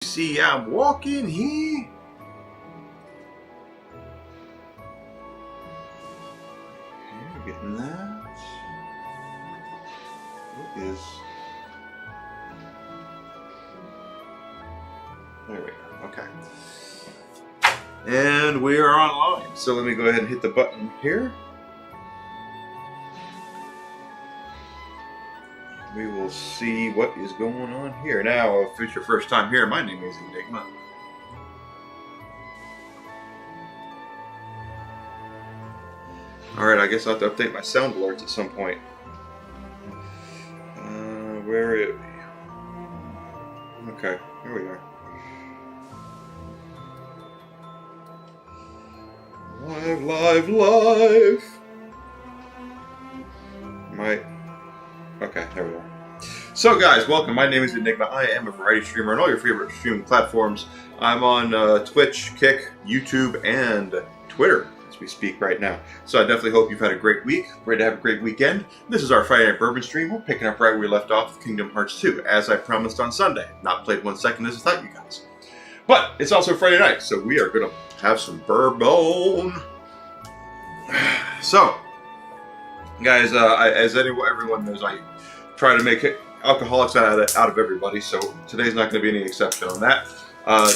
See, I'm walking here. Here, getting that. What is? There we go. Okay. And we are online. So let me go ahead and hit the button here. We will see what is going on here. Now, if it's your first time here, my name is Enigma. Alright, I guess I'll have to update my sound alerts at some point. Where is we? Okay, here we are. Live, live, live! Okay, there we are. So guys, welcome. My name is Enigma. I am a variety streamer on all your favorite streaming platforms. I'm on Twitch, Kick, YouTube, and Twitter as we speak right now. So I definitely hope you've had a great week. Ready to have a great weekend. This is our Friday Night Bourbon stream. We're picking up right where we left off with Kindgdom Hearts 2, as I promised on Sunday. Not played 1 second as I thought, you guys. But it's also Friday night, so we are going to have some bourbon. So, guys, as everyone knows, I try to make alcoholics out of everybody, so today's not going to be any exception on that.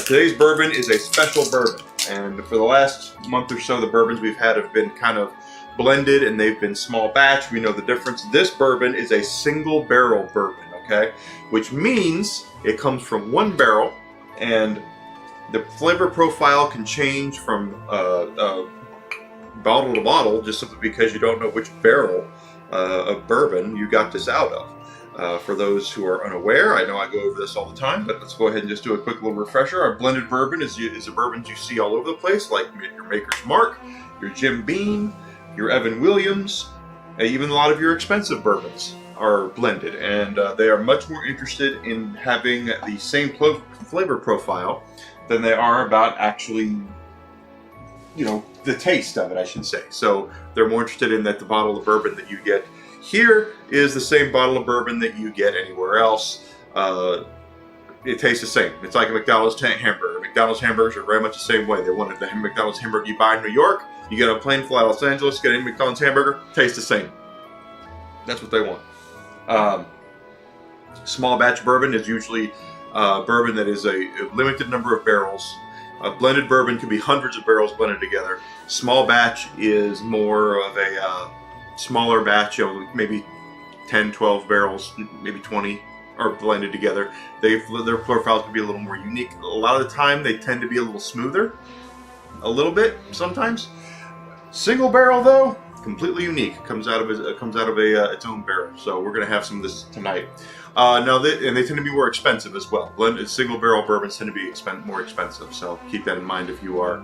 Today's bourbon is a special bourbon, and for the last month or so, the bourbons we've had have been kind of blended, and they've been small batch. We know the difference. This bourbon is a single barrel bourbon, okay? Which means it comes from one barrel, and the flavor profile can change from bottle to bottle just simply because you don't know which barrel of bourbon you got this out of. For those who are unaware, I know I go over this all the time, but let's go ahead and just do a quick little refresher. Our blended bourbon is a bourbon you see all over the place, like your Maker's Mark, your Jim Beam, your Evan Williams, and even a lot of your expensive bourbons are blended, and they are much more interested in having the same flavor profile than they are about actually, you know, the taste of it, I should say. So they're more interested in that the bottle of bourbon that you get here is the same bottle of bourbon that you get anywhere else. It tastes the same. It's like a McDonald's hamburger. McDonald's hamburgers are very much the same way. They wanted the McDonald's hamburger you buy in New York. You get on a plane, fly to Los Angeles, get a McDonald's hamburger, tastes the same. That's what they want. Small batch bourbon is usually bourbon that is a limited number of barrels. Blended bourbon can be hundreds of barrels blended together. Small batch is more of a smaller batch, you know, maybe 10, 12 barrels, maybe 20 are blended together. Their profiles can be a little more unique. A lot of the time, they tend to be a little smoother, a little bit sometimes. Single barrel though, completely unique. Comes out of its own barrel. So we're gonna have some of this tonight. And they tend to be more expensive as well. Blended single barrel bourbons tend to be more expensive. So keep that in mind if you are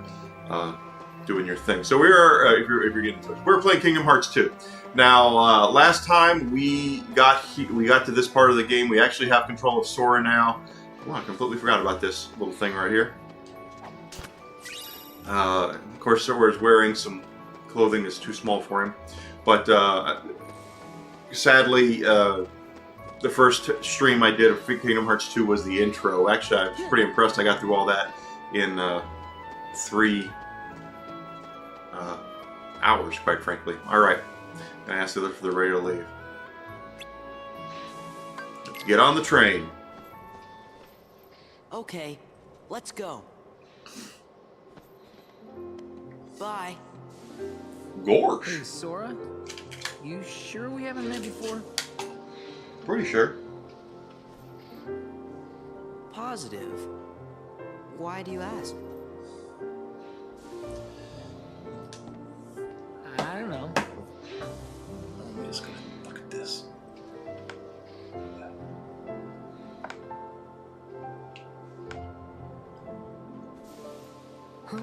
doing your thing. So we are, if you're getting to it, we're playing Kindgdom Hearts 2. Now, last time we got to this part of the game, we actually have control of Sora now. Oh, I completely forgot about this little thing right here. Of course, Sora is wearing some clothing that's too small for him, but sadly, the first stream I did of Kindgdom Hearts 2 was the intro. Actually, I was pretty impressed. I got through all that in 3 hours, quite frankly. Alright, I asked for the radio to leave. Let's get on the train. Okay, let's go. Bye. Gorsh. Hey, Sora. You sure we haven't met before? Pretty sure. Positive. Why do you ask? I don't know. I'm just gonna look at this. Huh?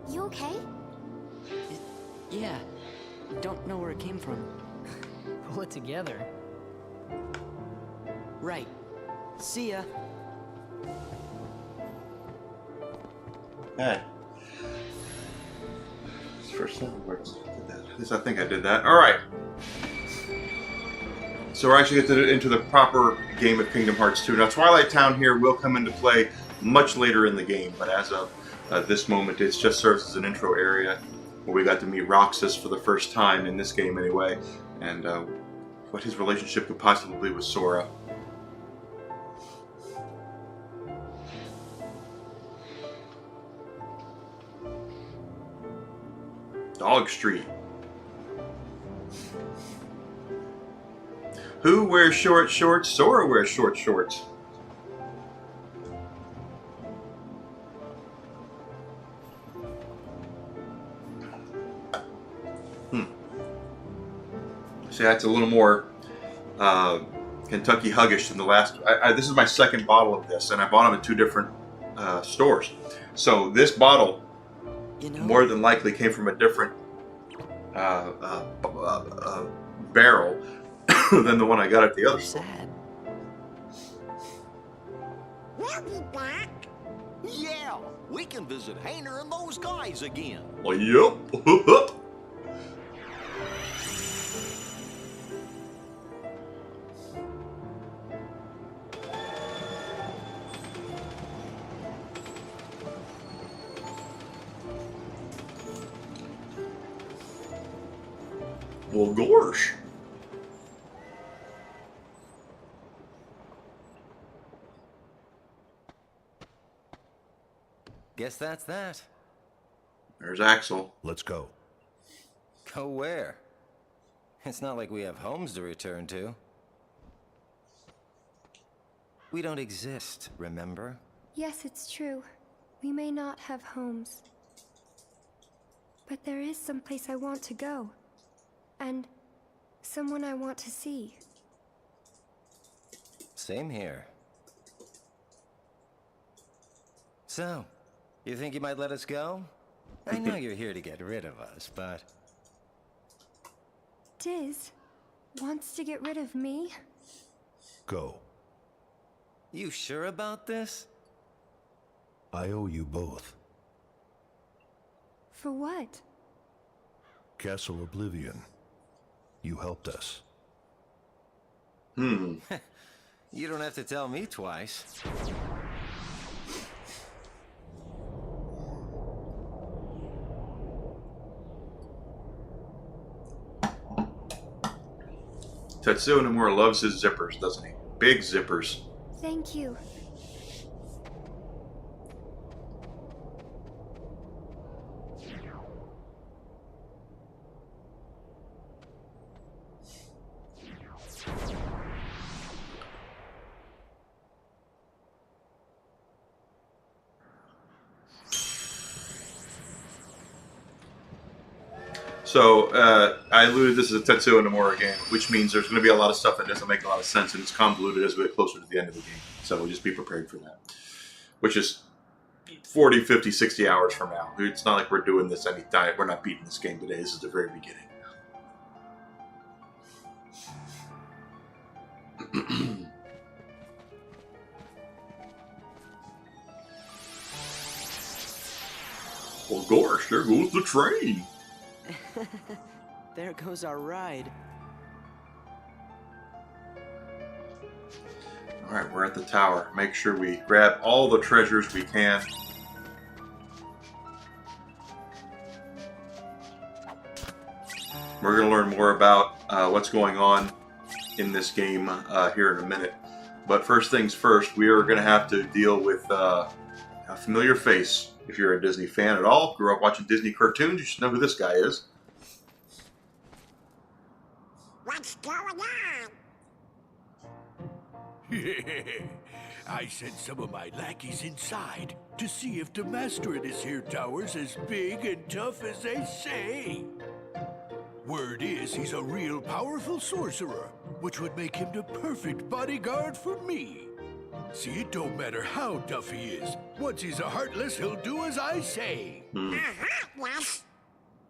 You okay? Yeah. Don't know where it came from. Pull it together. Right. See ya. Hey. First time where did that? At least I think I did that. All right. So we're actually into the proper game of Kingdom Hearts 2. Now, Twilight Town here will come into play much later in the game, but as of this moment, it just serves as an intro area where we got to meet Roxas for the first time in this game anyway, and what his relationship could possibly be with Sora. Dog Street. Who wears short shorts? Sora wears short shorts. See, that's a little more Kentucky Huggish than the last. This is my second bottle of this, and I bought them at 2 different stores. So this bottle, more than likely, came from a different barrel than the one I got at the other store. Sad. We'll be back. Yeah, we can visit Hayner and those guys again. Well, yep. Well, gosh. Guess that's that. There's Axel. Let's go. Go where? It's not like we have homes to return to. We don't exist, remember? Yes, it's true. We may not have homes. But there is someplace I want to go. And someone I want to see. Same here. So, you think you might let us go? I know you're here to get rid of us, but... Diz wants to get rid of me? Go. You sure about this? I owe you both. For what? Castle Oblivion. You helped us. Hmm. You don't have to tell me twice. Tetsuo Nomura loves his zippers, doesn't he? Big zippers. Thank you. So, I alluded this is a Tetsuo Nomura game, which means there's going to be a lot of stuff that doesn't make a lot of sense, and it's convoluted as we get closer to the end of the game. So just be prepared for that. Which is 40, 50, 60 hours from now. It's not like we're doing this any time. We're not beating this game today. This is the very beginning. Well, gosh, there goes the train. There goes our ride. Alright, we're at the tower. Make sure we grab all the treasures we can. We're going to learn more about what's going on in this game here in a minute. But first things first, we are going to have to deal with a familiar face. If you're a Disney fan at all, grew up watching Disney cartoons, you should know who this guy is. What's going on? I sent some of my lackeys inside to see if the master in this here tower's as big and tough as they say. Word is he's a real powerful sorcerer, which would make him the perfect bodyguard for me. See, it don't matter how tough he is. Once he's a Heartless, he'll do as I say. Yes.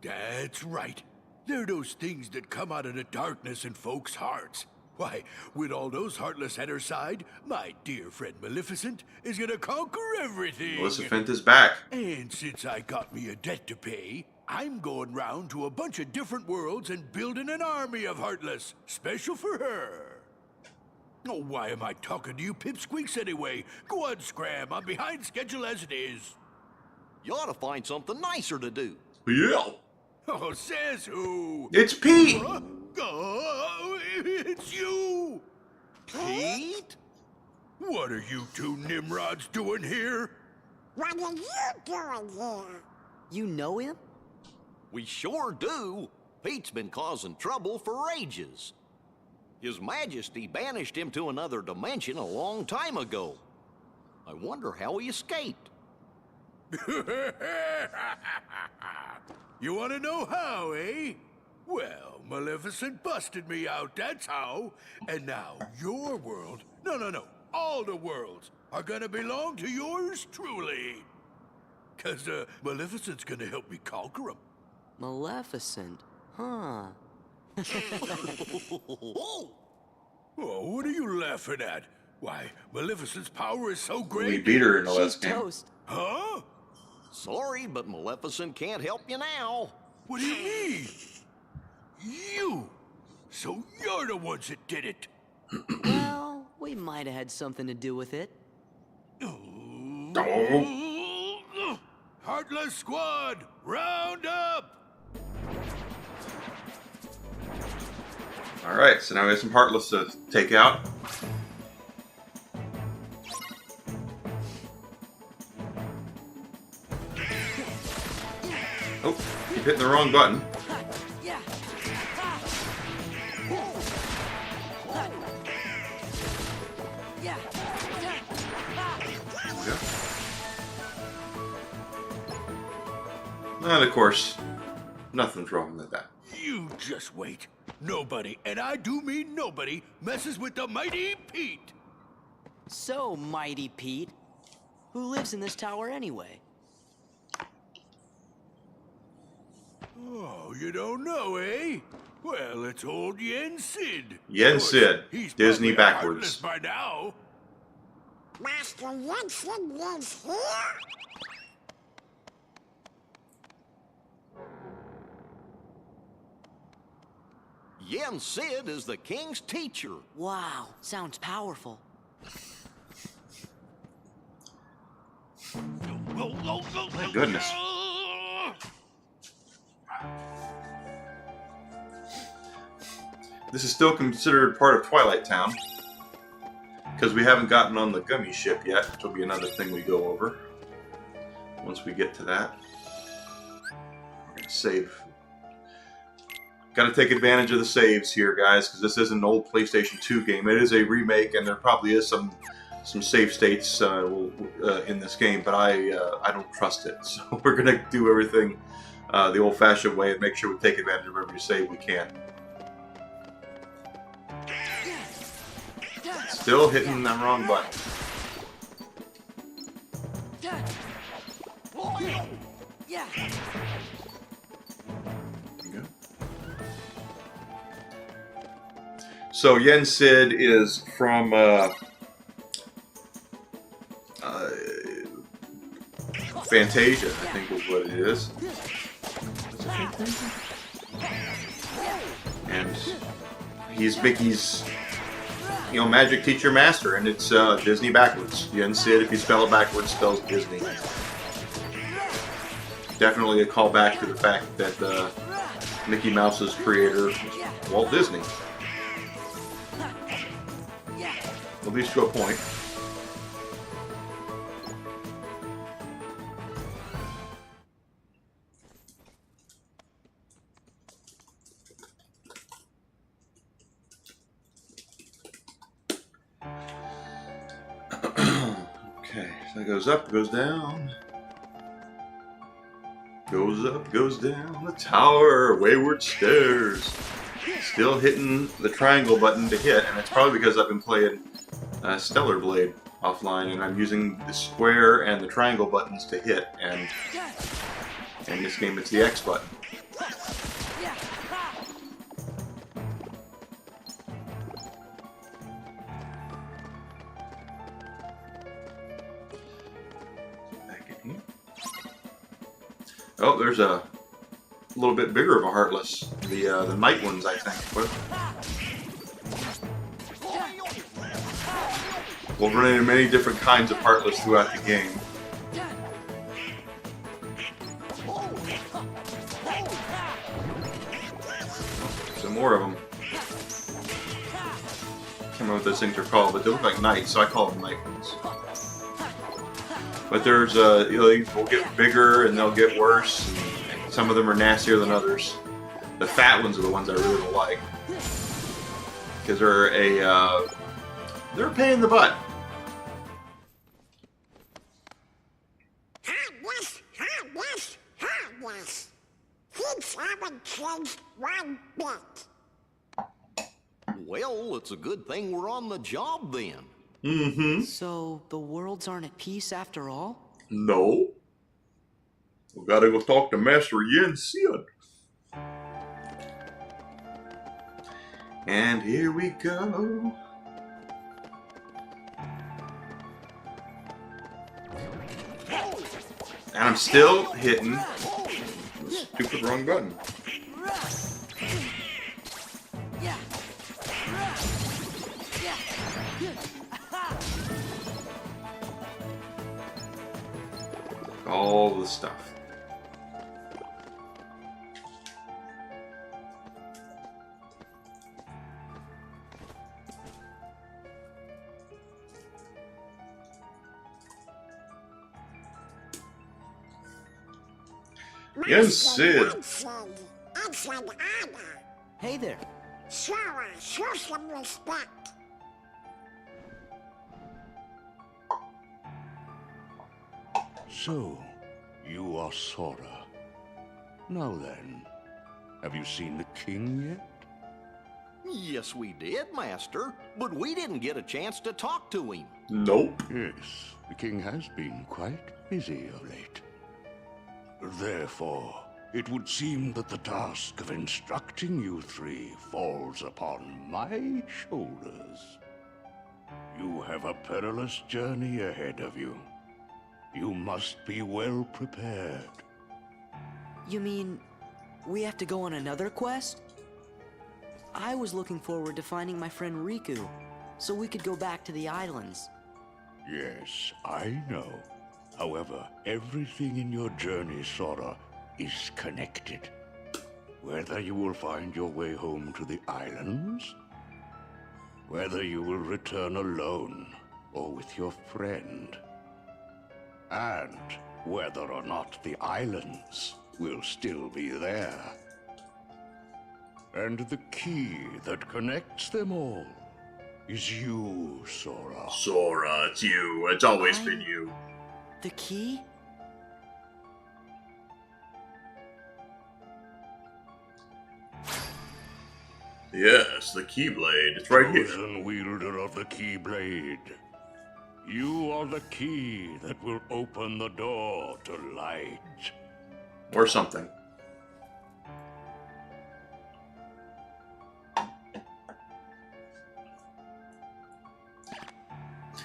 That's right. They're those things that come out of the darkness in folks' hearts. Why, with all those Heartless at her side, my dear friend Maleficent is gonna conquer everything. Maleficent is back. And since I got me a debt to pay, I'm going round to a bunch of different worlds and building an army of Heartless, special for her. Oh, why am I talking to you pipsqueaks anyway? Go on, Scram. I'm behind schedule as it is. You ought to find something nicer to do. Yeah. Oh, says who? It's Pete. Huh? Oh, it's you! Pete? What are you two Nimrods doing here? What are you doing here? You know him? We sure do. Pete's been causing trouble for ages. His Majesty banished him to another dimension a long time ago. I wonder how he escaped. You want to know how, eh? Well, Maleficent busted me out, that's how. And now your world, no, all the worlds are gonna belong to yours truly. 'Cause Maleficent's gonna help me conquer them. Maleficent? Huh. Oh, what are you laughing at? Why, Maleficent's power is so We great. beat her in the She's last game. toast. Huh? Sorry, but Maleficent can't help you now. What do you mean? You! So you're the ones that did it. Well, we might have had something to do with it. Oh. Heartless Squad, round up! All right, so now we have some Heartless to take out. Oh, keep hitting the wrong button. Yeah. Yeah. And of course, nothing's wrong with that. You just wait. Nobody, and I do mean nobody, messes with the mighty Pete. So, Mighty Pete, who lives in this tower anyway? Oh, you don't know, eh? Well, it's old Yen Sid. Yen Of course, Sid, he's Disney probably backwards. heartless by now. Master Jensen lives here? Yen Sid is the king's teacher. Wow, sounds powerful. My goodness. This is still considered part of Twilight Town, because we haven't gotten on the gummy ship yet, which will be another thing we go over once we get to that. We're going to save. Got to take advantage of the saves here, guys, because this is an old PlayStation 2 game. It is a remake, and there probably is some save states in this game, but I don't trust it. So we're going to do everything the old-fashioned way and make sure we take advantage of every save we can. Still hitting the wrong button. Yeah. So Yen Sid is from Fantasia, I think is what it is. And he's Mickey's, magic teacher master, and it's Disney backwards. Yen Sid, if you spell it backwards, spells Disney. Definitely a callback to the fact that Mickey Mouse's creator was Walt Disney. At least to a point. Okay, so it goes up, goes down. Goes up, goes down the tower, wayward stairs. Still hitting the triangle button to hit, and it's probably because I've been playing Stellar Blade offline, and I'm using the square and the triangle buttons to hit, and in this game it's the X button. Back in here. Oh, there's a little bit bigger of a Heartless. The night ones, I think. What? We'll run into many different kinds of Heartless throughout the game. Some more of them. Can't remember what those things are called, but they look like knights, so I call them knights. But there's, you know, these will get bigger and they'll get worse. And some of them are nastier than others. The fat ones are the ones I really don't like, because they're a pain in the butt. Harmless. Kids haven't changed one bit. Well, it's a good thing we're on the job then. Mm-hmm. So the worlds aren't at peace after all? No. We gotta go talk to Master Yen Sid. And here we go. And I'm still hitting the stupid wrong button. All the stuff. Yen Sid. Hey there. Sora, show some respect. So, you are Sora. Now then, have you seen the king yet? Yes, we did, Master, but we didn't get a chance to talk to him. Nope. Yes, the king has been quite busy of late. Therefore, it would seem that the task of instructing you three falls upon my shoulders. You have a perilous journey ahead of you. You must be well prepared. You mean we have to go on another quest? I was looking forward to finding my friend Riku, so we could go back to the islands. Yes, I know. However, everything in your journey, Sora, is connected. Whether you will find your way home to the islands, whether you will return alone or with your friend, and whether or not the islands will still be there. And the key that connects them all is you, Sora. Sora, it's you. It's always been you. The key? Yes, the Keyblade. It's right here. Chosen wielder of the Keyblade. You are the key that will open the door to light. Or something.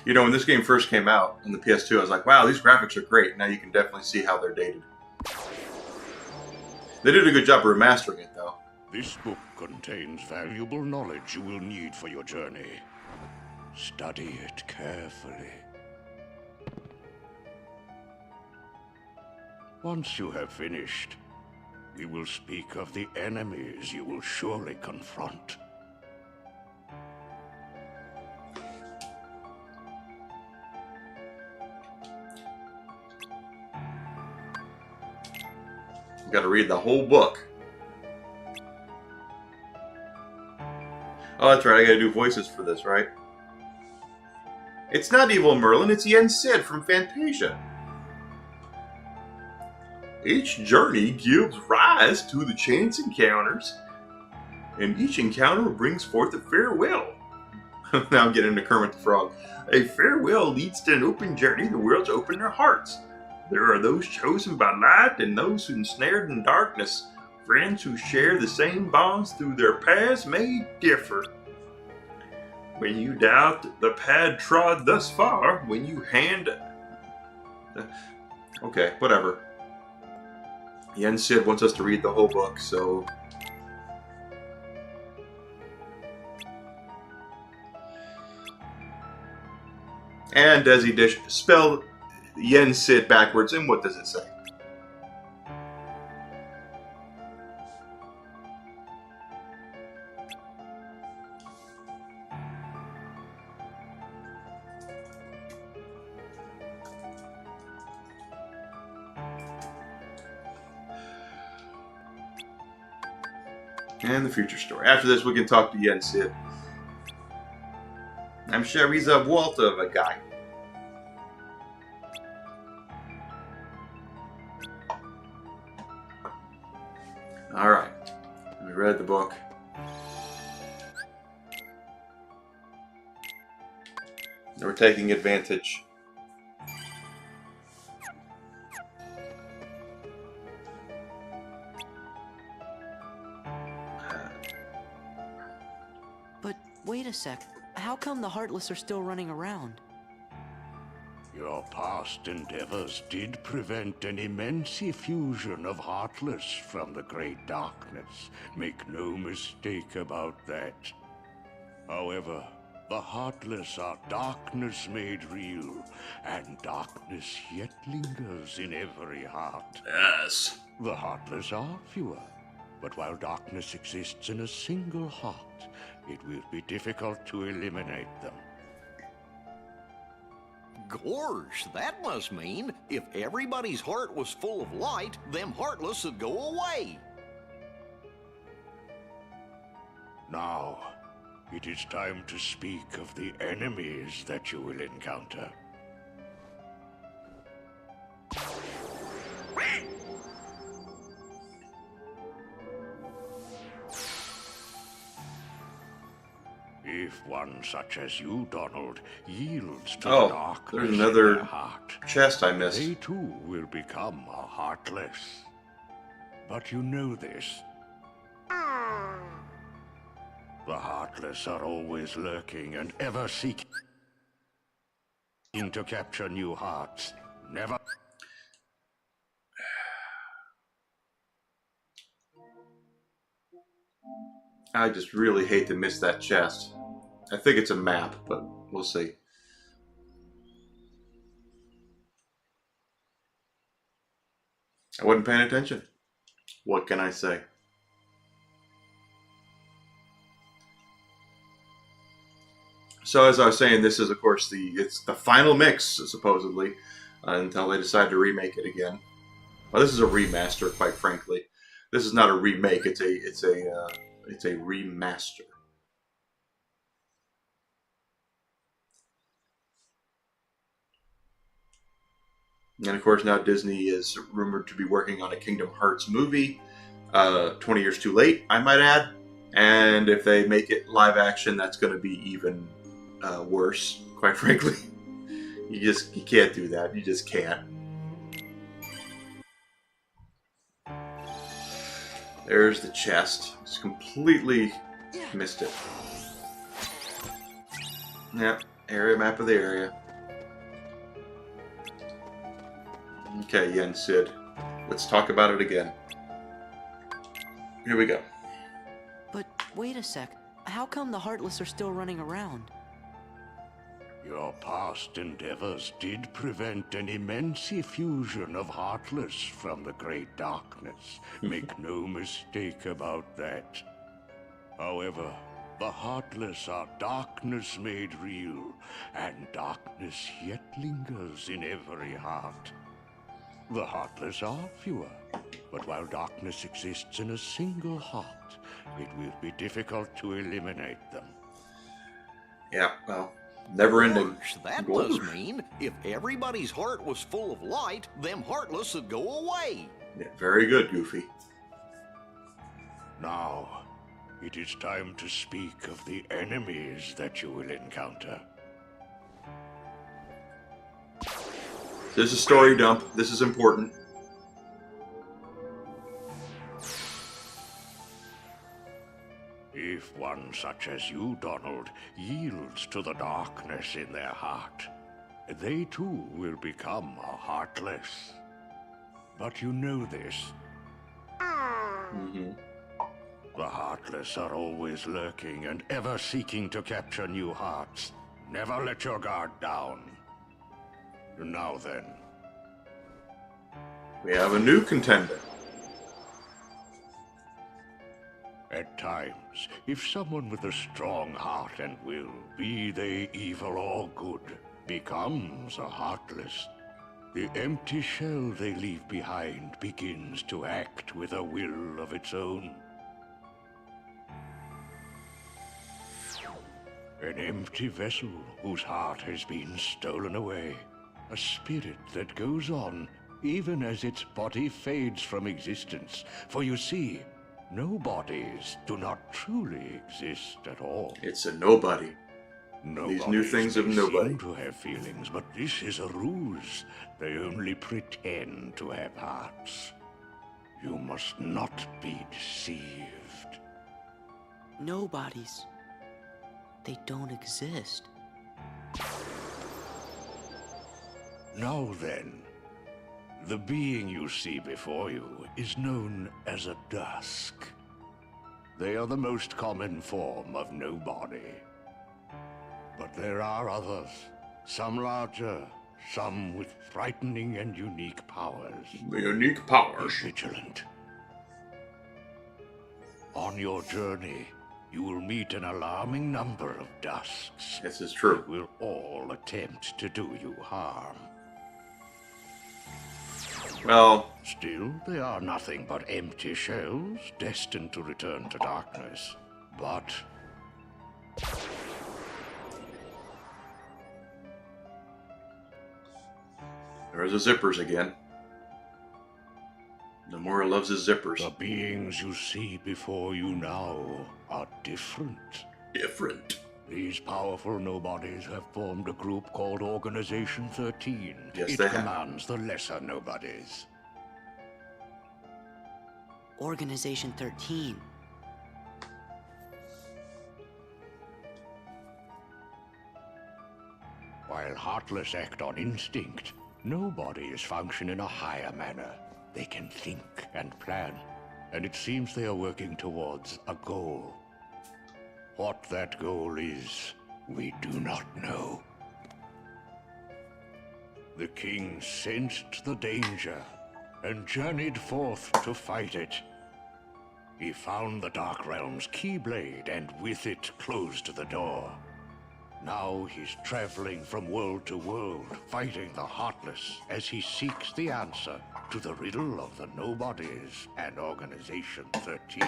You know, when this game first came out on the PS2, I was like, wow, these graphics are great. Now you can definitely see how they're dated. They did a good job of remastering it, though. This book contains valuable knowledge you will need for your journey. Study it carefully. Once you have finished, we will speak of the enemies you will surely confront. You gotta read the whole book. Oh, that's right, I gotta do voices for this, right? It's not Evil Merlin, it's Yen Sid from Fantasia. Each journey gives rise to the chance encounters, and each encounter brings forth a farewell. Now I'm getting into Kermit the Frog. A farewell leads to an open journey, the worlds open their hearts. There are those chosen by light and those who ensnared in darkness. Friends who share the same bonds through their paths may differ. When you doubt the path trod thus far, when you hand... Okay, whatever. Yen Sid wants us to read the whole book, so... And Desi Dish spelled Yen Sid backwards, and what does it say? And the future story. After this, we can talk to Yen Sid. I'm sure he's a Walter of a guy. Alright. We read the book. We're taking advantage. But wait a sec. How come the Heartless are still running around? Your past endeavors did prevent an immense effusion of Heartless from the Great Darkness. Make no mistake about that. However, the Heartless are darkness made real, and darkness yet lingers in every heart. Yes. The Heartless are fewer, but while darkness exists in a single heart, it will be difficult to eliminate them. Gorge, that must mean if everybody's heart was full of light, them Heartless would go away. Now, it is time to speak of the enemies that you will encounter. If one such as you, Donald, yields to the darkness there's in another their heart, chest I missed. they too will become a Heartless. But you know this. The Heartless are always lurking and ever seeking to capture new hearts. Never. I just really hate to miss that chest. I think it's a map, but we'll see. I wasn't paying attention. What can I say? So as I was saying, this is of course it's the final mix supposedly, until they decide to remake it again. Well, this is a remaster, quite frankly. This is not a remake. It's a remaster. And of course, now Disney is rumored to be working on a Kingdom Hearts movie. 20 years too late, I might add. And if they make it live action, that's going to be even worse, quite frankly. You can't do that. You just can't. There's the chest. Just completely missed it. Yep, area map of the area. Okay, Yen Sid. Let's talk about it again. Here we go. But wait a sec. How come the Heartless are still running around? Your past endeavors did prevent an immense effusion of Heartless from the Great Darkness. Make no mistake about that. However, the Heartless are darkness made real, and darkness yet lingers in every heart. The Heartless are fewer, but while darkness exists in a single heart, it will be difficult to eliminate them. Yeah, well, never ending. Gorge, that must mean if everybody's heart was full of light, them Heartless would go away. Yeah, very good, Goofy. Now, it is time to speak of the enemies that you will encounter. There's a story dump. This is important. If one such as you, Donald, yields to the darkness in their heart, they too will become a Heartless. But you know this. Mm-hmm. The Heartless are always lurking and ever seeking to capture new hearts. Never let your guard down. Now then. We have a new contender. At times, if someone with a strong heart and will, be they evil or good, becomes a heartless, the empty shell they leave behind begins to act with a will of its own. An empty vessel whose heart has been stolen away. A spirit that goes on even as its body fades from existence. For you see, no bodies do not truly exist at all. It's a nobody. Nobodies These new things of may nobody. seem to have feelings, but this is a ruse. They only pretend to have hearts. You must not be deceived. Nobodies. They don't exist. Now then, the being you see before you is known as a dusk. They are the most common form of nobody. But there are others, some larger, some with frightening and unique powers. Unique powers. Be vigilant. On your journey, you will meet an alarming number of dusks. This is true. They will all attempt to do you harm. Well, Still, they are nothing but empty shells, destined to return to darkness. But there's the zippers again. Nomura loves his zippers. the beings you see before you now are different. Different. These powerful nobodies have formed a group called Organization 13. Yes, It they have. commands the lesser nobodies. Organization 13. While Heartless act on instinct, nobodies function in a higher manner. They can think and plan, and it seems they are working towards a goal. What that goal is, we do not know. The king sensed the danger and journeyed forth to fight it. He found the Dark Realm's Keyblade and with it closed the door. Now he's traveling from world to world, fighting the Heartless as he seeks the answer to the riddle of the Nobodies and Organization 13.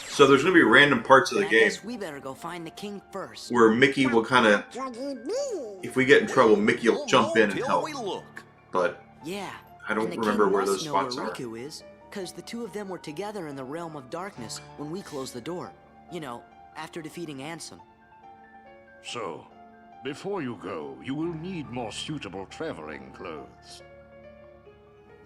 So there's going to be random parts of the Then I game guess we better go find the king first. where Mickey will kind of, What do you mean? if we get in trouble, Mickey will We'll jump go in and till help. we look. But Yeah. I don't and the remember king where must those know spots where are. Riku is, because the two of them were together in the realm of darkness when we closed the door. You know, after defeating Ansem. So, before you go, you will need more suitable traveling clothes.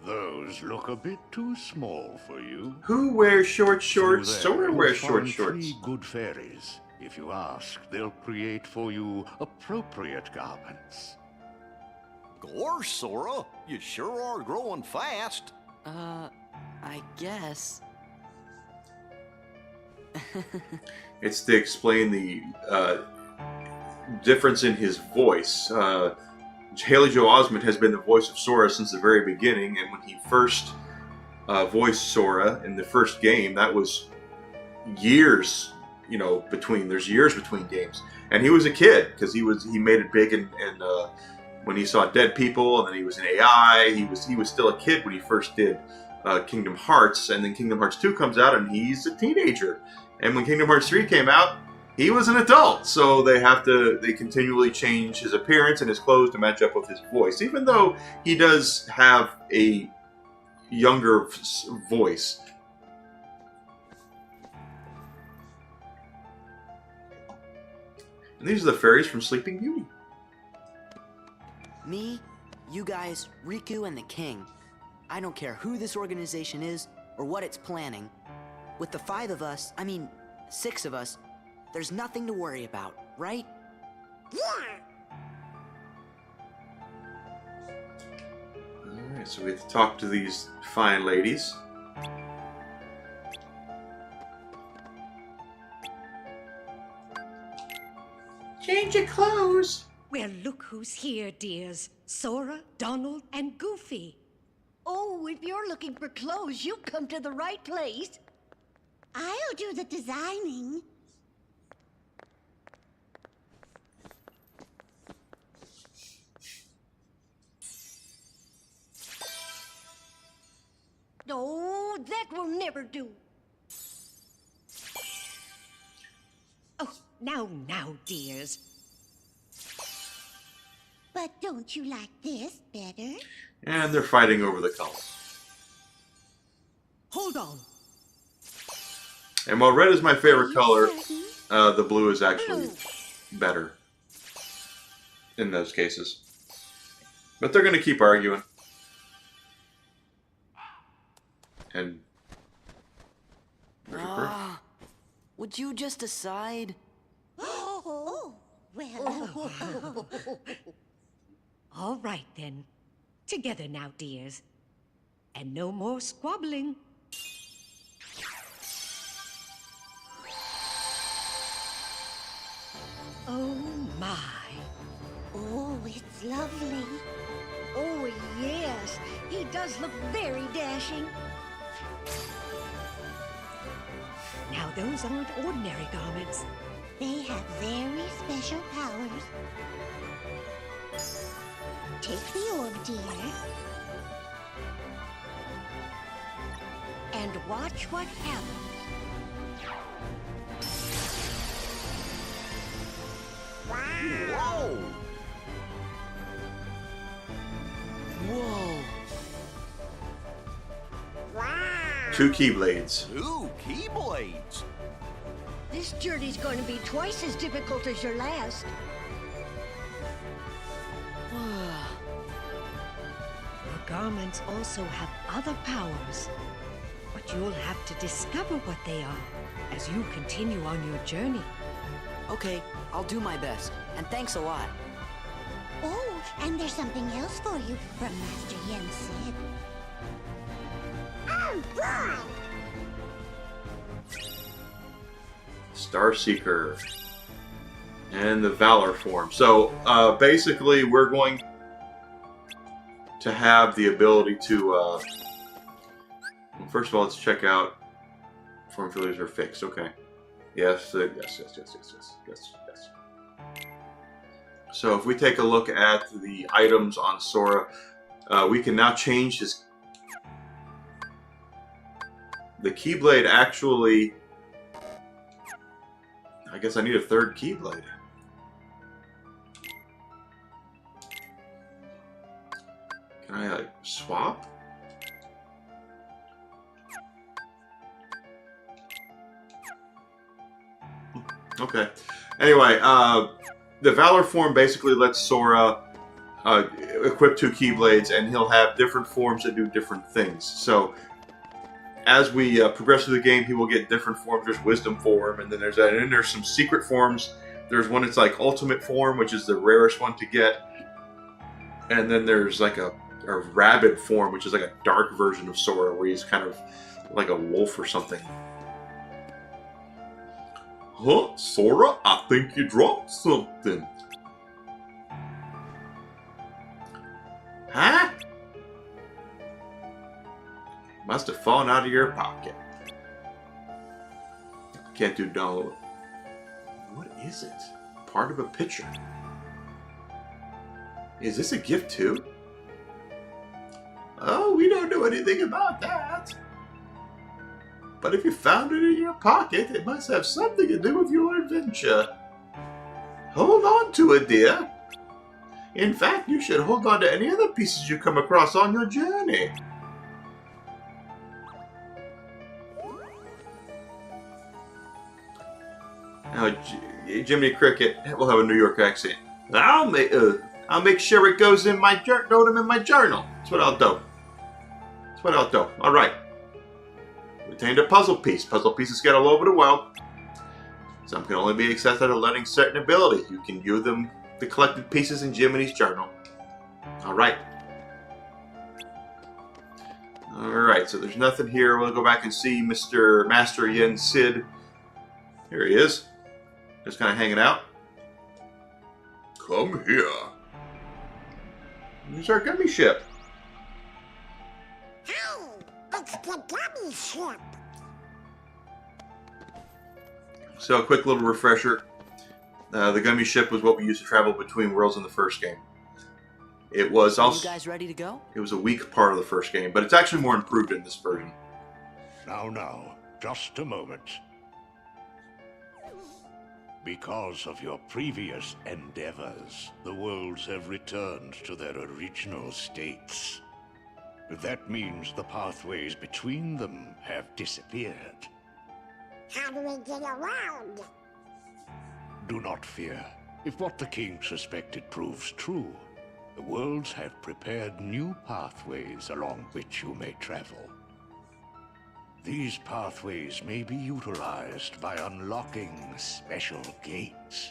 Those look a bit too small for you. Who wears short shorts? Through Sora there, you'll wears short find shorts. 3 good fairies. If you ask, they'll create for you appropriate garments. Gorse, Sora, you sure are growing fast. I guess. It's to explain the difference in his voice. Haley Joel Osment has been the voice of Sora since the very beginning, and when he first voiced Sora in the first game, that was years, between. There's years between games, and he was a kid because he made it big, and when he saw dead people, and then he was in AI. He was still a kid when he first did Kingdom Hearts, and then Kingdom Hearts 2 comes out, and he's a teenager, and when Kingdom Hearts 3 came out, he was an adult, so they continually change his appearance and his clothes to match up with his voice, even though he does have a younger voice. And these are the fairies from Sleeping Beauty. Me, you guys, Riku, and the king. I don't care who this organization is or what it's planning. With the 5 of us, 6 of us, there's nothing to worry about, right? Yeah. Alright, so we have to talk to these fine ladies. Change your clothes. Well, look who's here, dears. Sora, Donald, and Goofy. Oh, if you're looking for clothes, you've come to the right place. I'll do the designing. Oh, that will never do. Oh, now, dears. But don't you like this better? And they're fighting over the colors. Hold on. And while red is my favorite Are you color, certain? the blue is actually Blue. better in those cases. But they're going to keep arguing. And Would you just decide? Oh, well. All right, then. Together now, dears. And no more squabbling. Oh, my. Oh, it's lovely. Oh, yes. He does look very dashing. Now, those aren't ordinary garments. They have very special powers. Take the orb, dear. And watch what happens. Whoa! Whoa! two keyblades. Two keyblades. This journey's going to be twice as difficult as your last. Your garments also have other powers. But you'll have to discover what they are as you continue on your journey. Okay, I'll do my best. And thanks a lot. Oh, and there's something else for you from Master Yen Sid. Oh, boy! Star Seeker. And the Valor form. So, basically, we're going to have the ability to, well, first of all, let's check out form failures are fixed. Okay. Yes. So if we take a look at the items on Sora, we can now change his... The Keyblade actually... I guess I need a third Keyblade. Can I, like, swap? Okay. Anyway, the Valor form basically lets Sora equip two Keyblades, and he'll have different forms that do different things. So, as we progress through the game, he will get different forms. There's Wisdom form, and then there's that. And then there's some secret forms. There's one that's like Ultimate form, which is the rarest one to get. And then there's like a Rabid form, which is like a dark version of Sora, where he's kind of like a wolf or something. Huh? Sora, I think you dropped something. Huh? Must have fallen out of your pocket. Can't do download. What is it? Part of a picture. Is this a gift too? Oh, we don't know anything about that. But if you found it in your pocket, it must have something to do with your adventure. Hold on to it, dear. In fact, you should hold on to any other pieces you come across on your journey. Now, Jiminy Cricket will have a New York accent. I'll make sure it goes in my note him in my journal. That's what I'll do. That's what I'll do. All right. Retained a puzzle piece. Puzzle pieces get all over the world. Some can only be accessed at a learning certain ability. You can view them, the collected pieces in Jiminy's journal. All right. All right. So there's nothing here. We'll go back and see Mr. Master Yen Sid. Here he is. Just kind of hanging out. Come here. Here's our gummy ship. Hey, it's the gummy ship. So, a quick little refresher. The gummy ship was what we used to travel between worlds in the first game. It was Are also... you guys ready to go? It was a weak part of the first game, but it's actually more improved in this version. Now, just a moment. Because of your previous endeavors, the worlds have returned to their original states. That means the pathways between them have disappeared. How do we get around? Do not fear. If what the king suspected proves true, the worlds have prepared new pathways along which you may travel. These pathways may be utilized by unlocking special gates.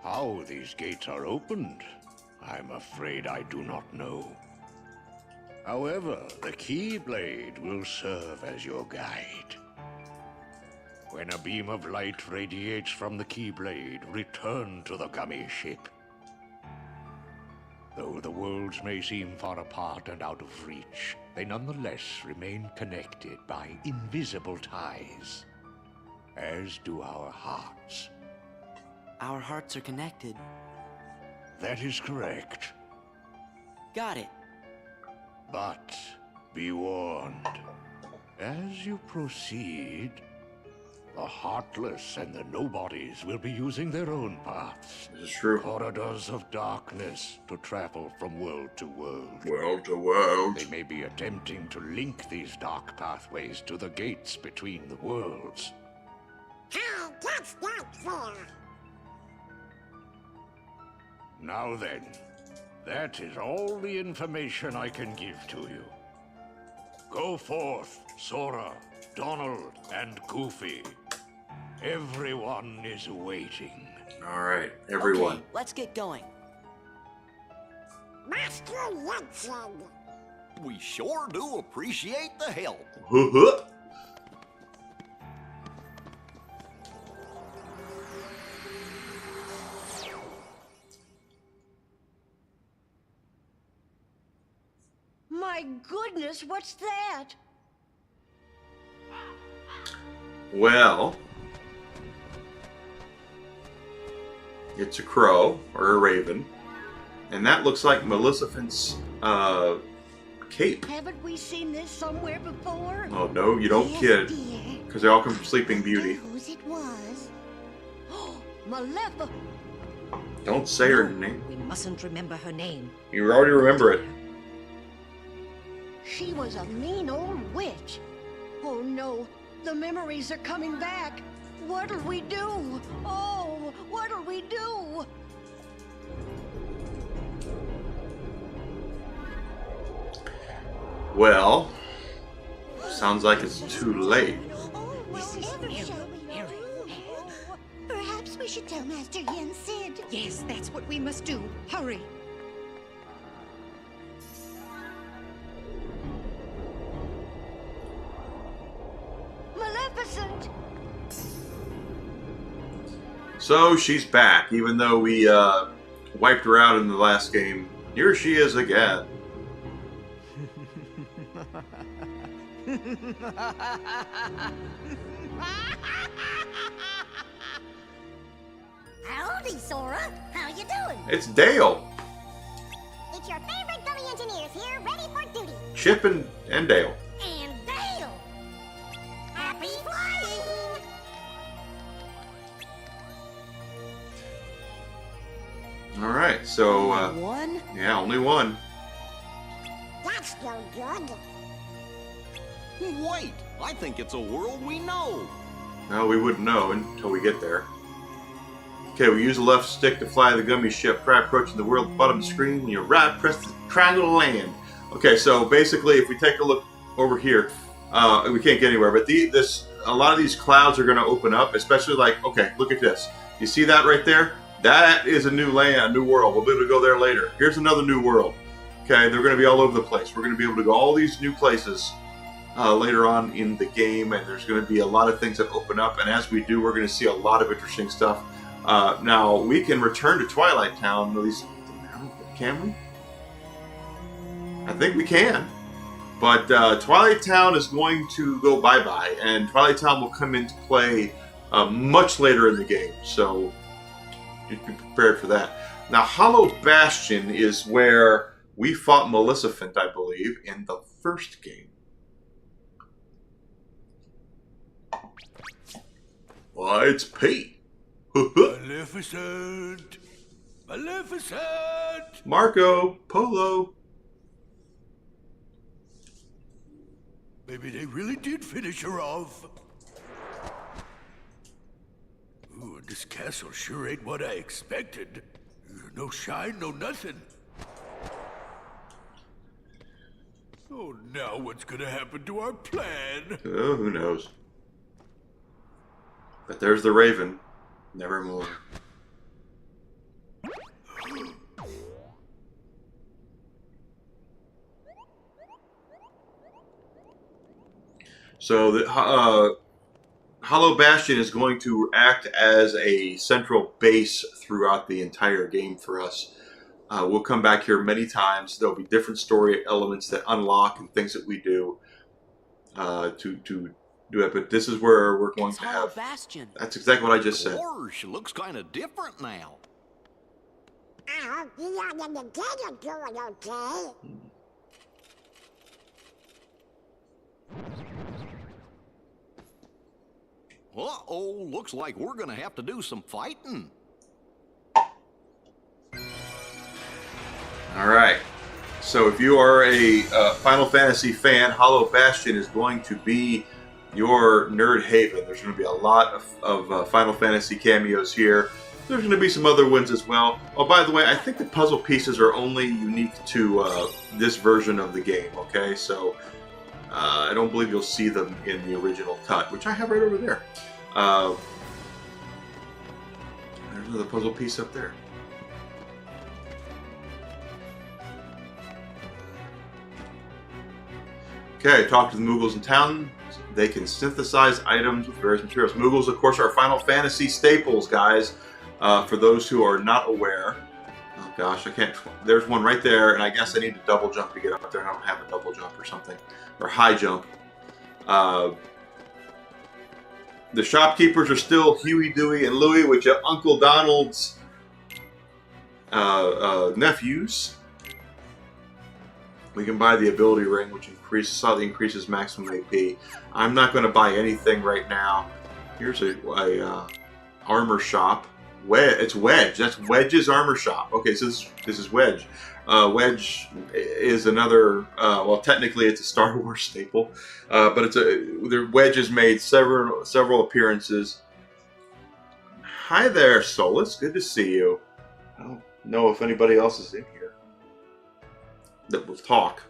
How these gates are opened, I'm afraid I do not know. However, the Keyblade will serve as your guide. When a beam of light radiates from the Keyblade, return to the gummy ship. Though the worlds may seem far apart and out of reach, they nonetheless remain connected by invisible ties, as do our hearts. Our hearts are connected. That is correct. Got it. But be warned, as you proceed, the Heartless and the Nobodies will be using their own paths. This is true. Corridors of darkness to travel from world to world. World to world. They may be attempting to link these dark pathways to the gates between the worlds. Hey, that's not fair. Now then, that is all the information I can give to you. Go forth, Sora, Donald, and Goofy. Everyone is waiting. Alright, everyone. Okay, let's get going. Master Jensen. We sure do appreciate the help. My goodness, what's that? Well, it's a crow or a raven, and that looks like Maleficent's cape. Haven't we seen this somewhere before? Oh no, you don't Yes, kid, dear. because they all come from Sleeping Beauty. Whose it was? Oh, Maleficent. Don't say her name. We mustn't remember her name. You already remember it. She was a mean old witch. Oh no, the memories are coming back. What'll we do? Oh, what'll we do? Well, sounds like it's too late. Whatever shall we do? Perhaps we should tell Master Yen Sid. Yes, that's what we must do. Hurry. Maleficent! So she's back, even though we wiped her out in the last game. Here she is again. Howdy, Sora. How you doing? It's Dale. It's your favorite gummy engineers here, ready for duty. Chip and Dale. And Dale. Happy flying! Alright, so, One? yeah, only one. That's no good. Wait, I think it's a world we know. No, we wouldn't know until we get there. Okay, we use the left stick to fly the gummy ship. Try approaching the world at the bottom of the screen. When you're right, press the triangle to land. Okay, so basically, if we take a look over here, we can't get anywhere, but a lot of these clouds are going to open up, especially like, okay, look at this. You see that right there? That is a new land, new world. We'll be able to go there later. Here's another new world. Okay, they're going to be all over the place. We're going to be able to go all these new places later on in the game, and there's going to be a lot of things that open up, and as we do, we're going to see a lot of interesting stuff. Now, we can return to Twilight Town, at least, can we? I think we can. But Twilight Town is going to go bye-bye, and Twilight Town will come into play much later in the game, so just be prepared for that. Now, Hollow Bastion is where we fought Maleficent, I believe, in the first game. Why, it's Pete. Maleficent! Maleficent! Marco Polo. Maybe they really did finish her off. Ooh, this castle sure ain't what I expected. No shine, no nothing. Oh, now what's gonna happen to our plan? Oh, who knows? But there's the Raven. Nevermore. So the Hollow Bastion is going to act as a central base throughout the entire game for us. We'll come back here many times. There'll be different story elements that unlock and things that we do to do it. But this is where we're going to have. Bastion. That's exactly what I just said. Gosh, it looks kind of different now. Uh-oh, looks like we're gonna have to do some fighting. Alright, so if you are a Final Fantasy fan, Hollow Bastion is going to be your nerd haven. There's going to be a lot of Final Fantasy cameos here. There's going to be some other ones as well. Oh, by the way, I think the puzzle pieces are only unique to this version of the game, okay? So, I don't believe you'll see them in the original cut, which I have right over there. There's another puzzle piece up there. Okay, talk to the Moogles in town. They can synthesize items with various materials. Moogles, of course, are Final Fantasy staples, guys. For those who are not aware. Oh gosh, I can't. There's one right there, and I guess I need to double jump to get up there. I don't have a double jump or something. Or high jump. The shopkeepers are still Huey, Dewey, and Louie, which are Uncle Donald's nephews. We can buy the ability ring, which slightly increases maximum AP. I'm not going to buy anything right now. Here's a armor shop. It's Wedge. That's Wedge's armor shop. Okay, so this is Wedge. Wedge is another. Well, technically, it's a Star Wars staple, but Wedge has made several appearances. Hi there, Solus. Good to see you. I don't know if anybody else is in here that will talk.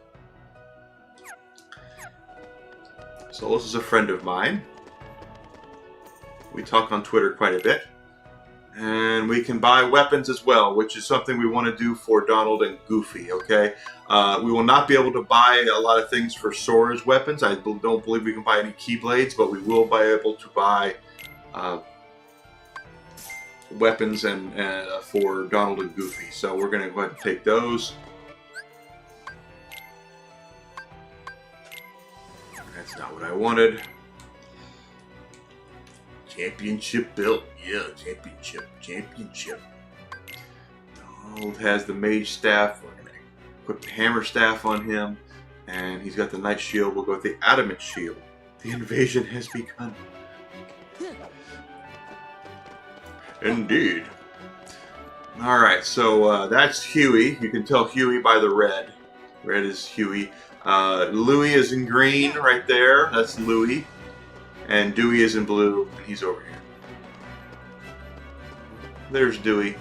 Solus is a friend of mine. We talk on Twitter quite a bit. And we can buy weapons as well, which is something we want to do for Donald and Goofy, okay? We will not be able to buy a lot of things for Sora's weapons. I don't believe we can buy any Keyblades, but we will be able to buy weapons and for Donald and Goofy. So we're going to go ahead and take those. That's not what I wanted. Championship belt. Yeah, championship. Donald has the mage staff. We're going to put the hammer staff on him. And he's got the knight shield. We'll go with the adamant shield. The invasion has begun. Indeed. Alright, so that's Huey. You can tell Huey by the red. Red is Huey. Louie is in green right there. That's Louie. And Dewey is in blue, and he's over here. There's Dewey.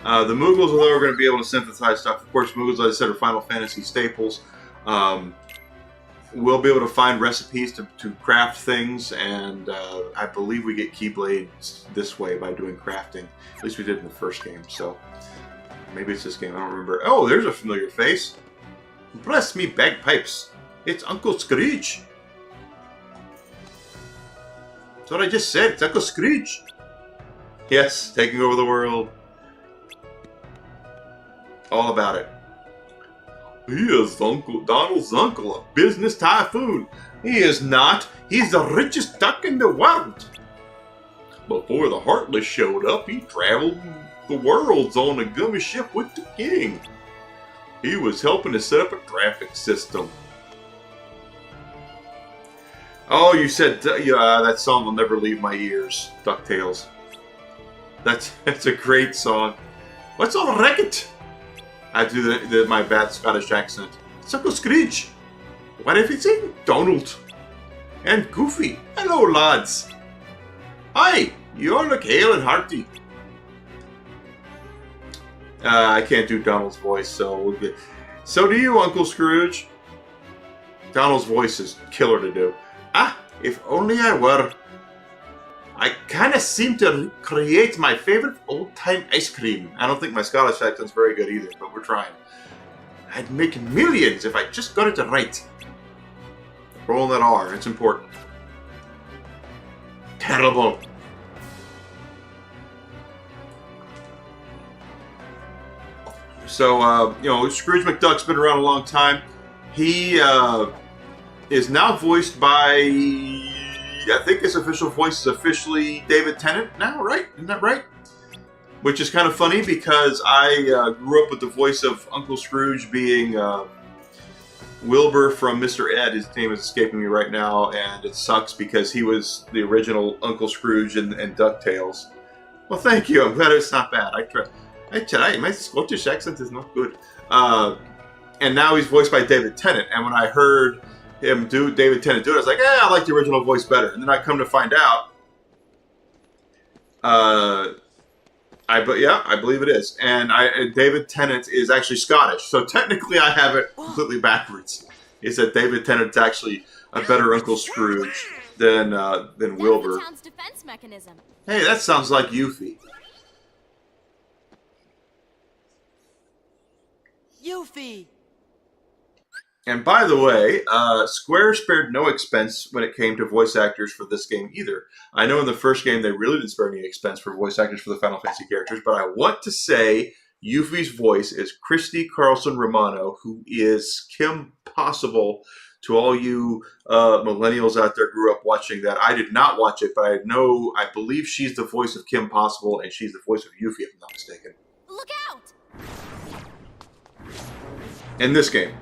The Moogles, although we're going to be able to synthesize stuff, of course, Moogles, as I said, are Final Fantasy staples. We'll be able to find recipes to craft things, and I believe we get Keyblades this way by doing crafting. At least we did in the first game, so maybe it's this game. I don't remember. Oh, there's a familiar face. Bless me bagpipes. It's Uncle Scrooge. That's what I just said. It's Uncle Scrooge. Yes, taking over the world. All about it. He is Donald's uncle, a business typhoon. He is not. He's the richest duck in the world. Before the Heartless showed up, he traveled the worlds on a gummy ship with the king. He was helping to set up a traffic system. Oh, you said, yeah, that song will never leave my ears, DuckTales. That's a great song. What's all the racket? I do my bad Scottish accent. It's Uncle Scrooge. What if it's in Donald? And Goofy. Hello, lads. Hi, you all look hale and hearty. I can't do Donald's voice, so do you, Uncle Scrooge. Donald's voice is killer to do. Ah, if only I were. I kind of seem to create my favorite old-time ice cream. I don't think my Scottish accent's very good either, but we're trying. I'd make millions if I just got it right. Rolling that R, it's important. Terrible. So, you know, Scrooge McDuck's been around a long time. He is now voiced by, I think his official voice is officially David Tennant now, right? Isn't that right? Which is kind of funny because I grew up with the voice of Uncle Scrooge being Wilbur from Mr. Ed. His name is escaping me right now, and it sucks because he was the original Uncle Scrooge in DuckTales. Well, thank you. I'm glad it's not bad. I tried. My Scottish accent is not good. And now he's voiced by David Tennant. And when I heard him do David Tennant do it, I was like, I like the original voice better. And then I come to find out, I believe it is. And David Tennant is actually Scottish. So technically I have it completely backwards. Is that David Tennant's actually a better Uncle Scrooge than Wilbur. Defense mechanism. Hey, that sounds like Yuffie. Yuffie! And by the way, Square spared no expense when it came to voice actors for this game either. I know in the first game they really didn't spare any expense for voice actors for the Final Fantasy characters, but I want to say Yuffie's voice is Christy Carlson Romano, who is Kim Possible. To all you millennials out there grew up watching that. I did not watch it, but I believe she's the voice of Kim Possible, and she's the voice of Yuffie, if I'm not mistaken. Look out! In this game.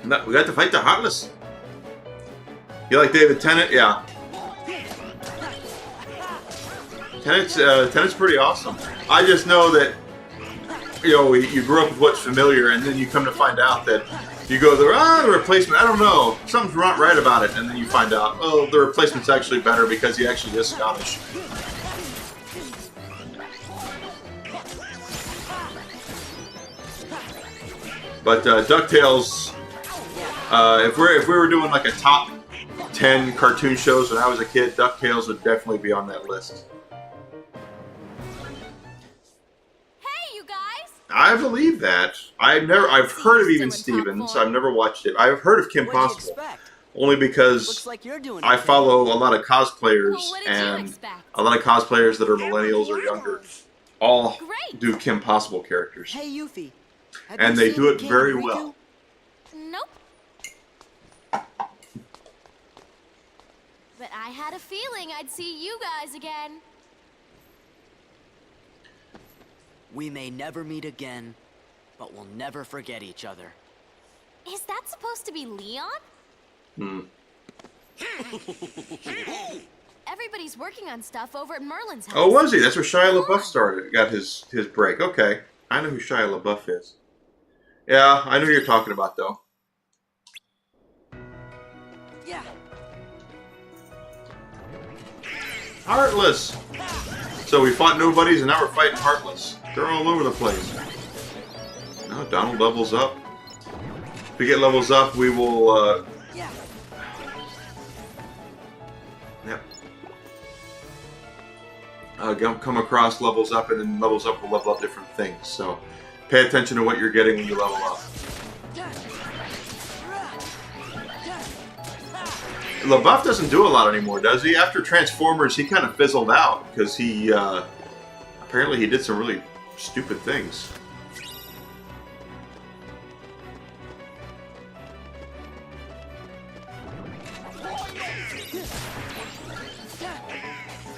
No, we got to fight the Heartless. You like David Tennant? Yeah. Tennant's pretty awesome. I just know that, you know, you grew up with what's familiar, and then you come to find out that you go, the replacement, I don't know, something's not right about it, and then you find out, oh, the replacement's actually better because he actually is Scottish. But DuckTales, if we were doing like a top 10 cartoon shows when I was a kid, DuckTales would definitely be on that list. Hey, you guys! I believe that. I've heard of Even Stevens. I've never watched it. I've heard of Kim Possible, only because I follow a lot of cosplayers, and a lot of cosplayers that are millennials or younger all do Kim Possible characters. Hey, Yuffie. And they do it very well. Nope. But I had a feeling I'd see you guys again. We may never meet again, but we'll never forget each other. Is that supposed to be Leon? Everybody's working on stuff over at Merlin's house. Oh, was he? That's where Shia LaBeouf got his break. Okay. I know who Shia LaBeouf is. Yeah, I know who you're talking about, though. Yeah. Heartless! So we fought nobodies, and now we're fighting Heartless. They're all over the place. Now Donald levels up. If we get levels up, we will, Yep. Come across levels up, and then levels up will level up different things. So pay attention to what you're getting when you level up. LaBeouf doesn't do a lot anymore, does he? After Transformers, he kind of fizzled out because he apparently he did some really stupid things.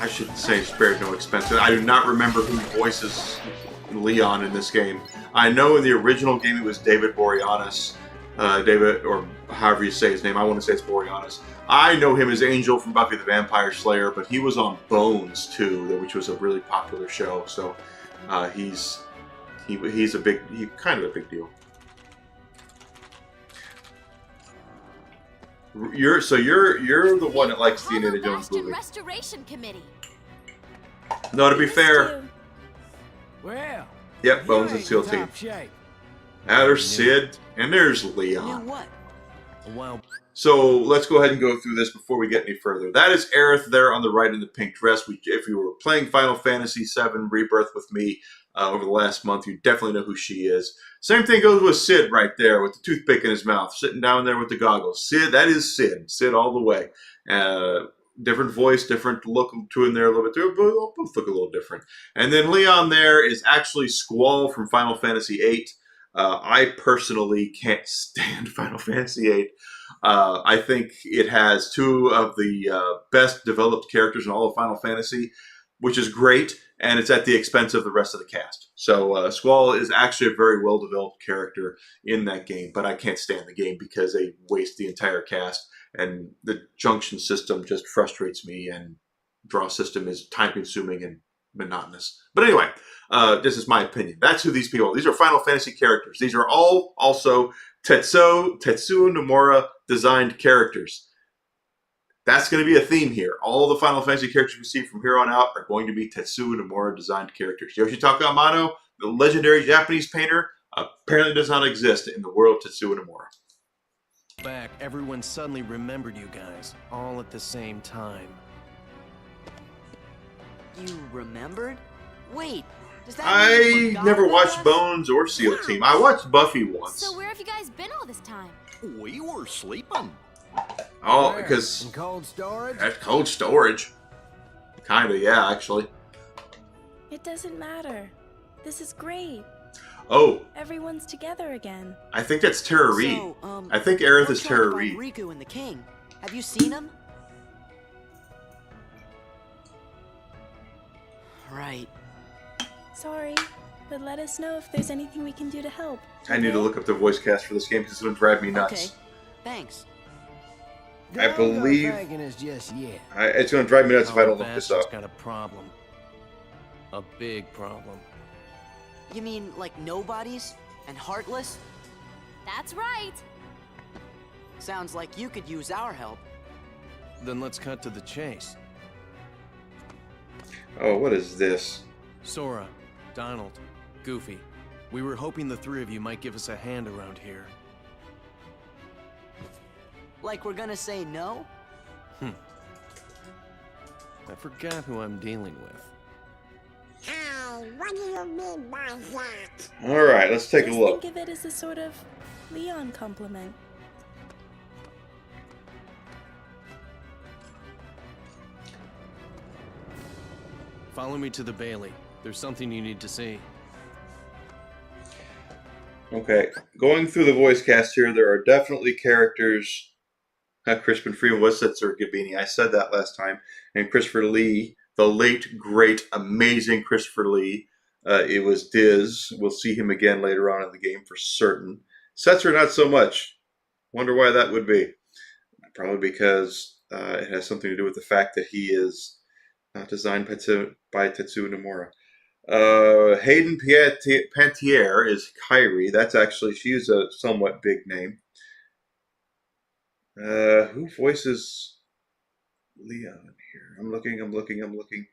I should say spared no expense. I do not remember who voices Leon in this game. I know in the original game it was David Boreanaz. David, or however you say his name. I want to say it's Boreanaz. I know him as Angel from Buffy the Vampire Slayer, but he was on Bones too, which was a really popular show. So he's kind of a big deal. You're the one that likes the Indiana Jones movie. Restoration Committee. No, to be fair. Well. Yep, Bones and SEAL Team. Now there's Sid and there's Leon. Well. So let's go ahead and go through this before we get any further. That is Aerith there on the right in the pink dress. If you were playing Final Fantasy VII Rebirth with me over the last month, you definitely know who she is. Same thing goes with Sid right there with the toothpick in his mouth, sitting down there with the goggles. Sid, that is Sid. Sid all the way. Different voice, different look to him there a little bit. They both look a little different. And then Leon there is actually Squall from Final Fantasy VIII. I personally can't stand Final Fantasy VIII. I think it has two of the best developed characters in all of Final Fantasy, which is great, and it's at the expense of the rest of the cast. So Squall is actually a very well-developed character in that game, but I can't stand the game because they waste the entire cast, and the junction system just frustrates me, and draw system is time-consuming and monotonous. But anyway, this is my opinion. That's who these people are. These are Final Fantasy characters. These are all also Tetsuo Nomura designed characters. That's going to be a theme here. All the Final Fantasy characters we see from here on out are going to be Tetsuo Nomura designed characters. Yoshitaka Amano, the legendary Japanese painter, apparently does not exist in the world of Tetsuo Nomura. Back, everyone suddenly remembered you guys, all at the same time. You remembered? Wait, does that mean you I forgot never about watched us? Bones or SEAL Team. I watched Buffy once. So where have you guys been all this time? We were sleeping. Oh, because In cold storage? that's cold storage. Kinda, yeah, actually. It doesn't matter. This is great. Oh, Everyone's together again. I think that's Tara Reid. So, I think Aerith we're is trying Tara to find Reid. Riku and the King. Have you seen him? Right. Sorry, but let us know if there's anything we can do to help. I need to look up the voice cast for this game because it's going to drive me nuts. Okay, thanks. I believe Thanking us just yet. it's going to drive me nuts if I don't look That's this up. just got a problem. A big problem. You mean like nobodies and heartless? That's right. Sounds like you could use our help. Then let's cut to the chase. Oh, what is this? Sora, Donald, Goofy. We were hoping the three of you might give us a hand around here. Like we're gonna say no? I forgot who I'm dealing with. Oh, what do you mean by that? All right, let's take a Just look. think of it as a sort of Leon compliment. Follow me to the Bailey. There's something you need to see. Okay, going through the voice cast here, there are definitely characters. Crispin Freeman was Setzer Gabini. I said that last time. And Christopher Lee, the late, great, amazing Christopher Lee. It was Diz. We'll see him again later on in the game for certain. Setzer, not so much. Wonder why that would be. Probably because it has something to do with the fact that he is designed by Tetsuo Nomura. Hayden Pantier is Kyrie. That's actually, she's a somewhat big name. Who voices Leon here? I'm looking.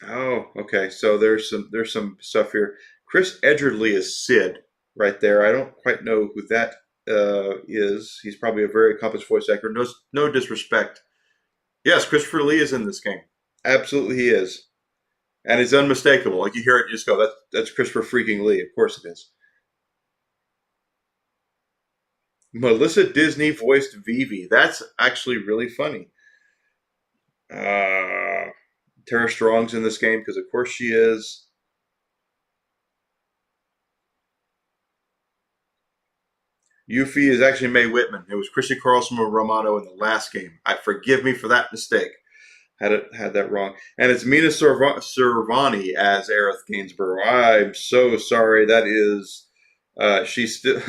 Oh, okay. So there's some stuff here. Chris Edgerly is Sid right there. I don't quite know who that is. He's probably a very accomplished voice actor. No disrespect. Yes, Christopher Lee is in this game. Absolutely, he is, and it's unmistakable. Like you hear it, you just go, "That's Christopher freaking Lee." Of course it is. Melissa Disney voiced Vivi. That's actually really funny. Tara Strong's in this game because, of course, she is. Yuffie is actually Mae Whitman. It was Chrissy Carlson Romano in the last game. Forgive me for that mistake. Had that wrong. And it's Mina Cervani as Aerith Gainsborough. I'm so sorry. That is, she's still.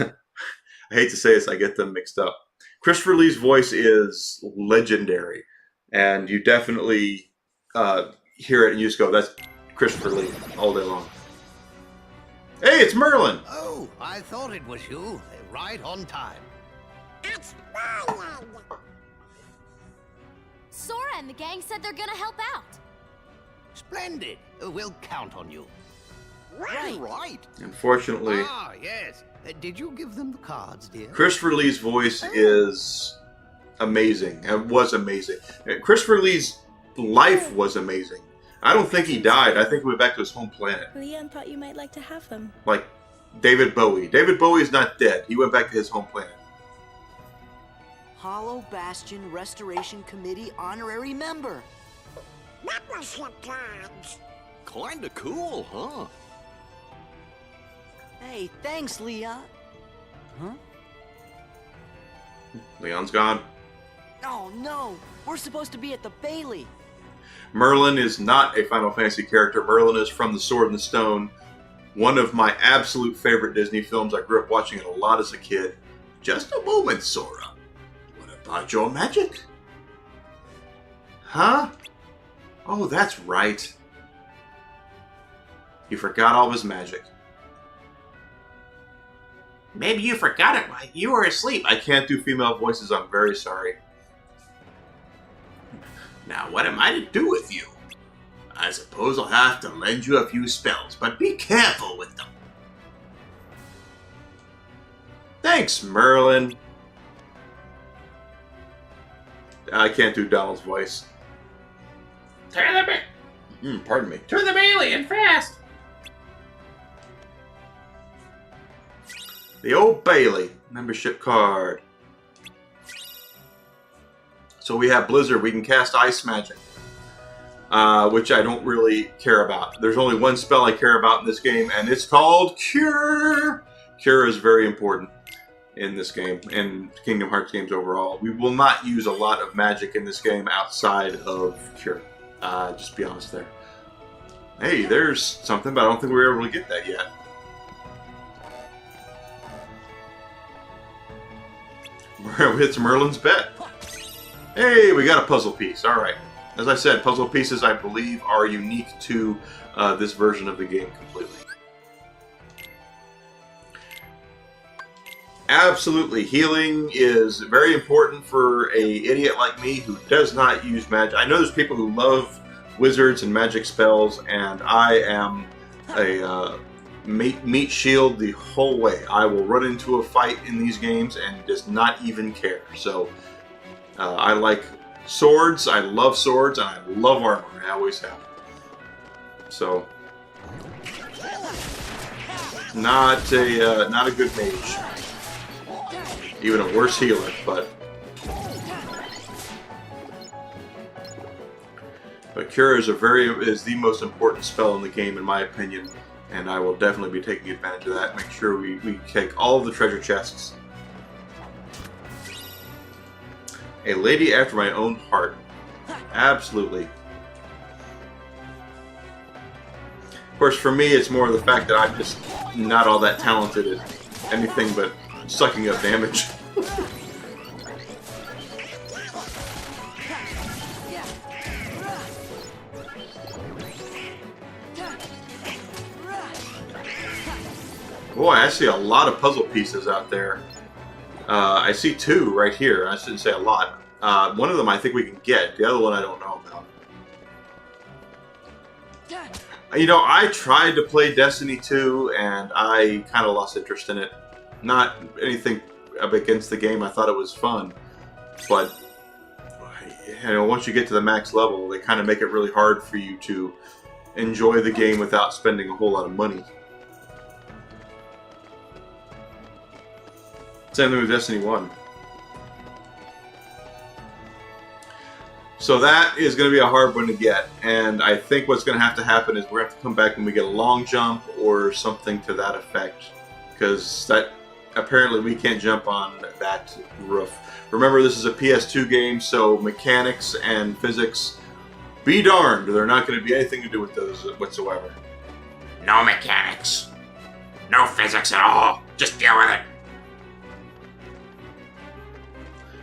I hate to say this, I get them mixed up. Christopher Lee's voice is legendary, and you definitely hear it and you just go, "That's Christopher Lee" all day long. Hey, it's Merlin. Oh, I thought it was you. Right on time. It's Merlin! Sora and the gang said they're gonna help out. Splendid. We'll count on you. Right. Unfortunately. Ah, yes. Did you give them the cards, dear? Christopher Lee's voice is amazing. It was amazing. Christopher Lee's life was amazing. I don't think he died. I think he went back to his home planet. Leon thought you might like to have them. Like David Bowie. David Bowie is not dead. He went back to his home planet. Hollow Bastion Restoration Committee honorary member. Membership cards. Kinda cool, huh? Hey, thanks, Leon. Huh? Leon's gone. Oh, no. We're supposed to be at the Bailey. Merlin is not a Final Fantasy character. Merlin is from The Sword and the Stone. One of my absolute favorite Disney films. I grew up watching it a lot as a kid. Just a moment, Sora. What about your magic? Huh? Oh, that's right. He forgot all of his magic. Maybe you forgot it while you were asleep. I can't do female voices. I'm very sorry. Now, what am I to do with you? I suppose I'll have to lend you a few spells, but be careful with them. Thanks, Merlin. I can't do Donald's voice. Turn the Pardon me. Turn the Bailey and fast. The Old Bailey membership card. So we have Blizzard. We can cast Ice Magic, which I don't really care about. There's only one spell I care about in this game, and it's called Cure. Cure is very important in this game, and Kingdom Hearts games overall. We will not use a lot of magic in this game outside of Cure. Just be honest there. Hey, there's something, but I don't think we were able to get that yet. It's Merlin's bet. Hey, we got a puzzle piece. All right. As I said, puzzle pieces, I believe, are unique to this version of the game completely. Absolutely. Healing is very important for an idiot like me who does not use magic. I know there's people who love wizards and magic spells, and I am a meat shield the whole way. I will run into a fight in these games and just not even care. So I like swords, I love swords, and I love armor. I always have. So not a good mage. Even a worse healer, but Cure is the most important spell in the game, in my opinion, and I will definitely be taking advantage of that. Make sure we take all of the treasure chests. A lady after my own heart. Absolutely. Of course, for me, it's more the fact that I'm just not all that talented at anything but sucking up damage. Boy, I see a lot of puzzle pieces out there. I see two right here. I shouldn't say a lot. One of them I think we can get. The other one I don't know about. You know, I tried to play Destiny 2, and I kind of lost interest in it. Not anything against the game. I thought it was fun. But, you know, once you get to the max level, they kind of make it really hard for you to enjoy the game without spending a whole lot of money. Same thing with Destiny 1. So that is going to be a hard one to get, and I think what's going to happen is we're going to have to come back when we get a long jump or something to that effect, because that apparently we can't jump on that roof. Remember, this is a PS2 game, so mechanics and physics, be darned, they're not going to be anything to do with those whatsoever. No mechanics. No physics at all. Just deal with it.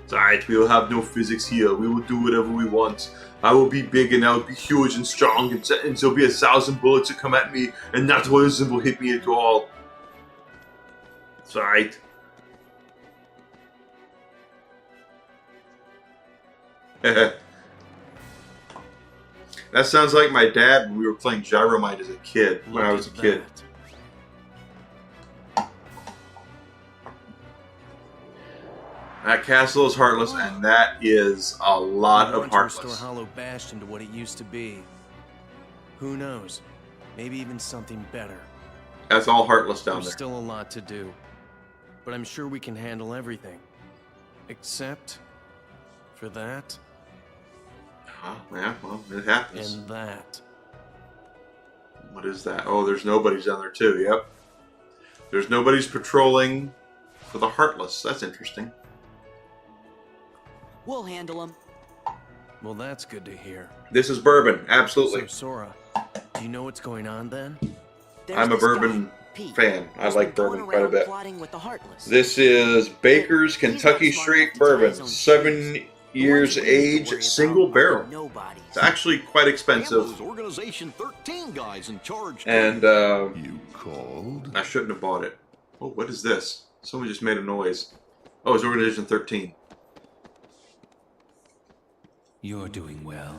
It's alright, we will have no physics here. We will do whatever we want. I will be big and I will be huge and strong, and there'll be 1,000 bullets that come at me, and not one of them will hit me at all. It's alright. That sounds like my dad when we were playing Gyromite as a kid, when I was a kid. That castle is heartless, and that is a lot of heartless. Restore Hollow Bastion into what it used to be. Who knows? Maybe even something better. That's all heartless down There's there. still a lot to do, but I'm sure we can handle everything. Except for that. Yeah, well, it happens. And that. What is that? Oh, there's nobody's down there too. Yep. There's nobody's patrolling for the heartless. That's interesting. We'll handle him. Well, that's good to hear. This is bourbon, absolutely. So, Sora, do you know what's going on then? I'm a bourbon fan. I like bourbon quite a bit. With the heartless. This is Baker's Kentucky Straight Bourbon, 7 years age, single barrel. It's actually quite expensive. Organization 13 guys in charge. And you called? I shouldn't have bought it. Oh, what is this? Someone just made a noise. Oh, it's Organization 13. You're doing well.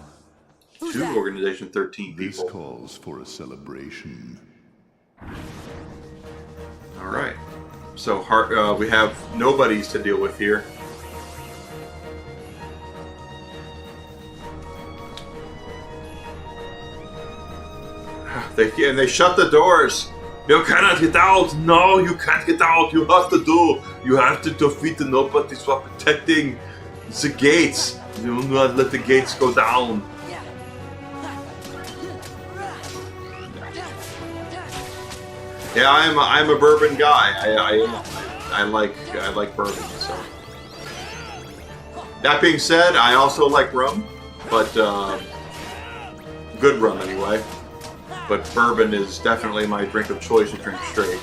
Two Organization 13 people. This calls for a celebration. All right. So we have nobodies to deal with here. They shut the doors. You cannot get out. No, you can't get out. You have to defeat the nobodies while protecting the gates. You will not let the gates go down. Yeah, I'm a bourbon guy. I like bourbon. So that being said, I also like rum, but good rum anyway. But bourbon is definitely my drink of choice to drink straight.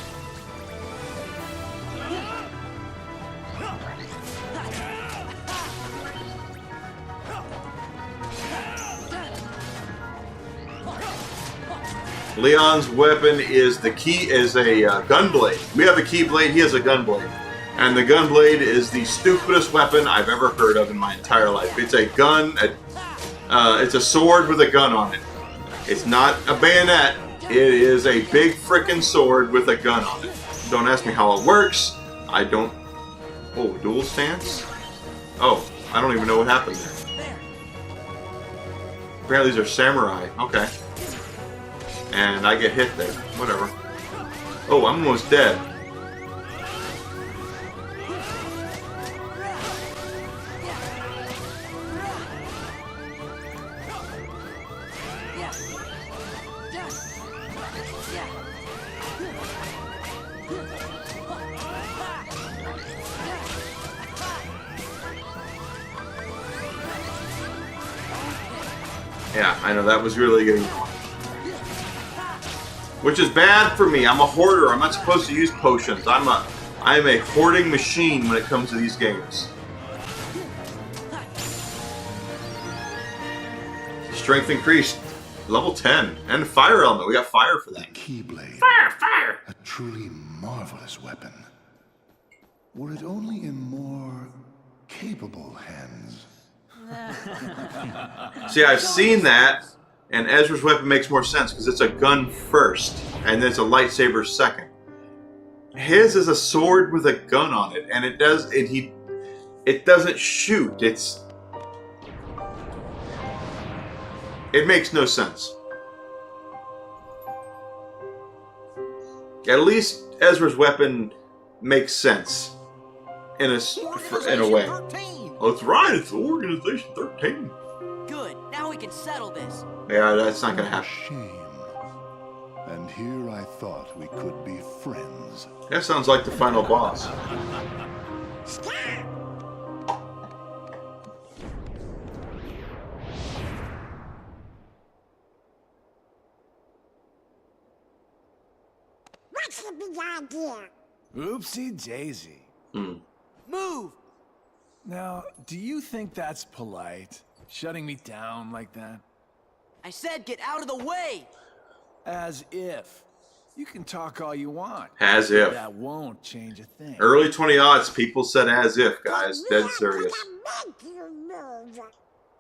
Leon's weapon is a gunblade. We have a keyblade, he has a gunblade. And the gunblade is the stupidest weapon I've ever heard of in my entire life. It's a gun, it's a sword with a gun on it. It's not a bayonet, it is a big frickin' sword with a gun on it. Don't ask me how it works. I don't... Oh, dual stance? Oh, I don't even know what happened there. Apparently these are samurai. Okay. And I get hit there. Whatever. Oh, I'm almost dead. Yeah, I know, that was really getting annoying. Which is bad for me. I'm a hoarder. I'm not supposed to use potions. I'm a hoarding machine when it comes to these games. Strength increased. Level 10. And fire element. We got fire for that. Keyblade. Fire! A truly marvelous weapon. Were it only in more capable hands. See, I've seen that, and Ezra's weapon makes more sense because it's a gun first, and then it's a lightsaber second. His is a sword with a gun on it, and it doesn't shoot. It makes no sense. At least Ezra's weapon makes sense. in a way. Oh, that's right. It's Organization 13. Good. Now we can settle this. Yeah, that's not gonna happen. Shame. And here I thought we could be friends. That sounds like the final boss. What's the big idea? Oopsie daisy. Move! Now, do you think that's polite? Shutting me down like that? I said get out of the way! As if. You can talk all you want. As if. That won't change a thing. Early 20-aughts, people said as if, guys. Dead serious.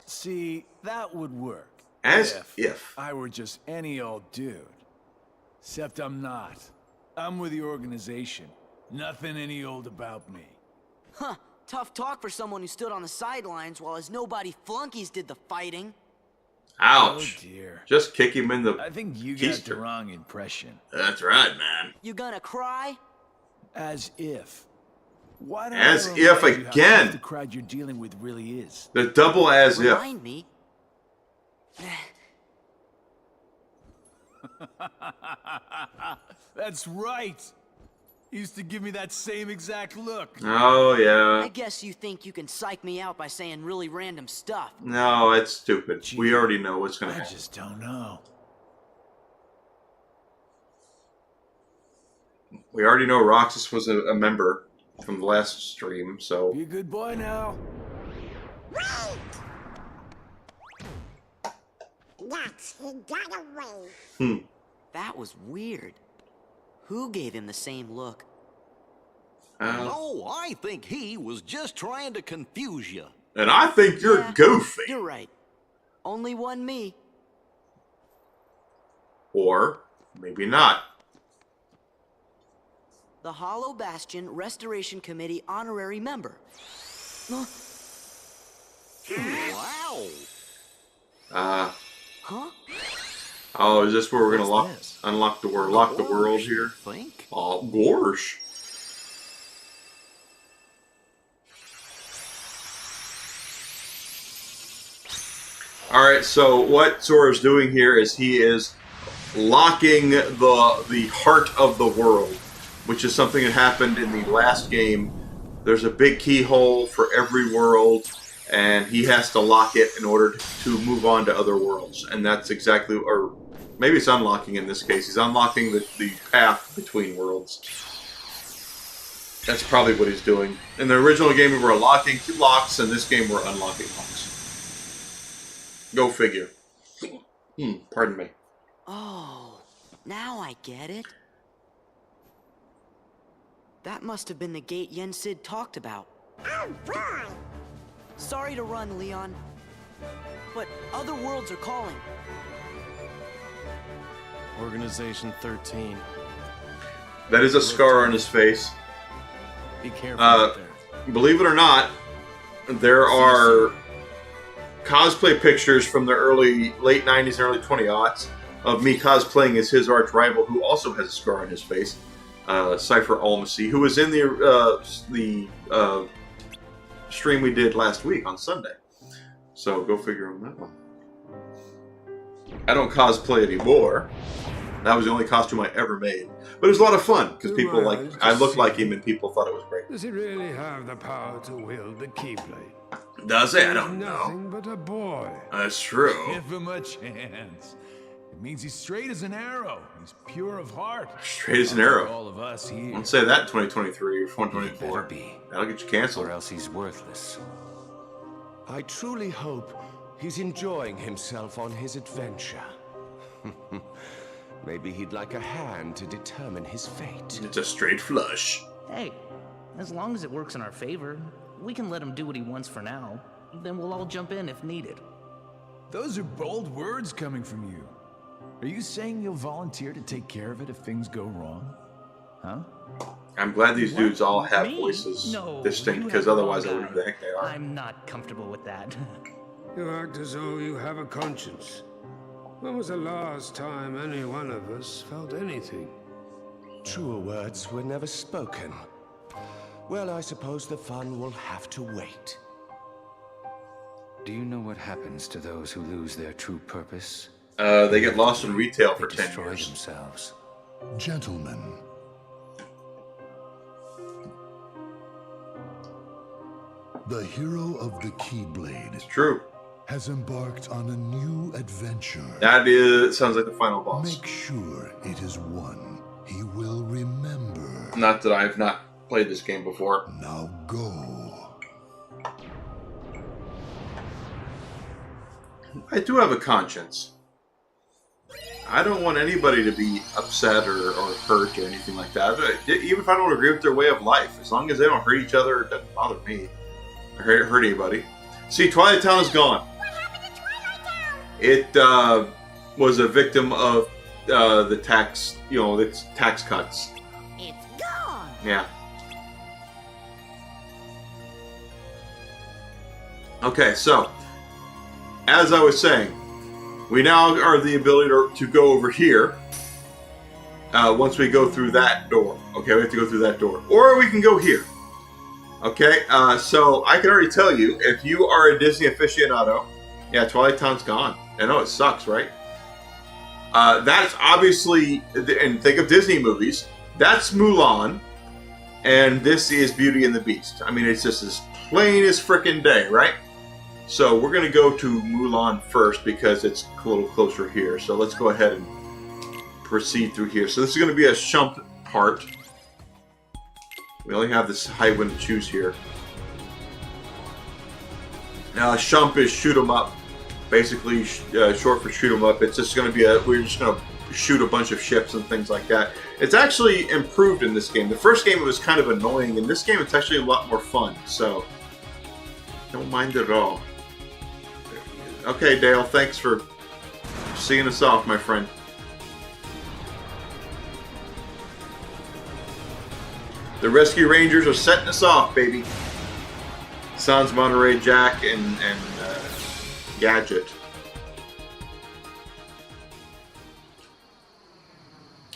See, that would work. As if. I were just any old dude. Except I'm not. I'm with the organization. Nothing any old about me. Huh. Tough talk for someone who stood on the sidelines while his nobody flunkies did the fighting. Ouch. Oh dear. Just kick him in the I think you keister. got the wrong impression. That's right, man. You gonna cry? As if. Why don't As I if remind you how again. tough the crowd you're dealing with really is? The double as if. Remind me. That's right. He used to give me that same exact look. Oh, yeah. I guess you think you can psych me out by saying really random stuff. No, that's stupid. We already know what's going to I happen. just don't know. We already know Roxas was a member from the last stream, so... Be a good boy now. Nuts, he got away. That was weird. Who gave him the same look? No, I think he was just trying to confuse you. And I think you're goofy. You're right. Only one me. Or maybe not. The Hollow Bastion Restoration Committee honorary member. Wow. Huh? Oh, is this where we're gonna unlock the world, lock the world here? Think? Oh, gosh. All right. So what Sora's doing here is he is locking the heart of the world, which is something that happened in the last game. There's a big keyhole for every world, and he has to lock it in order to move on to other worlds. And that's exactly, or maybe it's unlocking in this case. He's unlocking the path between worlds. That's probably what he's doing. In the original game, we were locking locks, and this game we're unlocking locks. Go figure. Pardon me. Oh, now I get it. That must have been the gate Yen Sid talked about. Oh boy! Sorry to run, Leon, but other worlds are calling. Organization 13. That is a scar on his face. Be careful out there. Believe it or not, there are cosplay pictures from the late 90s and early 20-aughts of me cosplaying as his arch rival, who also has a scar on his face, Cypher Almasy, who was in the stream we did last week on Sunday. So go figure on that one. I don't cosplay anymore. That was the only costume I ever made. But it was a lot of fun, because people I looked like him and people thought it was great. Does he really have the power to wield the Keyblade? Does he? I don't He's know. nothing but a boy. That's true. Give him a chance. It means he's straight as an arrow. He's pure of heart. Straight as an arrow. All of us here. Don't say that in 2023 or 2024. That'll get you canceled. Or else he's worthless. I truly hope he's enjoying himself on his adventure. Maybe he'd like a hand to determine his fate. It's a straight flush. Hey, as long as it works in our favor, we can let him do what he wants for now. Then we'll all jump in if needed. Those are bold words coming from you. Are you saying you'll volunteer to take care of it if things go wrong? Huh? I'm glad these dudes all have Me? voices No, distinct, you because have the otherwise I wrong wouldn't know who the guy. heck they are. I'm not comfortable with that. You act as though you have a conscience. When was the last time any one of us felt anything? Truer words were never spoken. Well, I suppose the fun will have to wait. Do you know what happens to those who lose their true purpose? They get lost in retail for 10 years. Themselves. Gentlemen, the hero of the Keyblade it's true. Has embarked on a new adventure. That is sounds like the final boss. Make sure it is one he will remember. Not that I've not played this game before. Now go. I do have a conscience. I don't want anybody to be upset or hurt or anything like that. Even if I don't agree with their way of life, as long as they don't hurt each other, it doesn't bother me. Or hurt anybody. See, Twilight Town is gone. What happened to Twilight Town? It was a victim of the tax, the tax cuts. It's gone. Yeah. Okay, so as I was saying, we now are the ability to go over here. Once we go through that door, okay, we have to go through that door, or we can go here. Okay, so I can already tell you, if you are a Disney aficionado, yeah, Twilight Town's gone. I know it sucks, right? That's obviously, and think of Disney movies, that's Mulan, and this is Beauty and the Beast. I mean, it's just as plain as frickin' day, right? So we're going to go to Mulan first because it's a little closer here. So let's go ahead and proceed through here. So this is going to be a Shump part. We only have this high wind to choose here. Now, Shump is shoot 'em up. Basically, short for shoot 'em up. It's just going to be we're just going to shoot a bunch of ships and things like that. It's actually improved in this game. The first game it was kind of annoying. In this game, it's actually a lot more fun. So, don't mind it at all. Okay, Dale, thanks for seeing us off, my friend. The Rescue Rangers are setting us off, baby. Sans Monterey Jack and Gadget.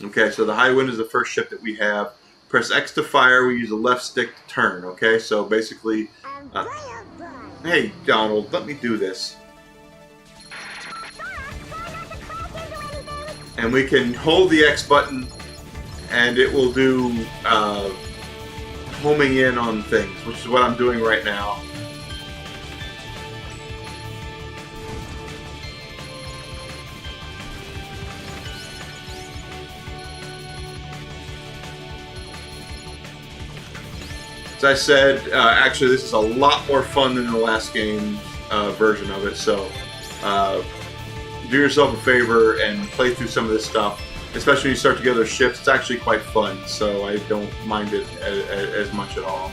Okay, so the High Wind is the first ship that we have. Press X to fire. We use the left stick to turn. Okay, so basically... hey, Donald, let me do this. And we can hold the X button and it will do homing in on things, which is what I'm doing right now. As I said, actually this is a lot more fun than the last game version of it, so do yourself a favor and play through some of this stuff, especially when you start together ships. It's actually quite fun, so I don't mind it as much at all.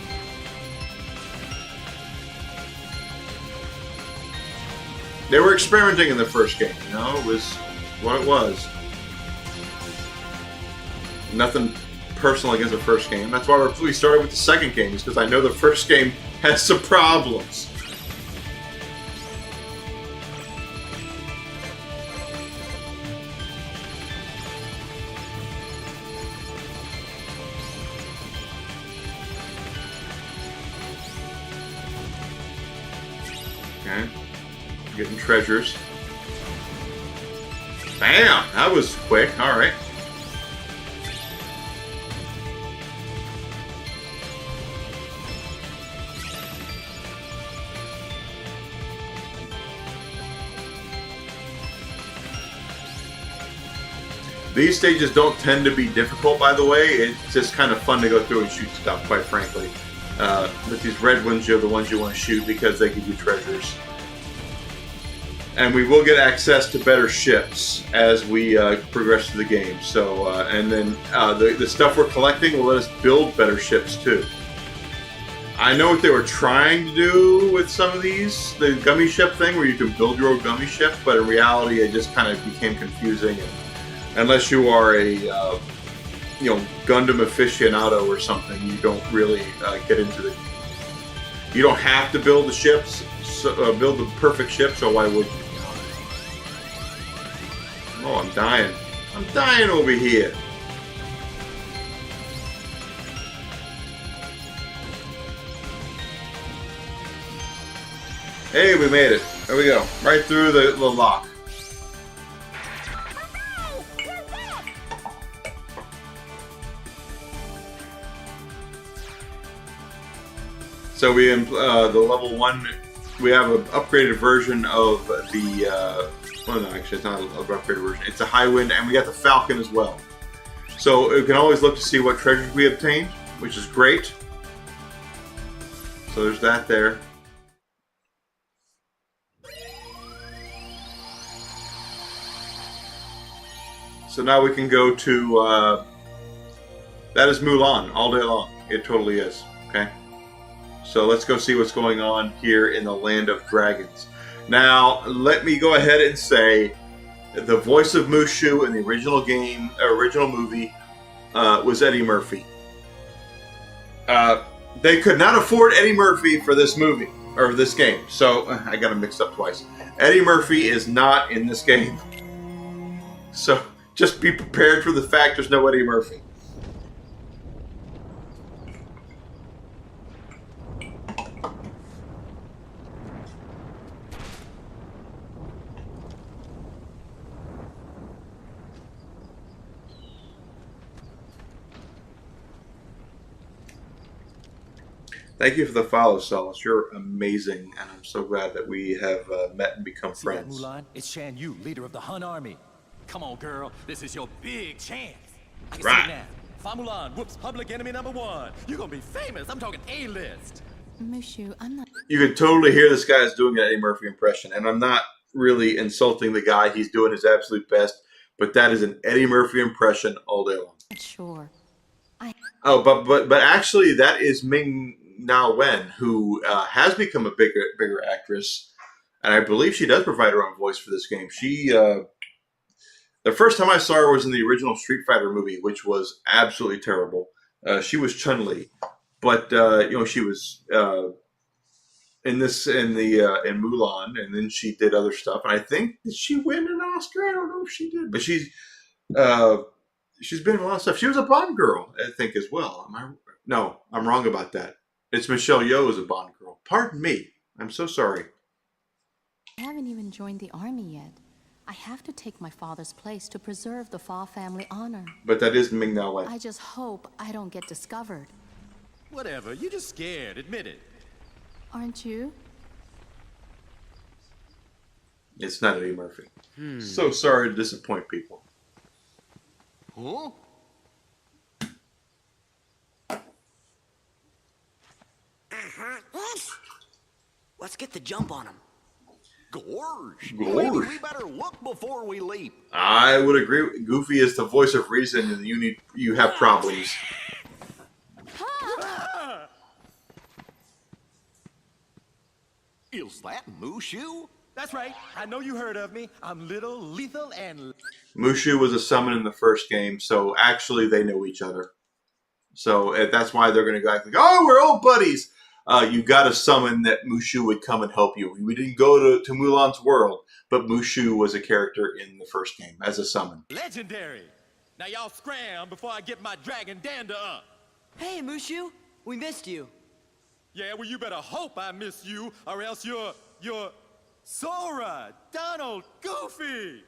They were experimenting in the first game, you know, it was what it was. Nothing personal against the first game. That's why we started with the second game, is because I know the first game has some problems. Okay, getting treasures. Bam! That was quick. All right. These stages don't tend to be difficult, by the way. It's just kind of fun to go through and shoot stuff, quite frankly. But these red ones are the ones you want to shoot because they give you treasures. And we will get access to better ships as we progress through the game. So, and then the stuff we're collecting will let us build better ships too. I know what they were trying to do with some of these, the gummy ship thing, where you can build your own gummy ship, but in reality, it just kind of became confusing. And unless you are a Gundam aficionado or something, you don't really get into the. You don't have to build the ships, build the perfect ship. So why would you? Oh, I'm dying. I'm dying over here. Hey, we made it. There we go. Right through the lock. So we the level 1, we have an upgraded version of the. Well, no, actually, it's not an upgraded version. It's a high wind, and we got the Falcon as well. So we can always look to see what treasures we obtained, which is great. So there's that there. So now we can go to. That is Mulan all day long. It totally is. Okay. So let's go see what's going on here in the Land of Dragons. Now, let me go ahead and say the voice of Mushu in the original game, original movie, was Eddie Murphy. They could not afford Eddie Murphy for this movie, or this game. So, I got them mixed up twice. Eddie Murphy is not in this game. So, just be prepared for the fact there's no Eddie Murphy. Thank you for the follow, Solace. You're amazing, and I'm so glad that we have met and become friends. See that, Mulan? It's Shan Yu, leader of the Hun army. Come on, girl. This is your big chance. I can see it now. Fa Mulan whoops public enemy #1. You're gonna be famous. I'm talking A-list. Mushu, I'm not... You can totally hear this guy is doing an Eddie Murphy impression, and I'm not really insulting the guy. He's doing his absolute best, but that is an Eddie Murphy impression all day long. Sure. Oh, but actually, that is Ming Na Wen, who has become a bigger actress, and I believe she does provide her own voice for this game. She, the first time I saw her was in the original Street Fighter movie, which was absolutely terrible. She was Chun-Li, but you know, she was in Mulan, and then she did other stuff. And I think, did she win an Oscar? I don't know if she did, but she's been in a lot of stuff. She was a Bond girl, I think, as well. No, I'm wrong about that. It's Michelle Yeoh as a Bond girl. Pardon me. I'm so sorry. I haven't even joined the army yet. I have to take my father's place to preserve the Fa family honor. But that is Ming Na Wen. I just hope I don't get discovered. Whatever. You're just scared. Admit it. Aren't you? It's not Eddie Murphy. So sorry to disappoint people. Huh? Let's get the jump on him. Gorge. Gorge. Maybe we better look before we leap. I would agree. Goofy is the voice of reason, and you have problems. Is that Mushu? That's right. I know you heard of me. I'm little, lethal, and... Mushu was a summon in the first game, so actually they know each other. So that's why they're going to go like, oh, we're old buddies. You got to summon that Mushu would come and help you. We didn't go to Mulan's world, but Mushu was a character in the first game as a summon. Legendary. Now y'all scram before I get my dragon dander up. Hey, Mushu, we missed you. Yeah, well, you better hope I miss you, or else you're Sora, Donald, Goofy.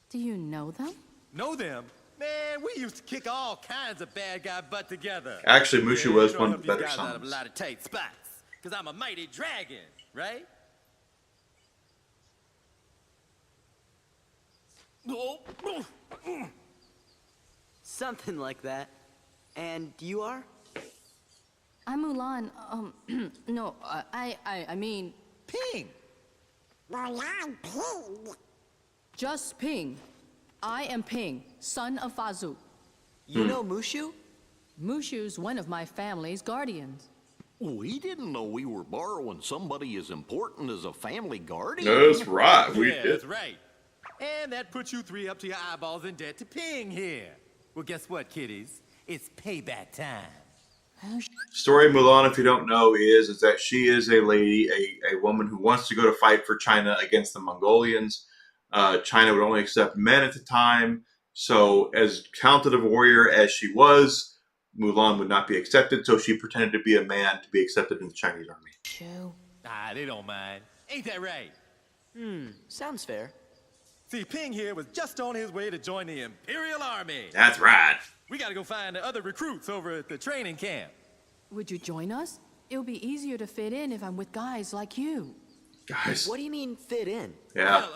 Do you know them? Know them? Man, we used to kick all kinds of bad guy butt together. Actually, Mushu was one of the better guys out of a summons. lot of tight spots, because I'm a mighty dragon, right? Something like that. And you are? I'm Mulan. No, I mean... Ping! Mulan Ping. Just Ping. I am Ping, son of Fazu. You know Mushu? Mushu's one of my family's guardians. We didn't know we were borrowing somebody as important as a family guardian. That's right, we Yeah, did. that's right. And that puts you three up to your eyeballs in debt to Ping here. Well, guess what, kiddies? It's payback time. Story of Mulan, if you don't know, is that she is a lady, a woman who wants to go to fight for China against the Mongolians. China would only accept men at the time, so as talented of a warrior as she was, Mulan would not be accepted, so she pretended to be a man to be accepted in the Chinese army. Ah, they don't mind. Ain't that right? Sounds fair. See, Ping here was just on his way to join the Imperial Army. That's right. We gotta go find the other recruits over at the training camp. Would you join us? It'll be easier to fit in if I'm with guys like you. Guys. What do you mean fit in? Yeah.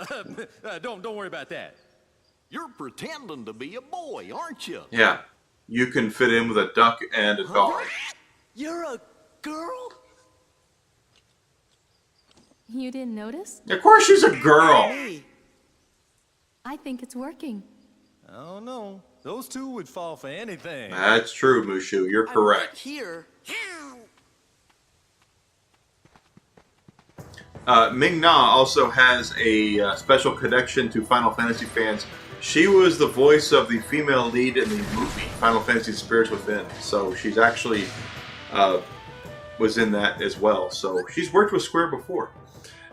Well, don't worry about that. You're pretending to be a boy, aren't you? Yeah. You can fit in with a duck and a dog. You're a girl? You didn't notice? Of course she's a girl. I think it's working. I don't know. Those two would fall for anything. That's true, Mushu. You're correct. Here. Ming Na also has a special connection to Final Fantasy fans. She was the voice of the female lead in the movie Final Fantasy Spirits Within. So she's actually was in that as well. So she's worked with Square before.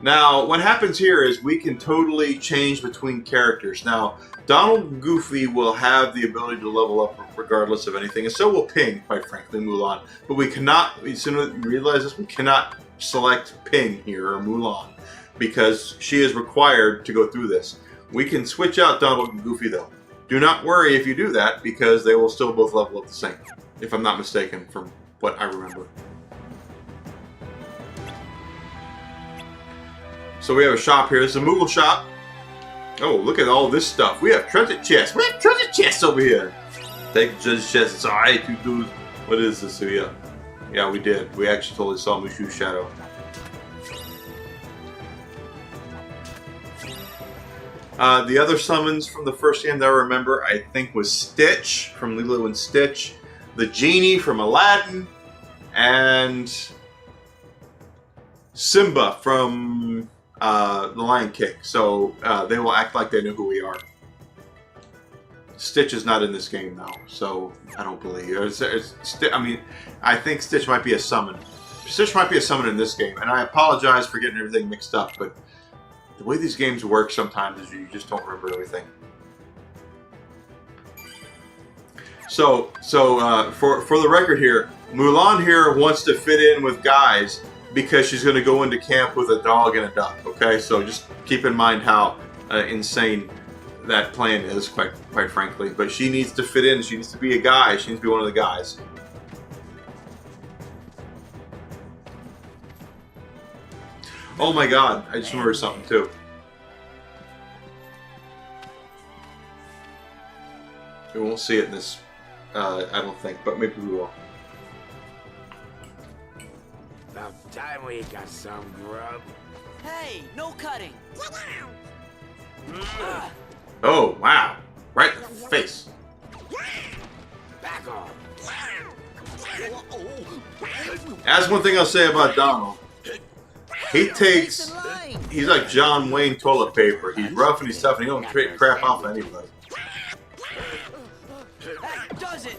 Now, what happens here is we can totally change between characters. Now, Donald and Goofy will have the ability to level up regardless of anything, and so will Ping, quite frankly, Mulan. But we cannot, as soon as you realize this, we cannot select Ping here, or Mulan, because she is required to go through this. We can switch out Donald and Goofy, though. Do not worry if you do that, because they will still both level up the same, if I'm not mistaken, from what I remember. So we have a shop here. This is a Moogle shop. Oh, look at all this stuff. We have treasure chests. We have treasure chests over here. Take the treasure chests. It's alright, you dudes. What is this? So yeah, we did. We actually totally saw Mushu's shadow. The other summons from the first game that I remember, I think, was Stitch from Lilo and Stitch, the Genie from Aladdin, and Simba from The Lion King. So they will act like they know who we are. Stitch is not in this game though, so I don't believe. I think Stitch might be a summon. Stitch might be a summon in this game, and I apologize for getting everything mixed up, but the way these games work sometimes is you just don't remember everything. So for the record here, Mulan here wants to fit in with guys because she's going to go into camp with a dog and a duck. Okay, so just keep in mind how insane that plan is, quite frankly. But she needs to fit in. She needs to be a guy. She needs to be one of the guys. Oh my God! I just remembered something too. We won't see it in this. I don't think, but maybe we will. About time we got some grub. Hey, no cutting. Oh wow! Right in the face. Back off. That's one thing I'll say about Donald. He's like John Wayne toilet paper. He's rough and he's tough and he don't crap off anybody. That does it.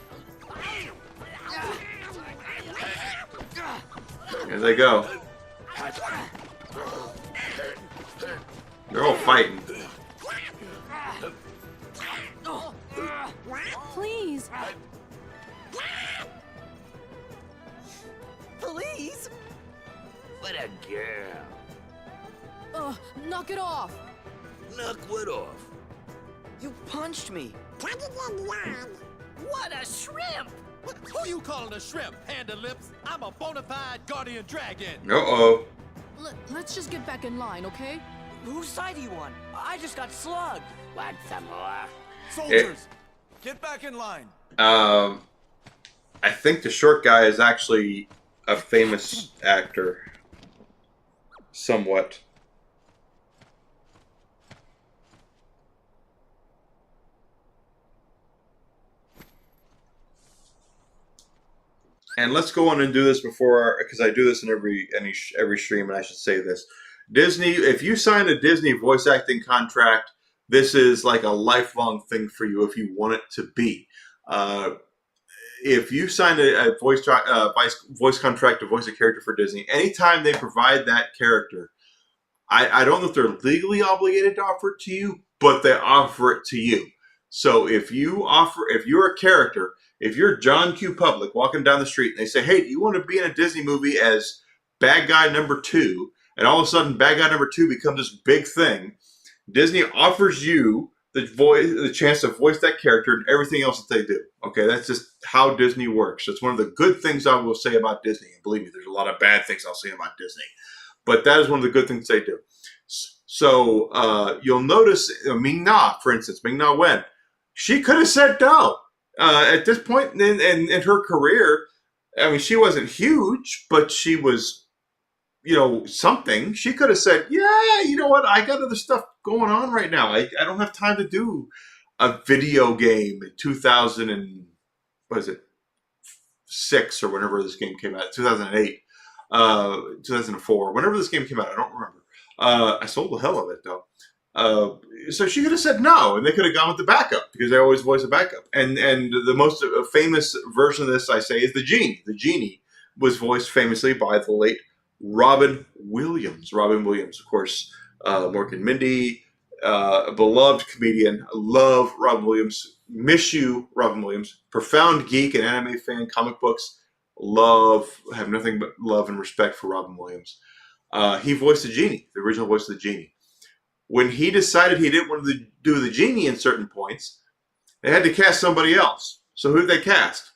Here they go. They're all fighting. Please. Please. What a girl. Knock it off. Knock what off? You punched me. What a shrimp! Who you calling a shrimp, Panda Lips? I'm a bona fide guardian dragon. Uh-oh. Let's just get back in line, okay? Whose side are you on? I just got slugged. Want some more? Soldiers, get back in line. I think the short guy is actually a famous actor. Somewhat. And let's go on and do this before, because I do this in every stream, and I should say this. Disney, if you sign a Disney voice acting contract, this is like a lifelong thing for you if you want it to be. If you sign a voice contract to voice a character for Disney, anytime they provide that character, I don't know if they're legally obligated to offer it to you, but they offer it to you. So if you're a character, if you're John Q. Public walking down the street and they say, hey, do you want to be in a Disney movie as bad guy number 2, and all of a sudden bad guy number 2 becomes this big thing, Disney offers you the chance to voice that character and everything else that they do. Okay, that's just how Disney works. It's one of the good things I will say about Disney. And believe me, there's a lot of bad things I'll say about Disney. But that is one of the good things they do. So you'll notice Ming Na, for instance, Ming Na Wen, she could have said no. At this point in her career, I mean, she wasn't huge, but she was, something. She could have said, yeah, you know what? I got other stuff going on right now. I don't have time to do a video game in 2000 and, what is it, 6 or whenever this game came out, 2008, 2004, whenever this game came out, I don't remember. I sold the hell of it, though. So she could have said no, and they could have gone with the backup, because they always voice a backup. And the most famous version of this, I say, is the Genie. The Genie was voiced famously by the late Robin Williams. Robin Williams, of course, Mork and Mindy, a beloved comedian. Love Robin Williams. Miss you, Robin Williams. Profound geek and anime fan, comic books. Have nothing but love and respect for Robin Williams. He voiced the Genie, the original voice of the Genie. When he decided he didn't want to do the Genie in certain points, they had to cast somebody else. So who did they cast?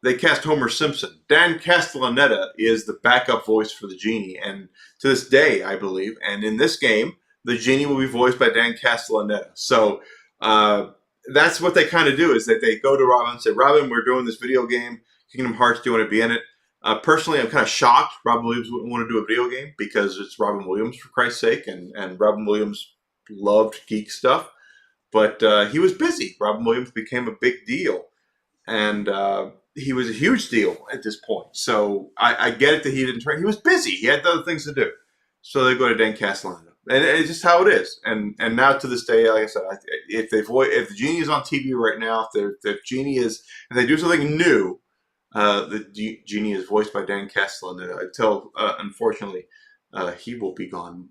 They cast Homer Simpson. Dan Castellaneta is the backup voice for the Genie, and to this day, I believe. And in this game, the Genie will be voiced by Dan Castellaneta. So that's what they kind of do, is that they go to Robin and say, Robin, we're doing this video game, Kingdom Hearts, do you want to be in it? Personally, I'm kind of shocked Robin Williams wouldn't want to do a video game, because it's Robin Williams, for Christ's sake, and Robin Williams loved geek stuff. But he was busy. Robin Williams became a big deal, and he was a huge deal at this point. So I get it that he didn't train. He was busy. He had other things to do. So they go to Dan Castellaneta. And it's just how it is. And now to this day, like I said, if the Genie is on TV right now, if they do something new, the Genie is voiced by Dan Castellaneta until, unfortunately, he will be gone,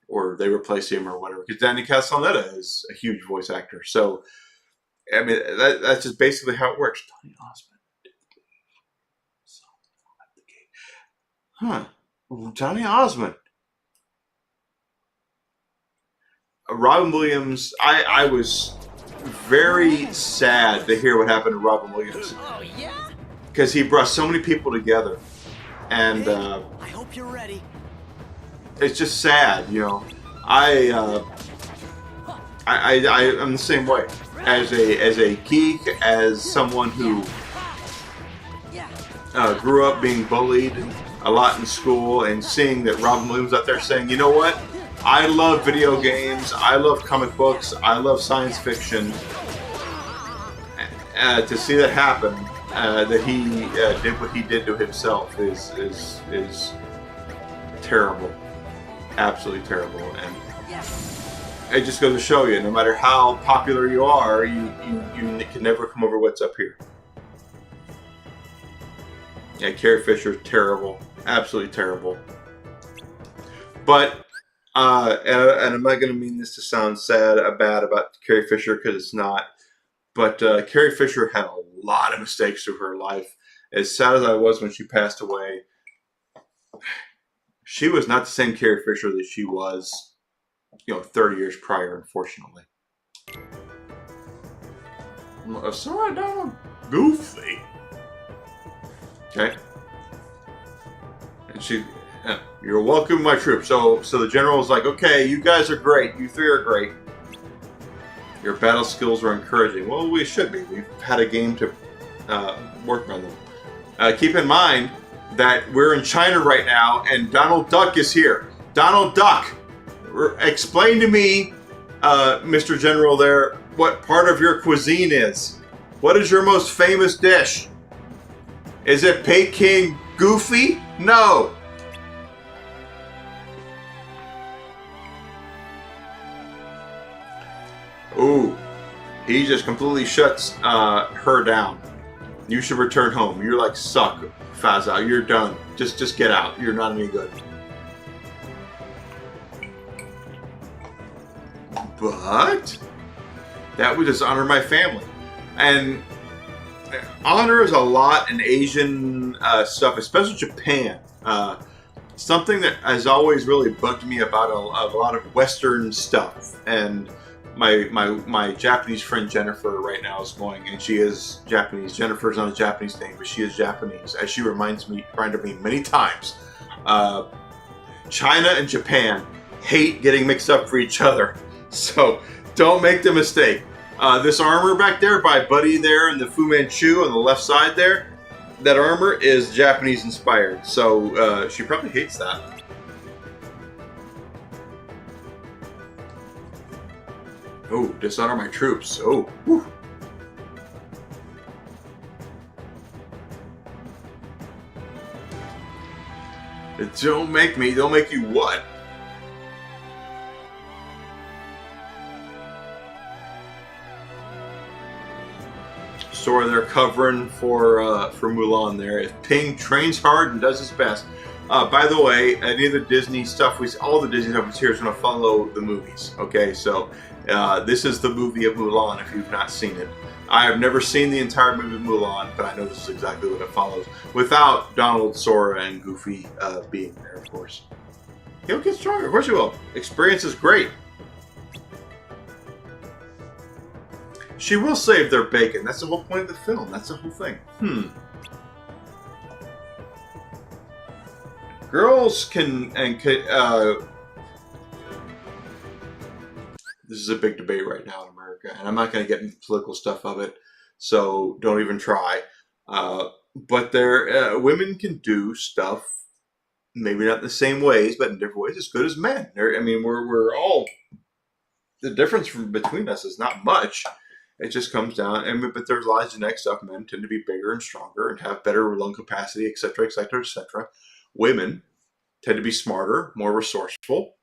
or they replace him or whatever. Because Dan Castellaneta is a huge voice actor. So, I mean, that's just basically how it works. Tony Osmond. Johnny Osmond. Robin Williams, I was very sad to hear what happened to Robin Williams. Oh, yeah? Because he brought so many people together. And I hope you're ready. It's just sad, I'm the same way. As a geek, as someone who grew up being bullied a lot in school, and seeing that Robin Williams out there saying, you know what? I love video games, I love comic books, I love science fiction. To see that happen, that he did what he did to himself is terrible. Absolutely terrible. And it just goes to show you, no matter how popular you are, you can never come over what's up here. Yeah, Carrie Fisher is terrible. Absolutely terrible. But, and I'm not going to mean this to sound bad about Carrie Fisher, because it's not. But Carrie Fisher had a lot of mistakes through her life. As sad as I was when she passed away, she was not the same Carrie Fisher that she was, 30 years prior, unfortunately. Sorry, Donald. Goofy. Okay. And you're welcome, my troop. So the general was like, okay, you guys are great. You three are great. Your battle skills are encouraging. Well, we should be. We've had a game to work on them. Keep in mind that we're in China right now, and Donald Duck is here. Donald Duck, explain to me, Mr. General there, what part of your cuisine is. What is your most famous dish? Is it Peking Goofy? No. Ooh, he just completely shuts her down. You should return home. You're like, suck, Fazal. You're done. Just get out. You're not any good. But that would dishonor my family. And honor is a lot in Asian stuff, especially Japan. Something that has always really bugged me about a lot of Western stuff. And my Japanese friend Jennifer right now is going, and she is Japanese. Jennifer's not a Japanese name, but she is Japanese, as she reminded me many times. China and Japan hate getting mixed up for each other, so don't make the mistake. This armor back there by Buddy there in the Fu Manchu on the left side there, that armor is Japanese inspired, so she probably hates that. Oh, dishonor my troops. Oh, whew. Don't make you what? Sora they're covering for Mulan there. If Ping trains hard and does his best. By the way, any of the Disney stuff all the Disney stuff we see here is going to follow the movies. Okay, so this is the movie of Mulan if you've not seen it. I have never seen the entire movie of Mulan, but I know this is exactly what it follows. Without Donald, Sora, and Goofy being there, of course. He'll get stronger. Of course he will. Experience is great. She will save their bacon. That's the whole point of the film. That's the whole thing. Girls can this is a big debate right now in America, and I'm not going to get into the political stuff of it, so don't even try. But women can do stuff, maybe not in the same ways, but in different ways, as good as men. We're all, the difference between us is not much. It just comes down, but there's a lot of genetic stuff. Men tend to be bigger and stronger and have better lung capacity, etc., etc., etc. Women tend to be smarter, more resourceful,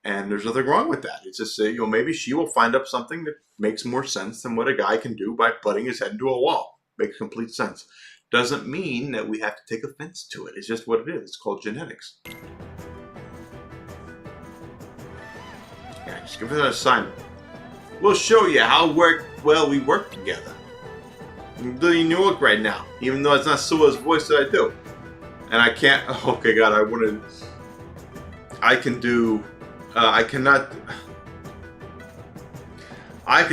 and there's nothing wrong with that. It's just, maybe she will find up something that makes more sense than what a guy can do by butting his head into a wall. Makes complete sense. Doesn't mean that we have to take offense to it. It's just what it is. It's called genetics. Yeah, just give us an assignment. We'll show you how well we work together. I'm doing your work right now, even though it's not Sua's voice that I do. And I can't, okay, God, I can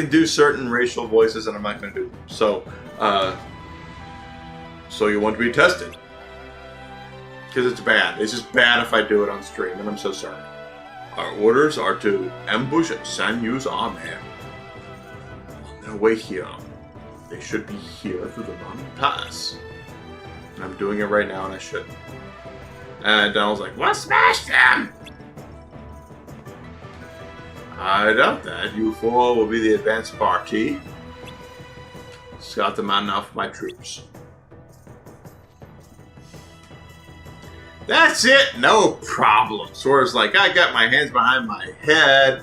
do certain racial voices and I'm not going to do them. So you want to be tested. Because it's bad. It's just bad if I do it on stream, and I'm so sorry. Our orders are to ambush San Yu's army. On their way here, they should be here through the mountain pass. And I'm doing it right now, and I shouldn't. And Donald's like, "We'll smash them!" I doubt that. You four will be the advanced party. Scout the mountain off my troops. That's it! No problem. Sora's like, I got my hands behind my head.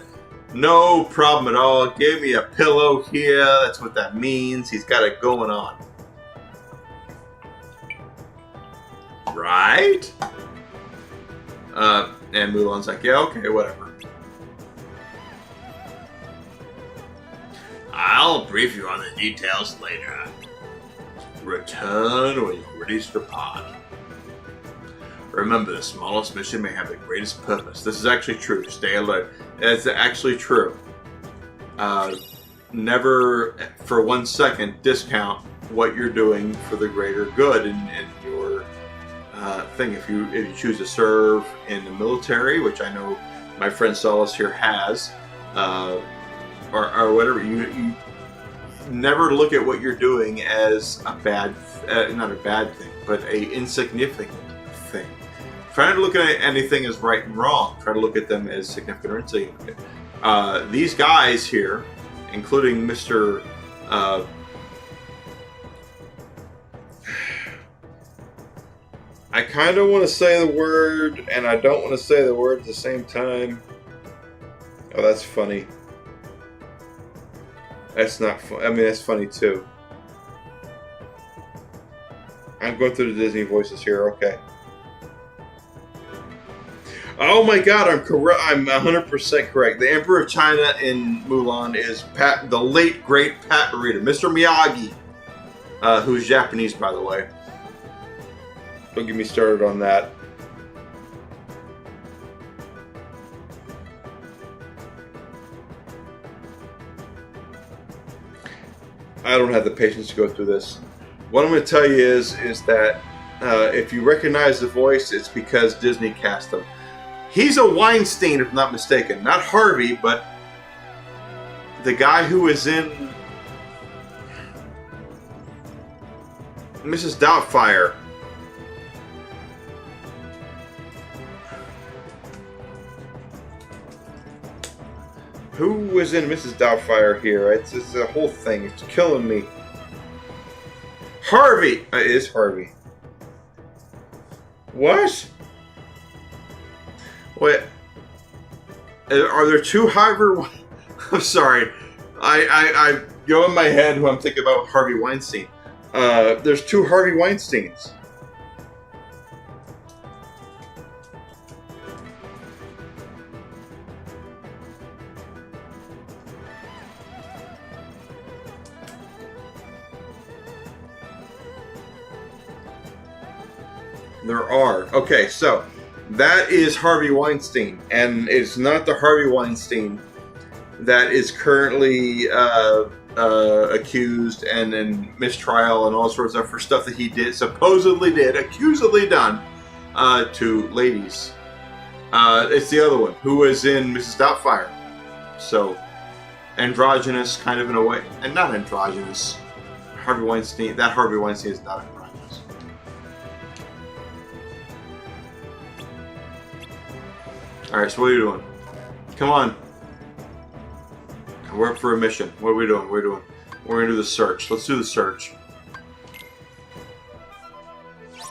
No problem at all. Give me a pillow here. That's what that means. He's got it going on. Right? And Mulan's like, yeah, okay, whatever. I'll brief you on the details later. Return when you're ready to depart. Remember, the smallest mission may have the greatest purpose. This is actually true. Stay alert. It's actually true. Never, for 1 second, discount what you're doing for the greater good in your thing. If you choose to serve in the military, which I know my friend Solace here has, or whatever, you never look at what you're doing as a bad, not a bad thing, but a insignificant thing. Try not to look at anything as right and wrong. Try to look at them as significant or insignificant. These guys here, including Mr. I kind of want to say the word, and I don't want to say the word at the same time. Oh, that's funny. That's not fun. I mean, that's funny too. I'm going through the Disney voices here. Okay. Oh my God, I'm correct. I'm 100% correct. The Emperor of China in Mulan is the late great Pat Morita, Mr. Miyagi. who's Japanese, by the way. Don't get me started on that. I don't have the patience to go through this. What I'm going to tell you is that if you recognize the voice, it's because Disney cast him. He's a Weinstein, if I'm not mistaken. Not Harvey, but the guy who was in Mrs. Doubtfire. Who was in Mrs. Doubtfire here? It's a whole thing. It's killing me. Harvey! It is Harvey. What? Wait. Are there two Harvey? I'm sorry. I go in my head who I'm thinking about Harvey Weinstein. There's two Harvey Weinsteins. There are. Okay, so that is Harvey Weinstein, and it's not the Harvey Weinstein that is currently accused and in mistrial and all sorts of stuff for stuff that he did, accusedly done to ladies. It's the other one who was in Mrs. Doubtfire. So androgynous, kind of in a way, and not androgynous. Harvey Weinstein. That Harvey Weinstein is not androgynous. Alright, so what are you doing? Come on. We're up for a mission. What are we doing? We're gonna do the search. Let's do the search.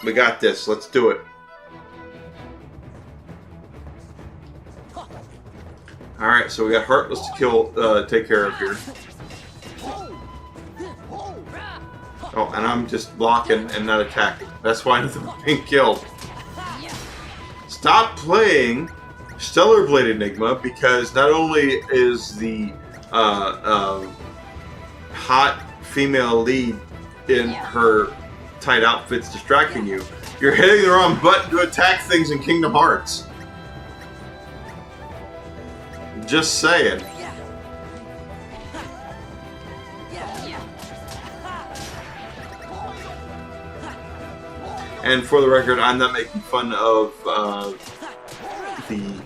We got this. Let's do it. Alright, so we got Heartless to take care of here. Oh, and I'm just blocking and not attacking. That's why nothing's being killed. Stop playing Stellar Blade Enigma, because not only is the hot female lead in her tight outfits distracting you, you're hitting the wrong button to attack things in Kingdom Hearts. Just saying. And for the record, I'm not making fun of the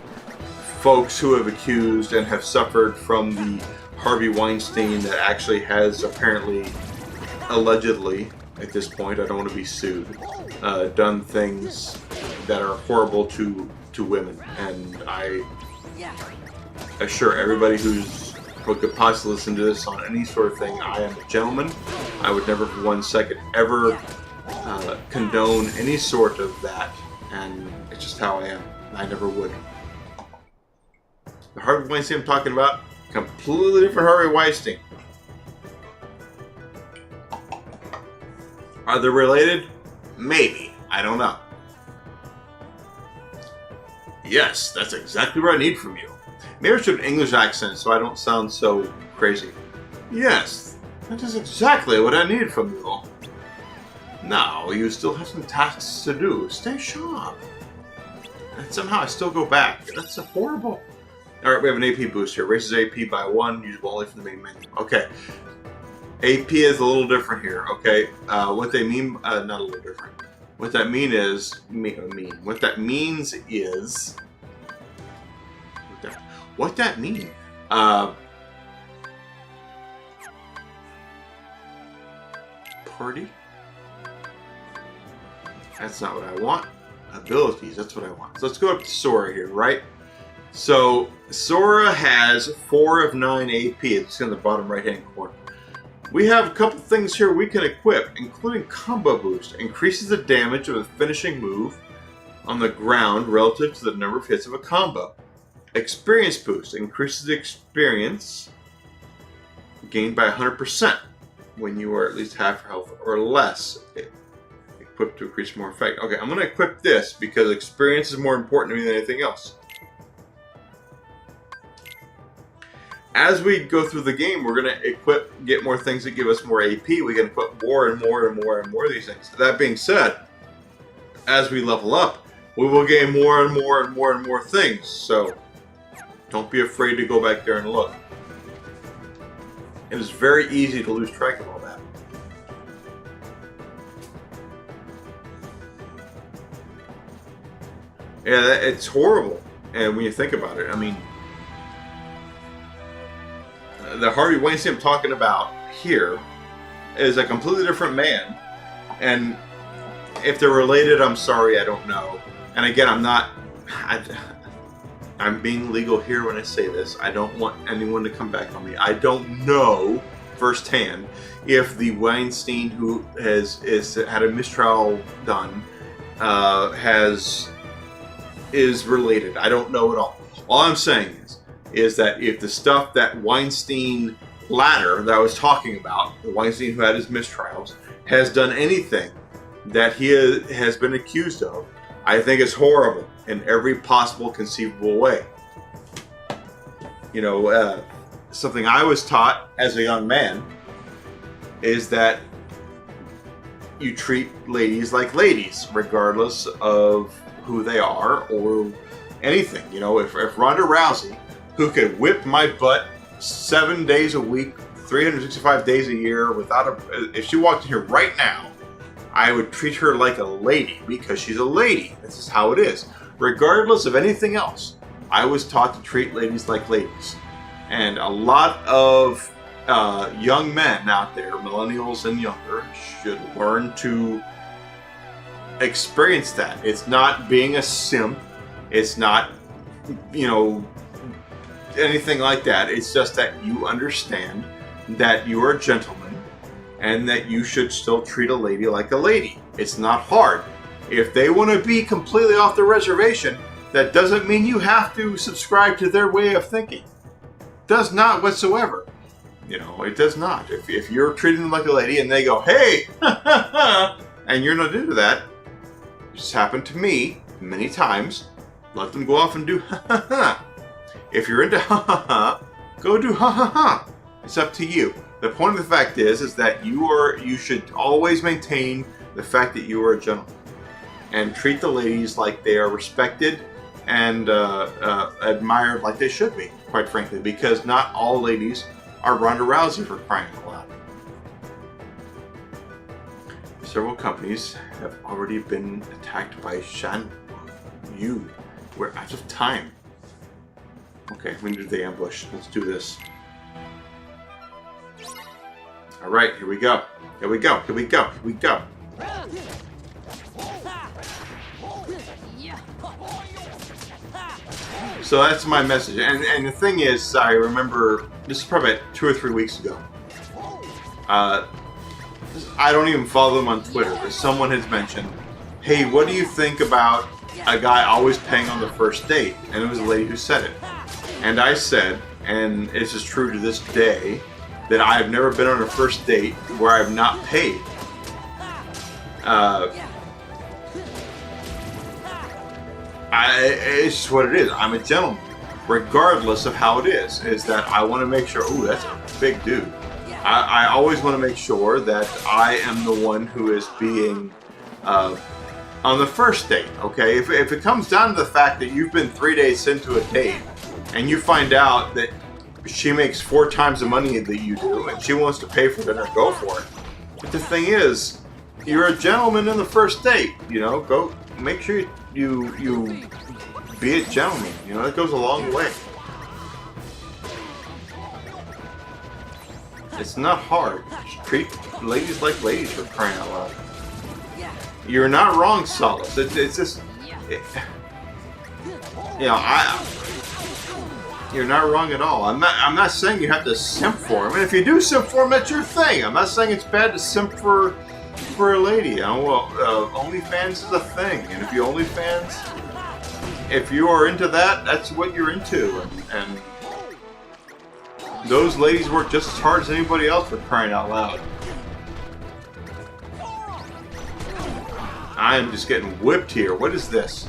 folks who have accused and have suffered from the Harvey Weinstein that actually has apparently, allegedly, at this point, I don't want to be sued, done things that are horrible to women. And I assure everybody who could possibly listen to this on any sort of thing, I am a gentleman. I would never for 1 second ever condone any sort of that, and it's just how I am. I never would. The Harvey Weinstein I'm talking about, completely different Harvey Weinstein. Are they related? Maybe. I don't know. Yes, that's exactly what I need from you. Maybe I should have an English accent so I don't sound so crazy. Yes, that is exactly what I need from you. Now, you still have some tasks to do. Stay sharp. And somehow I still go back. That's horrible. Alright, we have an AP boost here. Raises AP by 1, usable only from the main menu. Okay. AP is a little different here, okay? What they mean, not a little different. What that means is, what that mean? Party? That's not what I want. Abilities, that's what I want. So let's go up to Sora here, right? So Sora has 4 of 9 AP. It's in the bottom right-hand corner. We have a couple things here we can equip, including Combo Boost. Increases the damage of a finishing move on the ground relative to the number of hits of a combo. Experience Boost. Increases the experience gained by 100% when you are at least half health or less. Equipped to increase more effect. Okay, I'm going to equip this because experience is more important to me than anything else. as we go through the game, we're going to get more things that give us more AP. We're going to put more and more and more and more of these things. That being said, as we level up, we will gain more and more and more and more things. So don't be afraid to go back there and look. It is very easy to lose track of all that. Yeah, it's horrible. And when you think about it, I mean, the Harvey Weinstein I'm talking about here is a completely different man. And if they're related, I'm sorry, I don't know. And again, I'm being legal here when I say this. I don't want anyone to come back on me. I don't know firsthand if the Weinstein who has had a mistrial done is related. I don't know at all. All I'm saying is that if the stuff that Weinstein ladder that I was talking about, the Weinstein who had his mistrials, has done anything that he has been accused of, I think it's horrible in every possible conceivable way. You know, something I was taught as a young man is that you treat ladies like ladies, regardless of who they are or anything. You know, if Ronda Rousey, who could whip my butt 7 days a week, 365 days a year, if she walked in here right now, I would treat her like a lady because she's a lady. This is how it is. Regardless of anything else, I was taught to treat ladies like ladies. And a lot of young men out there, millennials and younger, should learn to experience that. It's not being a simp. It's not, you know, anything like that. It's just that you understand that you are a gentleman and that you should still treat a lady like a lady. It's not hard. If they want to be completely off the reservation, that doesn't mean you have to subscribe to their way of thinking. Does not whatsoever. You know, it does not. If you're treating them like a lady and they go, hey, and you're not into that, it's happened to me many times. Let them go off and do If you're into go do It's up to you. The point of the fact is that you should always maintain the fact that you are a gentleman and treat the ladies like they are respected and admired like they should be, quite frankly, because not all ladies are Ronda Rousey, for crying out loud. Several companies have already been attacked by Shan Yu. We're out of time. Okay, we need to do the ambush. Let's do this. Alright, here we go. Here we go. Here we go. Here we go. So that's my message. And the thing is, I remember, this is probably about 2 or 3 weeks ago. I don't even follow them on Twitter, but someone has mentioned, hey, what do you think about a guy always paying on the first date? And it was a lady who said it. And I said, and this is true to this day, that I have never been on a first date where I have not paid. It's just what it is. I'm a gentleman, regardless of how it is that I want to make sure, ooh, that's a big dude. I always want to make sure that I am the one who is being on the first date, okay? If it comes down to the fact that you've been 3 days into a date and you find out that she makes 4 times the money that you do and she wants to pay for dinner, go for it. But the thing is, you're a gentleman in the first date, you know, go make sure you be a gentleman, you know, that goes a long way. It's not hard. Just treat ladies like ladies, for crying out loud. You're not wrong, Solace. It's just, you know, you're not wrong at all. I'm not saying you have to simp for him. And if you do simp for him, that's your thing. I'm not saying it's bad to simp for a lady. You know, well, OnlyFans is a thing, and if you OnlyFans, if you are into that, that's what you're into, and those ladies work just as hard as anybody else, for crying out loud. I am just getting whipped here. What is this?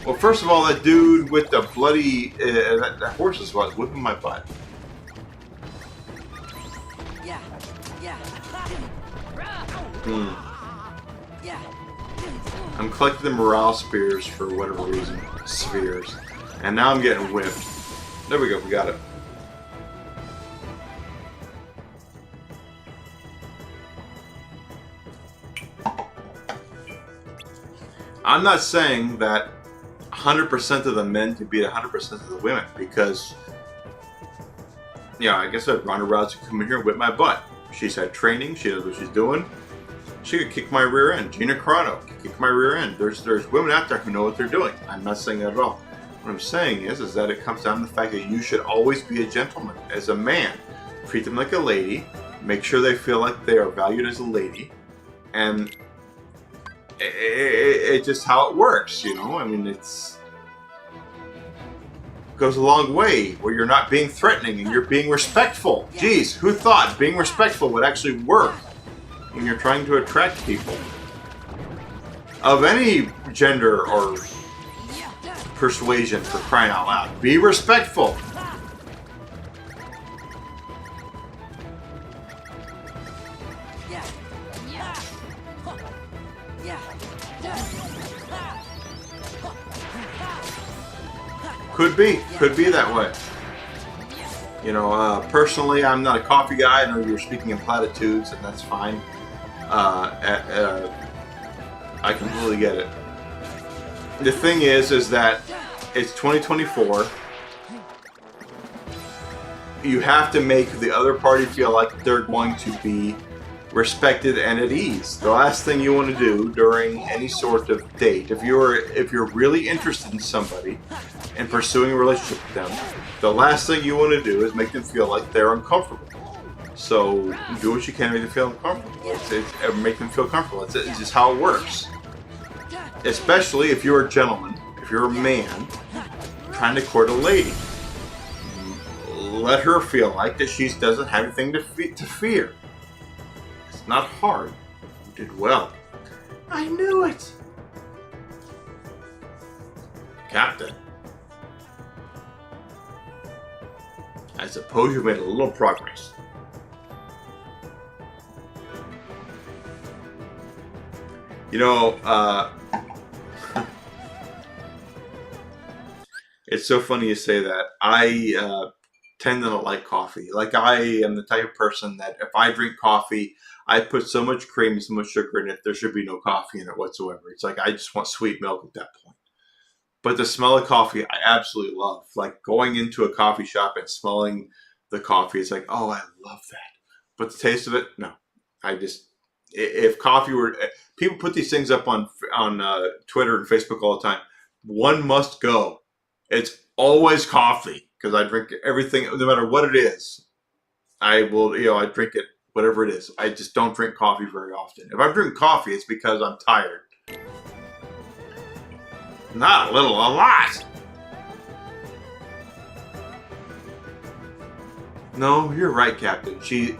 Well, first of all, that dude with the bloody that horse was whipping my butt. I'm collecting the morale spears for whatever reason. Spheres. And now I'm getting whipped. There we go, we got it. I'm not saying that 100% of the men can beat 100% of the women, because, I guess I'd Ronda Rousey come in here and whip my butt. She's had training, she knows what she's doing. She could kick my rear end. Gina Carano could kick my rear end. There's women out there who know what they're doing. I'm not saying that at all. What I'm saying is that it comes down to the fact that you should always be a gentleman. As a man, treat them like a lady. Make sure they feel like they are valued as a lady. And it's just how it works, I mean, it goes a long way where you're not being threatening and you're being respectful. Geez, who thought being respectful would actually work when you're trying to attract people of any gender or persuasion, for crying out loud? Be respectful. Could be that way. Personally, I'm not a coffee guy. I know you're speaking in platitudes, and that's fine. I completely get it. The thing is that it's 2024. You have to make the other party feel like they're going to be respected and at ease. The last thing you want to do during any sort of date, if you're really interested in somebody and pursuing a relationship with them, the last thing you want to do is make them feel like they're uncomfortable. So do what you can to make them feel uncomfortable. Make them feel comfortable. It's just how it works. Especially if you're a gentleman, if you're a man trying to court a lady. Let her feel like that she doesn't have anything to fear. It's not hard. You did well. I knew it. Captain. I suppose you've made a little progress. It's so funny you say that. I tend to not like coffee. Like, I am the type of person that if I drink coffee, I put so much cream and so much sugar in it, there should be no coffee in it whatsoever. It's like I just want sweet milk at that point. But the smell of coffee, I absolutely love. Like, going into a coffee shop and smelling the coffee, it's like, oh, I love that. But the taste of it, no. If coffee were... People put these things up on Twitter and Facebook all the time. One must go. It's always coffee. Because I drink everything, no matter what it is. I will, I drink it, whatever it is. I just don't drink coffee very often. If I drink coffee, it's because I'm tired. Not a little, a lot. No, you're right, Captain. Ping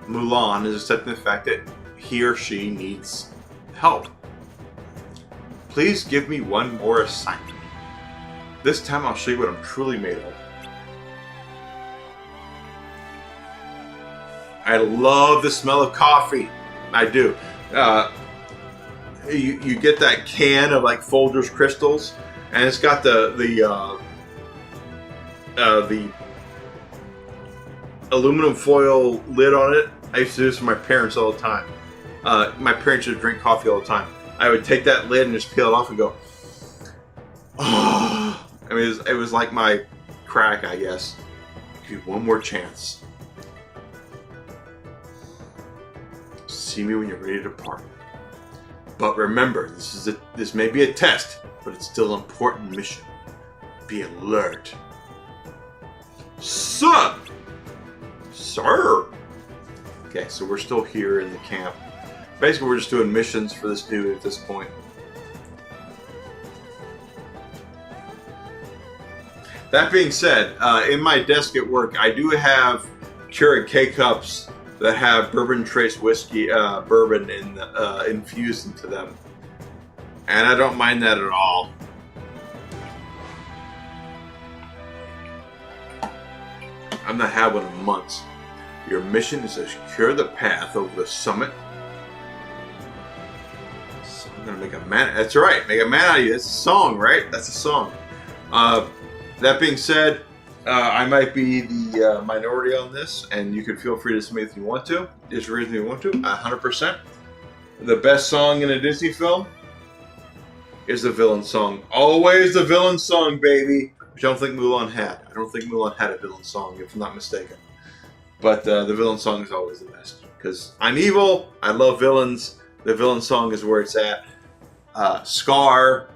Mulan is accepting the fact that he or she needs help. Please give me one more assignment. This time I'll show you what I'm truly made of. I love the smell of coffee. I do. You get that can of like Folgers Crystals, and it's got the aluminum foil lid on it. I used to do this for my parents all the time. My parents would drink coffee all the time. I would take that lid and just peel it off and go, oh. I mean, it was like my crack, I guess. Give you one more chance. See me when you're ready to part. But remember, this may be a test, but it's still an important mission. Be alert. Sir! Sir! Okay, so we're still here in the camp. Basically, we're just doing missions for this dude at this point. That being said, in my desk at work, I do have Keurig K-Cups that have bourbon trace whiskey, bourbon infused into them. And I don't mind that at all. I've not had one in months. Your mission is to secure the path over the summit. So I'm gonna make a man. That's right, make a man out of you. That's a song, right? That's a song. That being said, I might be the minority on this, and you can feel free to submit if you want to. There's a reason you want to. 100%. The best song in a Disney film is the villain song. Always the villain song, baby. Which I don't think Mulan had. I don't think Mulan had a villain song, if I'm not mistaken. But the villain song is always the best. Because I'm evil, I love villains, the villain song is where it's at. Scar,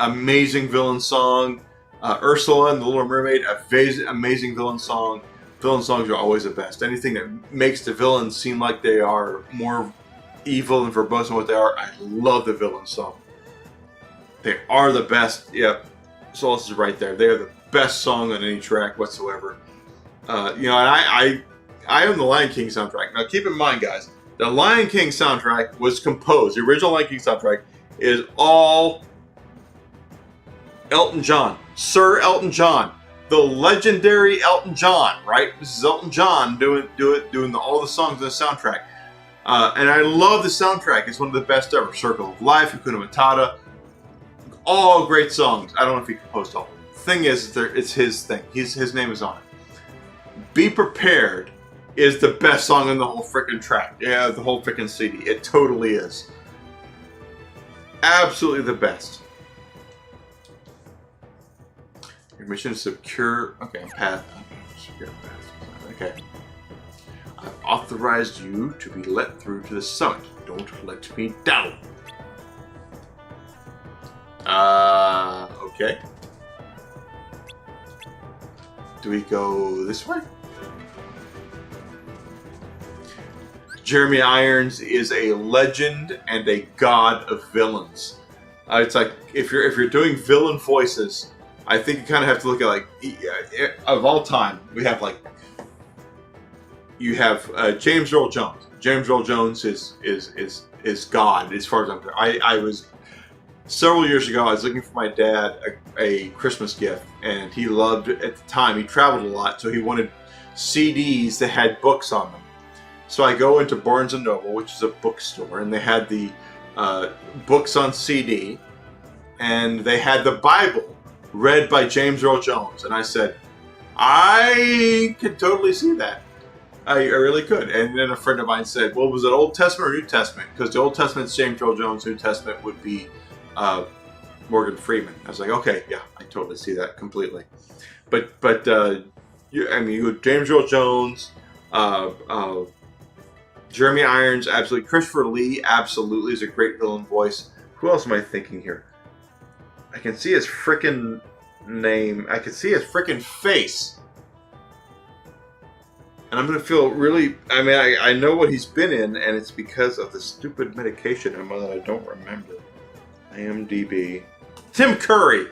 amazing villain song. Ursula and the Little Mermaid, amazing villain song. Villain songs are always the best. Anything that makes the villains seem like they are more evil and verbose than what they are, I love the villain song. They are the best. Yep, Solace is right there. They are the best song on any track whatsoever. And I own the Lion King soundtrack. Now keep in mind, guys, the Lion King soundtrack was composed. The original Lion King soundtrack is all Elton John. Sir Elton John. The legendary Elton John, right? This is Elton John doing all the songs on the soundtrack. And I love the soundtrack. It's one of the best ever. Circle of Life, Hakuna Matata. All great songs. I don't know if he composed all of them. The thing is, it's his thing. His name is on it. Be Prepared is the best song on the whole freaking track. Yeah, the whole freaking CD. It totally is. Absolutely the best. Your mission is secure. Okay, path. Secure path. Okay. I've authorized you to be let through to the summit. Don't let me down. Okay. Do we go this way? Jeremy Irons is a legend and a god of villains. It's like if you're doing villain voices, I think you kind of have to look at like of all time. We have like you have James Earl Jones. James Earl Jones is God as far as I'm concerned. I was several years ago. I was looking for my dad a Christmas gift, and he loved at the time. He traveled a lot, so he wanted CDs that had books on them. So I go into Barnes & Noble, which is a bookstore, and they had the books on CD, and they had the Bible read by James Earl Jones. And I said, I could totally see that. I really could. And then a friend of mine said, well, was it Old Testament or New Testament? Because the Old Testament's James Earl Jones, New Testament would be Morgan Freeman. I was like, okay, yeah, I totally see that completely. But you have James Earl Jones, Jeremy Irons, absolutely. Christopher Lee, absolutely, is a great villain voice. Who else am I thinking here? I can see his frickin' name. I can see his frickin' face. And I'm going to feel really... I know what he's been in, and it's because of the stupid medication that I don't remember. IMDb. Tim Curry.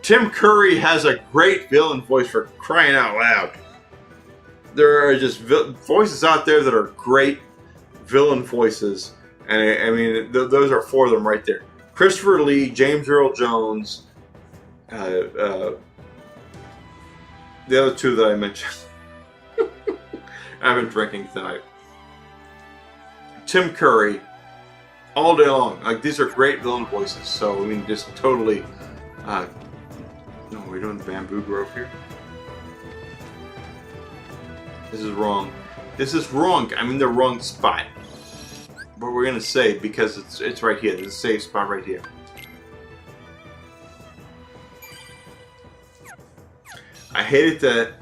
Tim Curry has a great villain voice, for crying out loud. There are just voices out there that are great villain voices, and those are four of them right there. Christopher Lee, James Earl Jones, the other two that I mentioned. I've been drinking tonight. Tim Curry, all day long. Like, these are great villain voices. So just totally. No, we're doing the Bamboo Grove here. This is wrong. This is wrong. I'm in the wrong spot. But we're gonna say because it's right here. This is a safe spot right here. I hated that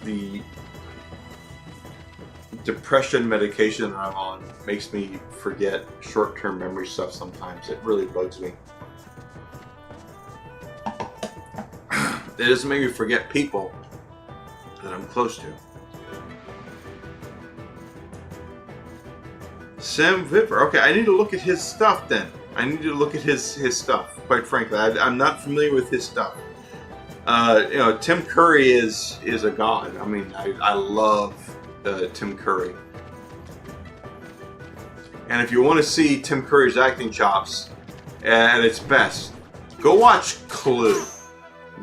the depression medication that I'm on makes me forget short-term memory stuff sometimes. It really bugs me. It doesn't make me forget people that I'm close to. Sam Vipper. Okay, I need to look at his stuff then. I need to look at his stuff, quite frankly. I'm not familiar with his stuff. Tim Curry is a god. I love Tim Curry. And if you want to see Tim Curry's acting chops at its best, go watch Clue.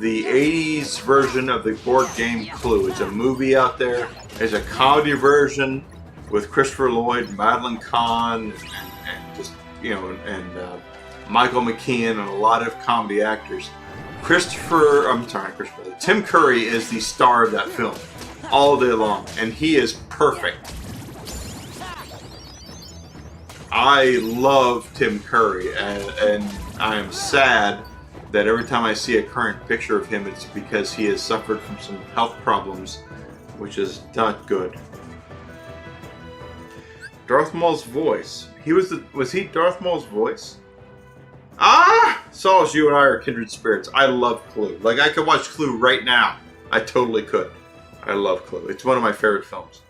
the 80s version of the board game Clue. It's a movie out there. There's a comedy version with Christopher Lloyd, Madeline Kahn, and just, you know, and Michael McKean, and a lot of comedy actors. Tim Curry is the star of that film all day long, and he is perfect. I love Tim Curry, and I am sad that every time I see a current picture of him, it's because he has suffered from some health problems, which is not good. Darth Maul's voice. Was he Darth Maul's voice? Ah! Solace, you and I are kindred spirits. I love Clue. Like, I could watch Clue right now. I totally could. I love Clue. It's one of my favorite films.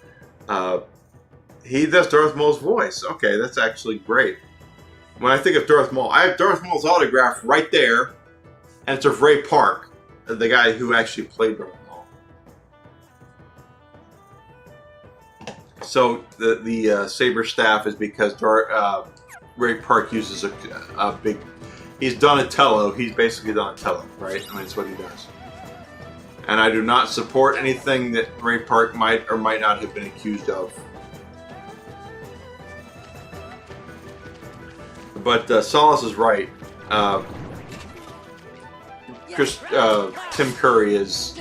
He does Darth Maul's voice. Okay, that's actually great. When I think of Darth Maul, I have Darth Maul's autograph right there, and it's of Ray Park, the guy who actually played Darth Maul. So the saber staff is because Ray Park uses a big. He's Donatello. He's basically Donatello, right? I mean, that's what he does. And I do not support anything that Ray Park might or might not have been accused of. But Solace is right. Tim Curry is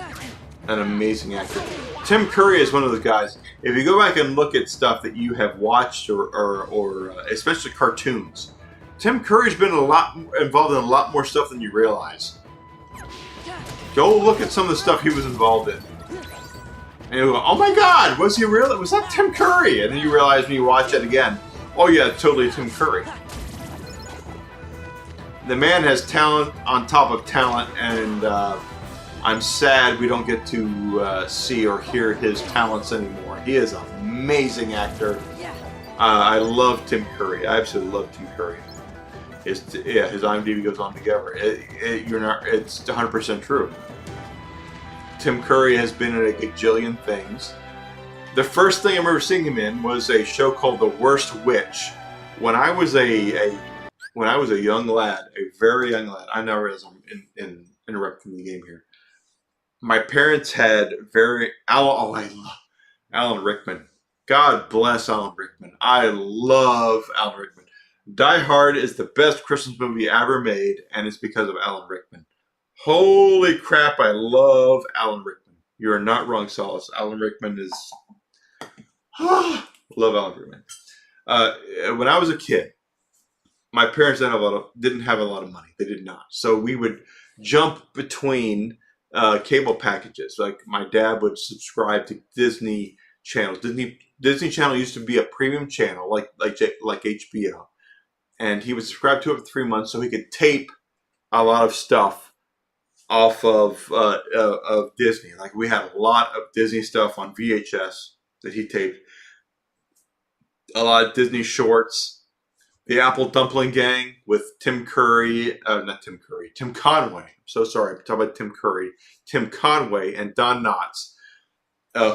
an amazing actor. Tim Curry is one of those guys. If you go back and look at stuff that you have watched, or especially cartoons, Tim Curry's been involved in a lot more stuff than you realize. Go look at some of the stuff he was involved in, and you go, "Oh my God, was he really? Was that Tim Curry?" And then you realize when you watch it again, "Oh yeah, totally Tim Curry." The man has talent on top of talent, and I'm sad we don't get to see or hear his talents anymore. He is an amazing actor. I love Tim Curry. I absolutely love Tim Curry. His IMDb goes on together. It's 100% true. Tim Curry has been in a gajillion things. The first thing I remember seeing him in was a show called The Worst Witch. When I was a young lad, a very young lad, I know I'm interrupting the game here. My parents had I love Alan Rickman. God bless Alan Rickman. I love Alan Rickman. Die Hard is the best Christmas movie ever made, and it's because of Alan Rickman. Holy crap, I love Alan Rickman. You are not wrong, Solace. Alan Rickman is... love Alan Rickman. When I was a kid, my parents didn't have a lot of money. They did not. So we would jump between cable packages. Like, my dad would subscribe to Disney channels. Disney Channel used to be a premium channel, like HBO. And he would subscribe to it for 3 months so he could tape a lot of stuff off of Disney. Like, we had a lot of Disney stuff on VHS that he taped. A lot of Disney shorts. The Apple Dumpling Gang with Tim Conway. I'm so sorry. I'm talking about Tim Curry. Tim Conway and Don Knotts,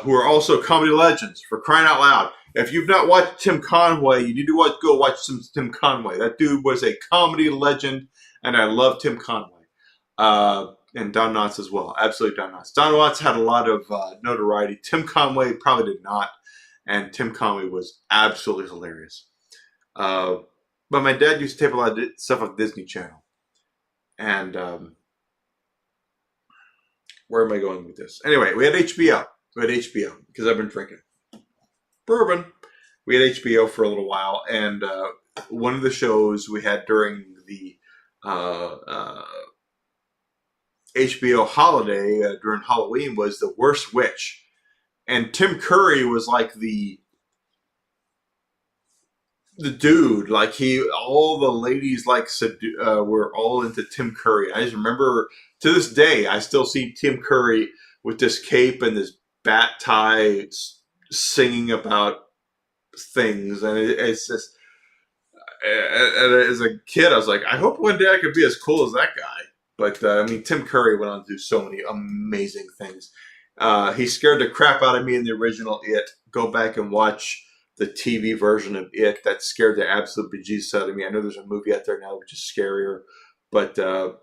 who are also comedy legends, for crying out loud. If you've not watched Tim Conway, you need to go watch some Tim Conway. That dude was a comedy legend, and I love Tim Conway. And Don Knotts as well. Absolutely Don Knotts. Don Knotts had a lot of notoriety. Tim Conway probably did not. And Tim Conway was absolutely hilarious. But my dad used to tape a lot of stuff on Disney Channel. And where am I going with this? Anyway, we had HBO. Because I've been drinking bourbon. We had HBO for a little while, and one of the shows we had during the HBO holiday during Halloween was The Worst Witch, and Tim Curry was like the dude. Like, all the ladies were all into Tim Curry. I just remember, to this day, I still see Tim Curry with this cape and this bat tie, singing about things, and it's just. And as a kid, I was like, I hope one day I could be as cool as that guy. But I mean, Tim Curry went on to do so many amazing things. He scared the crap out of me in the original It. Go back and watch the TV version of It. That scared the absolute bejesus out of me. I know there's a movie out there now which is scarier, But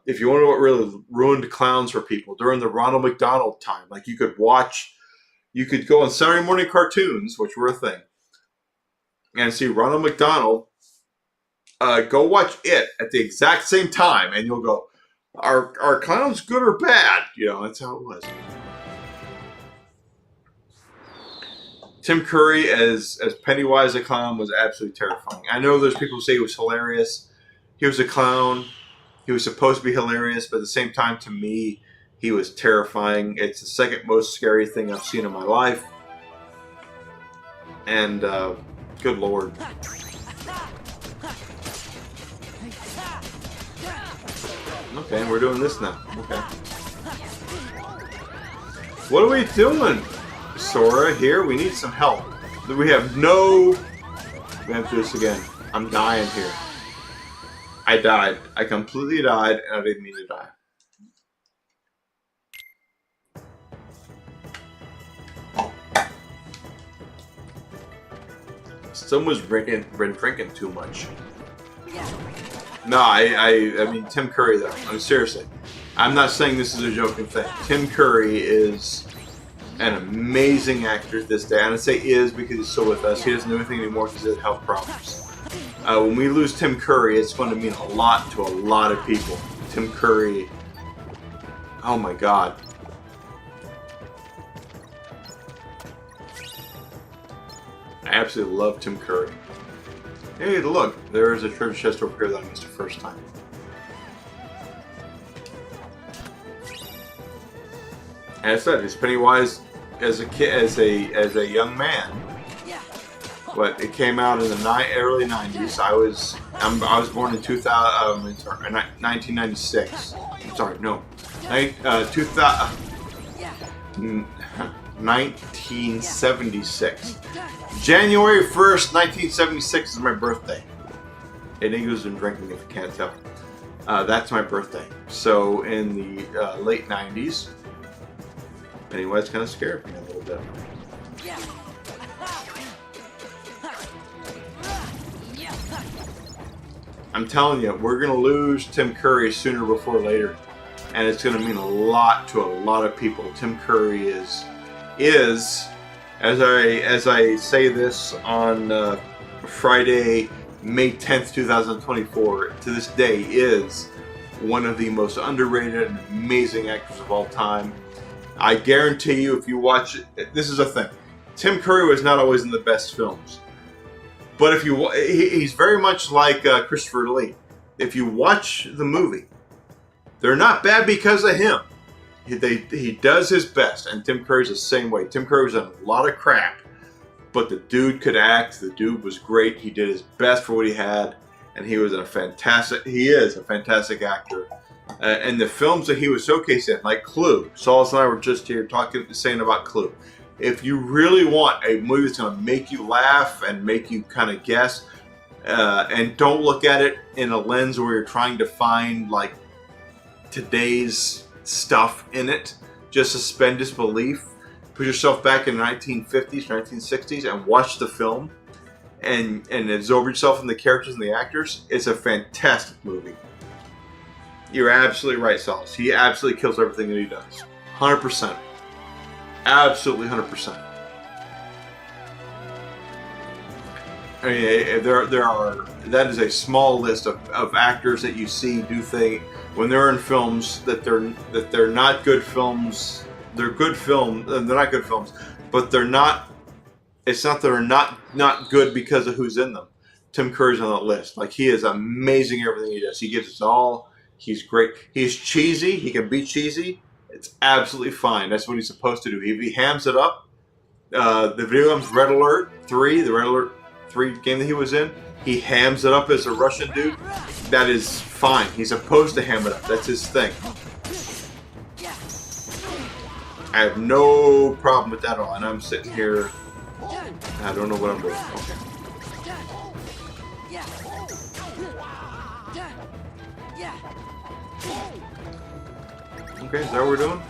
if you want to know what really ruined clowns for people during the Ronald McDonald time, like you could go on Saturday morning cartoons, which were a thing, and see Ronald McDonald. Go watch it at the exact same time, and you'll go, "Are clowns good or bad?" You know, that's how it was. Tim Curry as Pennywise the Clown was absolutely terrifying. I know there's people who say he was hilarious. He was a clown. He was supposed to be hilarious, but at the same time, to me, he was terrifying. It's the second most scary thing I've seen in my life. And, good lord. Okay, we're doing this now. Okay. What are we doing? Sora, here, we need some help. We have no... We have to do this again. I'm dying here. I died. I completely died, and I didn't mean to die. Someone's been drinking too much. No, I mean, Tim Curry, though. I mean, seriously. I'm not saying this is a joking thing. Tim Curry is an amazing actor to this day. And I say is because he's still with us. He doesn't do anything anymore because he has health problems. When we lose Tim Curry, it's going to mean a lot to a lot of people. Tim Curry, oh my God. I absolutely love Tim Curry. Hey, look, there's a treasure chest over here that I missed the first time. And I said, it's Pennywise as a kid, as a young man. But it came out in the early 90s. I was born in 1996. I'm sorry, no, 1976. January 1st, 1976 is my birthday. And Eagle's been drinking, if you can't tell. That's my birthday. So in the late 90s, Pennywise kind of scared me a little bit. I'm telling you, we're going to lose Tim Curry sooner before later. And it's going to mean a lot to a lot of people. Tim Curry is as I say this on Friday, May 10th, 2024, to this day is one of the most underrated and amazing actors of all time. I guarantee you, if you watch it, this is a thing. Tim Curry was not always in the best films. But if you, he's very much like Christopher Lee. If you watch the movie, they're not bad because of him. He does his best, and Tim Curry's the same way. Tim Curry was in a lot of crap, but the dude could act. The dude was great. He did his best for what he had, and he is a fantastic actor. And the films that he was showcased in, like Clue. Solace and I were just here saying about Clue. If you really want a movie that's going to make you laugh and make you kind of guess, and don't look at it in a lens where you're trying to find like today's stuff in it, just suspend disbelief. Put yourself back in the 1950s, 1960s, and watch the film, and absorb yourself in the characters and the actors. It's a fantastic movie. You're absolutely right, Solace. He absolutely kills everything that he does. 100%. Absolutely 100%. I mean, there are, that is a small list of actors that you see do things when they're in films that they're not good films. They're good films. They're not good films, but they're not. It's not that they're not good because of who's in them. Tim Curry's on that list. Like, he is amazing at everything he does. He gives it all. He's great. He's cheesy. He can be cheesy. It's absolutely fine. That's what he's supposed to do. If he hams it up, the video game's Red Alert 3, the Red Alert 3 game that he was in, he hams it up as a Russian dude. That is fine. He's supposed to ham it up. That's his thing. I have no problem with that at all. And I'm sitting here, I don't know what I'm doing. Okay. Okay, is that what we're doing?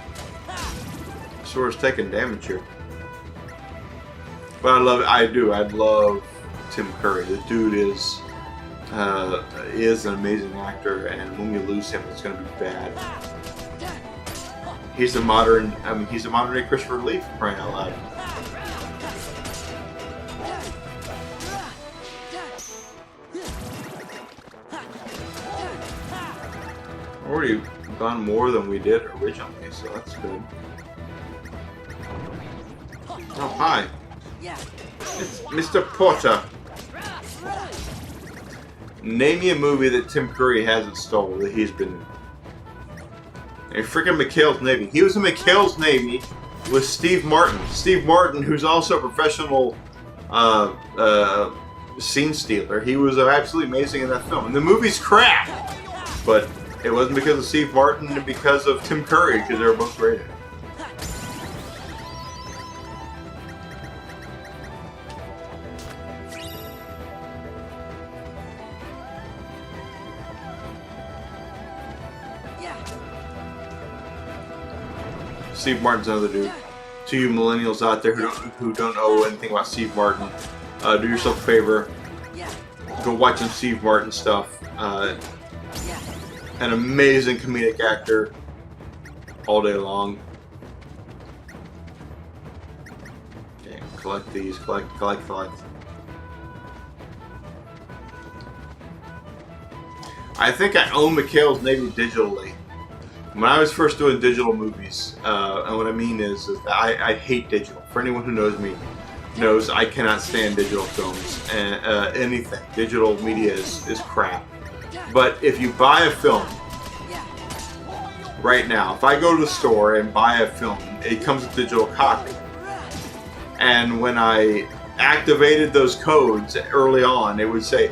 Sora's taking damage here. But I love Tim Curry. The dude is is an amazing actor, and when we lose him, it's going to be bad. He's a modern, he's a modern day Christopher Lee, for crying out loud. Already gone more than we did originally, so that's good. Oh, hi. It's Mr. Porter. Name me a movie that Tim Curry hasn't stole that he's been in. And freaking McHale's Navy. He was in McHale's Navy with Steve Martin. Steve Martin, who's also a professional scene stealer. He was absolutely amazing in that film. And the movie's crap! But it wasn't because of Steve Martin and because of Tim Curry, because they were both great at it. Steve Martin's another dude. To you millennials out there who don't know anything about Steve Martin, do yourself a favor. Go watch some Steve Martin stuff. An amazing comedic actor all day long. Okay, collect these. Collect. I think I own McHale's Navy digitally. When I was first doing digital movies, and what I mean is that I hate digital. For anyone who knows me, knows I cannot stand digital films and anything. Digital media is crap. But if you buy a film right now, if I go to the store and buy a film, it comes with a digital copy. And when I activated those codes early on, it would say,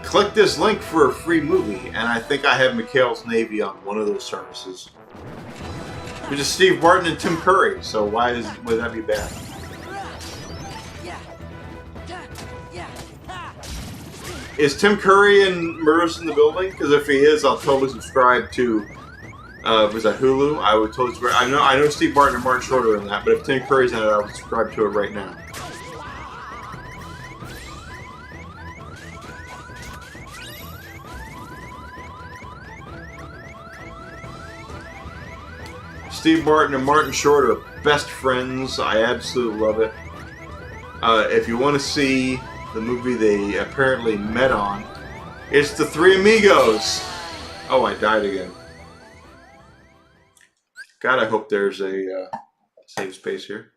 click this link for a free movie, and I think I have McHale's Navy on one of those services. Which is Steve Martin and Tim Curry, so would that be bad? Is Tim Curry in Murders in the Building? Because if he is, I'll totally subscribe to, was that Hulu? I would totally subscribe. I know Steve Martin and Martin Short are in that, but if Tim Curry's in it, I would subscribe to it right now. Steve Martin and Martin Short are best friends. I absolutely love it. If you want to see the movie they apparently met on, it's The Three Amigos. Oh, I died again. God, I hope there's a save space here.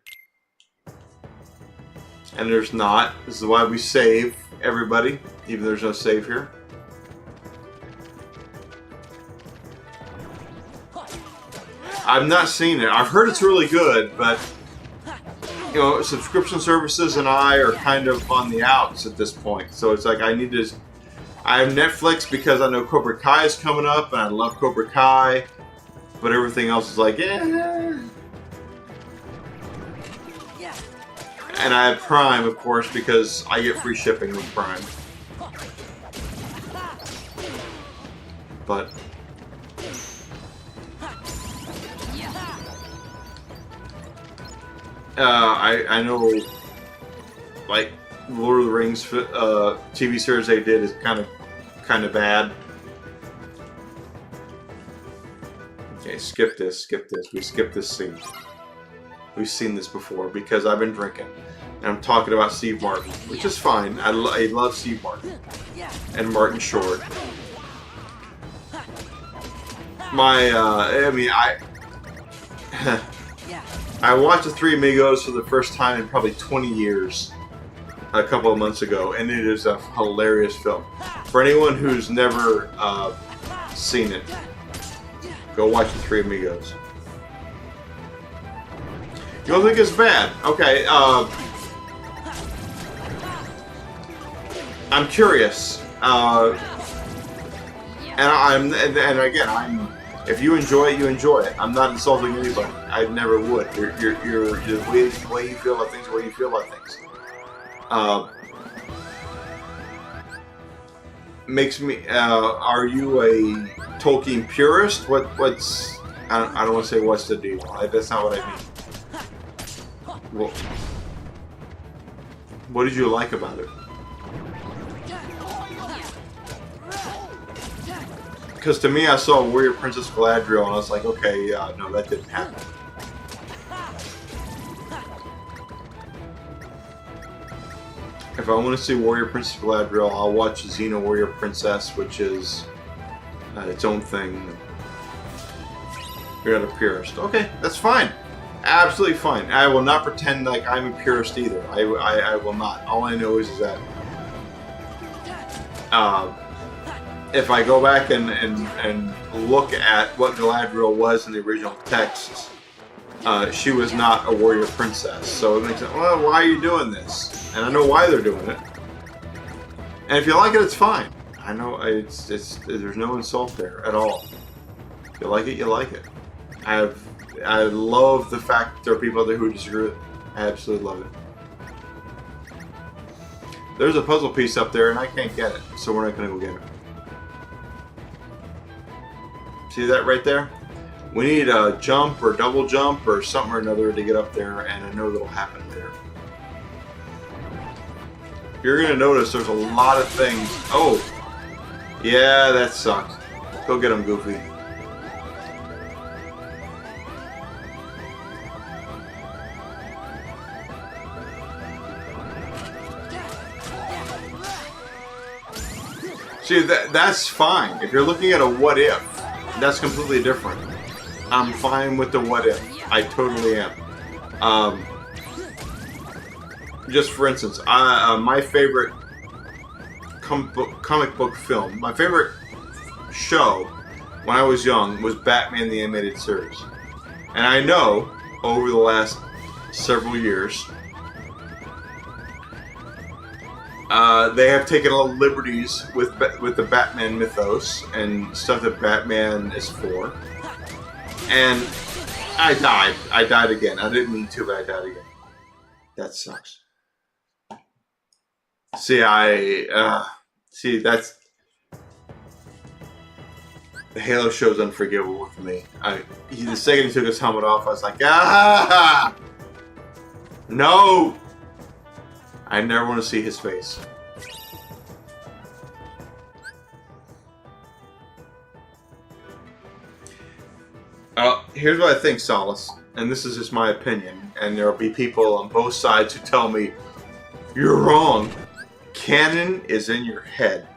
And there's not. This is why we save everybody, even though there's no save here. I've not seen it. I've heard it's really good, but you know, subscription services and I are kind of on the outs at this point. So it's like I have Netflix because I know Cobra Kai is coming up, and I love Cobra Kai, but everything else is like, eh. And I have Prime, of course, because I get free shipping with Prime. But I know, like, Lord of the Rings TV series they did is kind of bad. Okay, skip this. We skipped this scene. We've seen this before because I've been drinking. And I'm talking about Steve Martin, which is fine. I love Steve Martin. And Martin Short. I watched The Three Amigos for the first time in probably 20 years a couple of months ago, and it is a hilarious film. For anyone who's never seen it, go watch The Three Amigos. You don't think it's bad? Okay, I'm curious. And again, if you enjoy it, you enjoy it. I'm not insulting anybody. I never would. You're the way you feel about things, the way you feel about things. Makes me. Are you a Tolkien purist? What's? I don't want to say what's the deal. That's not what I mean. Well, what did you like about it? Because to me, I saw Warrior Princess Galadriel, and I was like, okay, yeah, no, that didn't happen. If I want to see Warrior Princess Galadriel, I'll watch Xena Warrior Princess, which is its own thing. You're not a purist. Okay, that's fine. Absolutely fine. I will not pretend like I'm a purist either. I will not. All I know is that if I go back and look at what Galadriel was in the original texts, she was not a warrior princess. So it makes it, well, why are you doing this? And I know why they're doing it. And if you like it, it's fine. I know it's there's no insult there at all. If you like it, you like it. I love the fact that there are people out there who disagree with it. I absolutely love it. There's a puzzle piece up there and I can't get it, so we're not going to go get it. See that right there? We need a jump or double jump or something or another to get up there, and I know that'll happen there. You're going to notice there's a lot of things. Oh! Yeah, that sucks. Go get him, Goofy. See, that's fine. If you're looking at a what if, that's completely different. I'm fine with the what if. I totally am. Just for instance, my favorite comic book film, my favorite show when I was young was Batman the Animated Series. And I know over the last several years, they have taken a lot of liberties with the Batman mythos and stuff that Batman is for. And I died. I died again. I didn't mean to, but I died again. That sucks. See, see, that's... The Halo show's unforgivable for me. The second he took his helmet off, I was like, ah! No! I never want to see his face. Here's what I think, Solace, and this is just my opinion, and there will be people on both sides who tell me, you're wrong. Canon is in your head.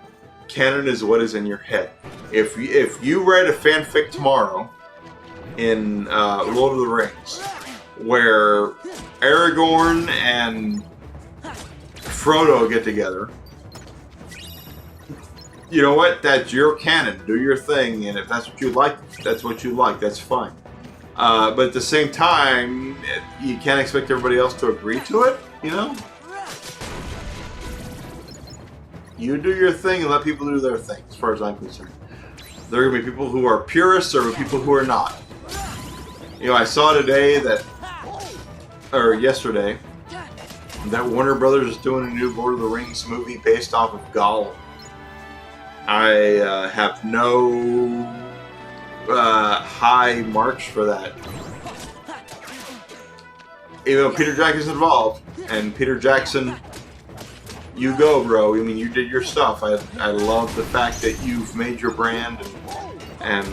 Canon is what is in your head. If you read a fanfic tomorrow in Lord of the Rings, where Aragorn and Frodo get together, you know what? That's your canon. Do your thing, and if that's what you like, that's what you like. That's fine. But at the same time, you can't expect everybody else to agree to it, you know? You do your thing and let people do their thing, as far as I'm concerned. There are going to be people who are purists, or people who are not. You know, I saw today that, or yesterday, that Warner Brothers is doing a new Lord of the Rings movie based off of Gollum. I have no high marks for that. Even though Peter Jackson's involved, and Peter Jackson, you go, bro. I mean, you did your stuff. I love the fact that you've made your brand, and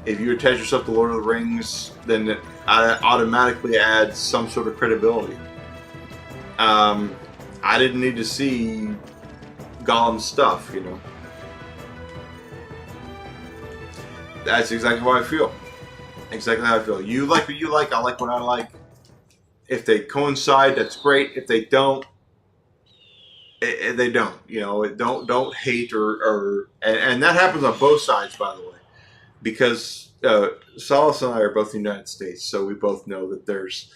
if you attach yourself to Lord of the Rings, then it automatically adds some sort of credibility. I didn't need to see Gollum's stuff, you know. That's exactly how I feel. Exactly how I feel. You like what you like, I like what I like. If they coincide, that's great. If they don't, they don't. You know, don't hate and that happens on both sides, by the way, because Solace and I are both in the United States, so we both know that there's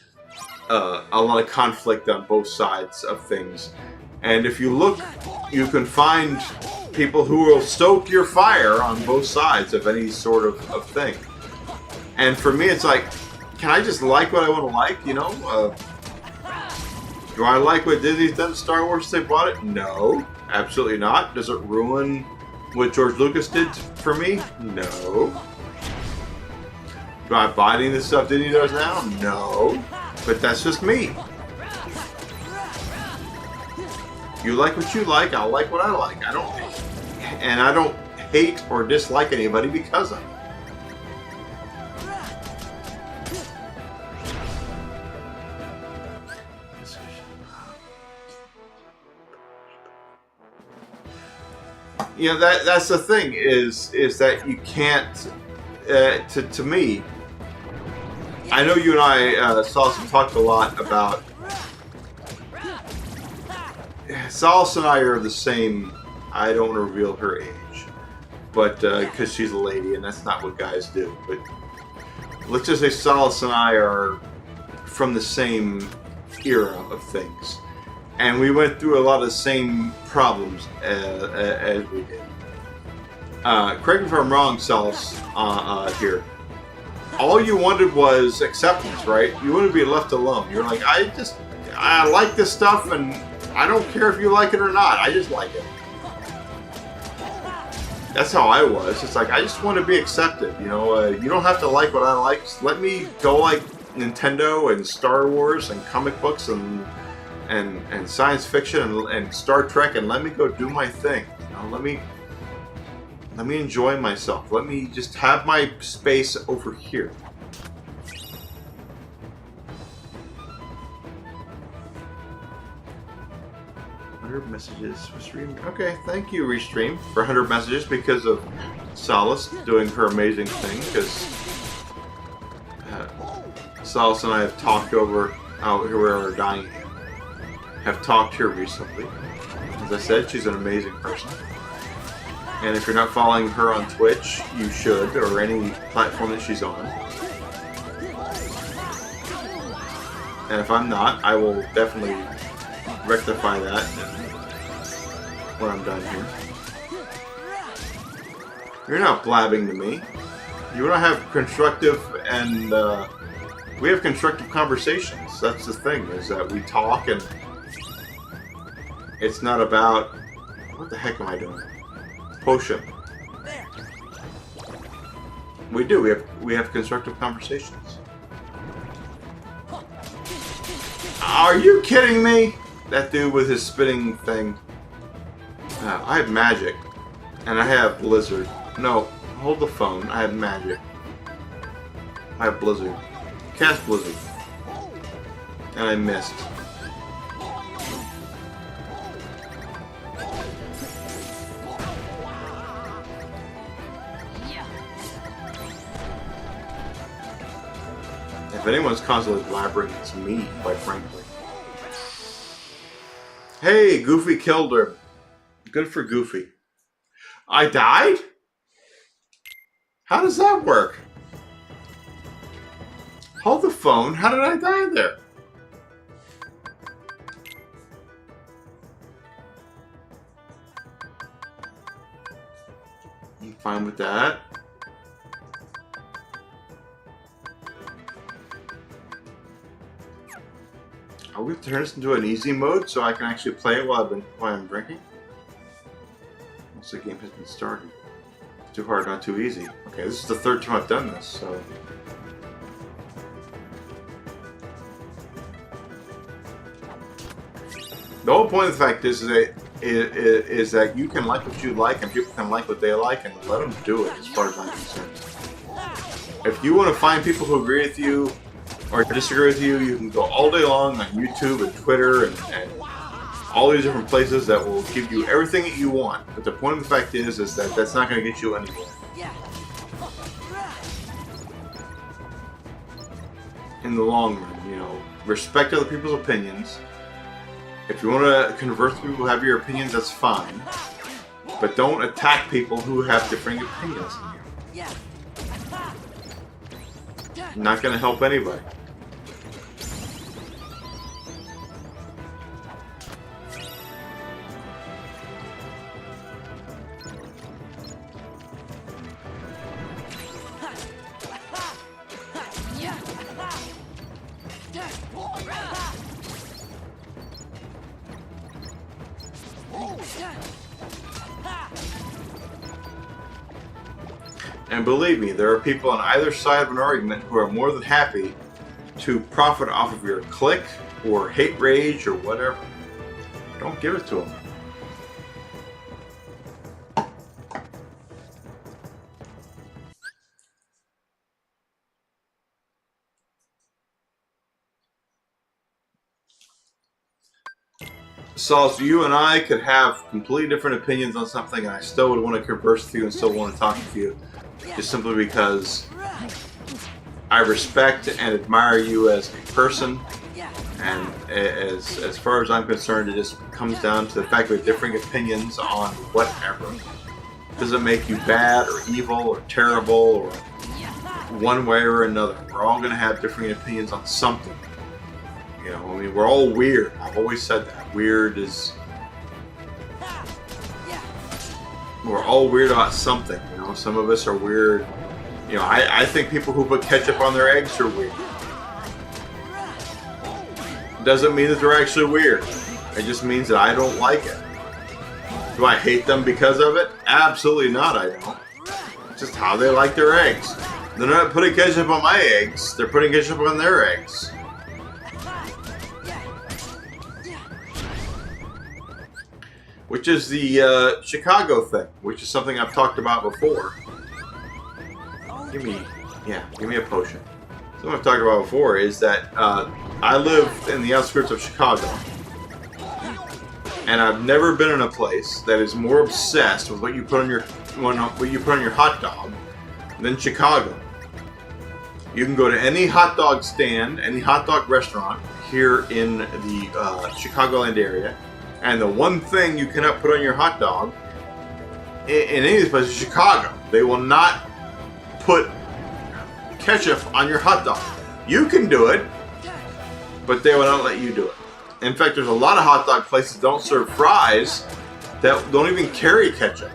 a lot of conflict on both sides of things. And if you look, you can find people who will stoke your fire on both sides of any sort of thing. And for me, it's like, can I just like what I want to like, you know? Do I like what Disney's done to Star Wars since they bought it? No, absolutely not. Does it ruin what George Lucas did for me? No. Do I buy any of the stuff Disney does now? No. But that's just me. You like what you like, I'll like what I like. I don't hate or dislike anybody because of it. You know, that's the thing is that you can't. To me, I know you and I, Solace, talked a lot about. Solace and I are the same. I don't want to reveal her age, but because she's a lady, and that's not what guys do. But let's just say Solace and I are from the same era of things. And we went through a lot of the same problems as we did. Correct me if I'm wrong, Solace, here. All you wanted was acceptance, right? You wanted to be left alone. You're like, I like this stuff, and I don't care if you like it or not. I just like it. That's how I was. It's like, I just want to be accepted. You know, you don't have to like what I like. Just let me go like Nintendo and Star Wars and comic books and science fiction and Star Trek, and let me go do my thing. You know, let me enjoy myself. Let me just have my space over here. 100 messages for stream. Okay, thank you, Restream, for 100 messages because of Solace doing her amazing thing. Because Solace and I have talked over out here where we're dying. Have talked here recently. As I said, she's an amazing person. And if you're not following her on Twitch, you should, or any platform that she's on. And if I'm not, I will definitely rectify that when I'm done here. You're not blabbing to me. You want to have constructive and we have constructive conversations. That's the thing, is that we talk and it's not about what the heck am I doing? Potion. We do. We have constructive conversations. Are you kidding me? That dude with his spinning thing. I have magic. And I have Blizzard. No, hold the phone. I have magic. I have Blizzard. Cast Blizzard. And I missed. If anyone's constantly blabbering, it's me, quite frankly. Hey, Goofy killed her. Good for Goofy. I died? How does that work? Hold the phone. How did I die there? I'm fine with that. Are we going to turn this into an easy mode so I can actually play it while I'm drinking? Once the game has been started. Too hard, not too easy. Okay, this is the third time I've done this, so... The whole point of the fact is that you can like what you like and people can like what they like, and let them do it, as far as I'm concerned. If you want to find people who agree with you or disagree with you, you can go all day long on YouTube and Twitter and all these different places that will give you everything that you want. But the point of the fact is that that's not going to get you anywhere. In the long run, you know, respect other people's opinions. If you want to converse with people who have your opinions, that's fine. But don't attack people who have differing opinions. Not going to help anybody. And believe me, there are people on either side of an argument who are more than happy to profit off of your click or hate rage or whatever. Don't give it to them. Saul, you and I could have completely different opinions on something, and I still would want to converse with you and still want to talk with you, just simply because I respect and admire you as a person. And as far as I'm concerned, it just comes down to the fact we have differing opinions on whatever. It doesn't make you bad or evil or terrible or one way or another. We're all going to have differing opinions on something. You know, I mean, we're all weird. I've always said that. Weird is... We're all weird about something, you know. Some of us are weird. You know, I think people who put ketchup on their eggs are weird. Doesn't mean that they're actually weird. It just means that I don't like it. Do I hate them because of it? Absolutely not, I don't. It's just how they like their eggs. They're not putting ketchup on my eggs. They're putting ketchup on their eggs. Which is the Chicago thing, which is something I've talked about before. Give me a potion. Something I've talked about before is that I live in the outskirts of Chicago, and I've never been in a place that is more obsessed with what you put on your hot dog than Chicago. You can go to any hot dog stand, any hot dog restaurant here in the Chicagoland area, and the one thing you cannot put on your hot dog in any of these places is Chicago. They will not put ketchup on your hot dog. You can do it, but they will not let you do it. In fact, there's a lot of hot dog places that don't serve fries that don't even carry ketchup.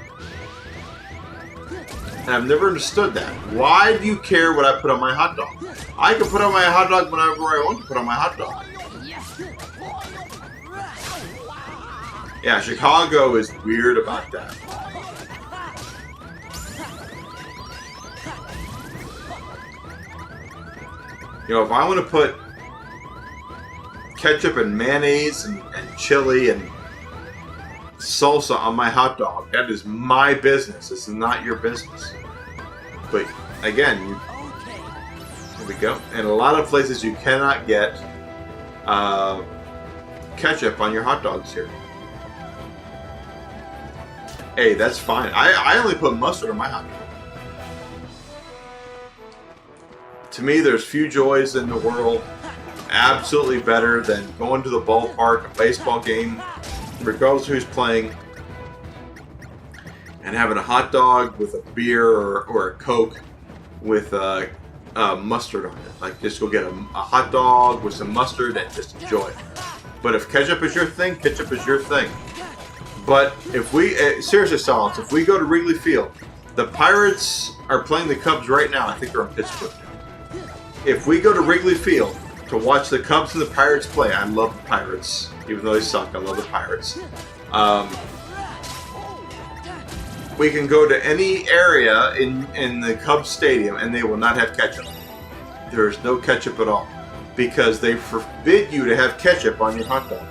And I've never understood that. Why do you care what I put on my hot dog? I can put on my hot dog whenever I want to put on my hot dog. Yeah, Chicago is weird about that. You know, if I want to put ketchup and mayonnaise and chili and salsa on my hot dog, that is my business. It's not your business. But again, here we go. In a lot of places, you cannot get ketchup on your hot dogs here. Hey, that's fine. I only put mustard on my hot dog. To me, there's few joys in the world absolutely better than going to the ballpark, a baseball game, regardless of who's playing, and having a hot dog with a beer or a Coke with mustard on it. Like, just go get a hot dog with some mustard and just enjoy it. But if ketchup is your thing, ketchup is your thing. But if we, seriously, Silence, if we go to Wrigley Field, the Pirates are playing the Cubs right now. I think they're in Pittsburgh. If we go to Wrigley Field to watch the Cubs and the Pirates play, I love the Pirates. Even though they suck, I love the Pirates. We can go to any area in the Cubs stadium and they will not have ketchup. There is no ketchup at all. Because they forbid you to have ketchup on your hot dog.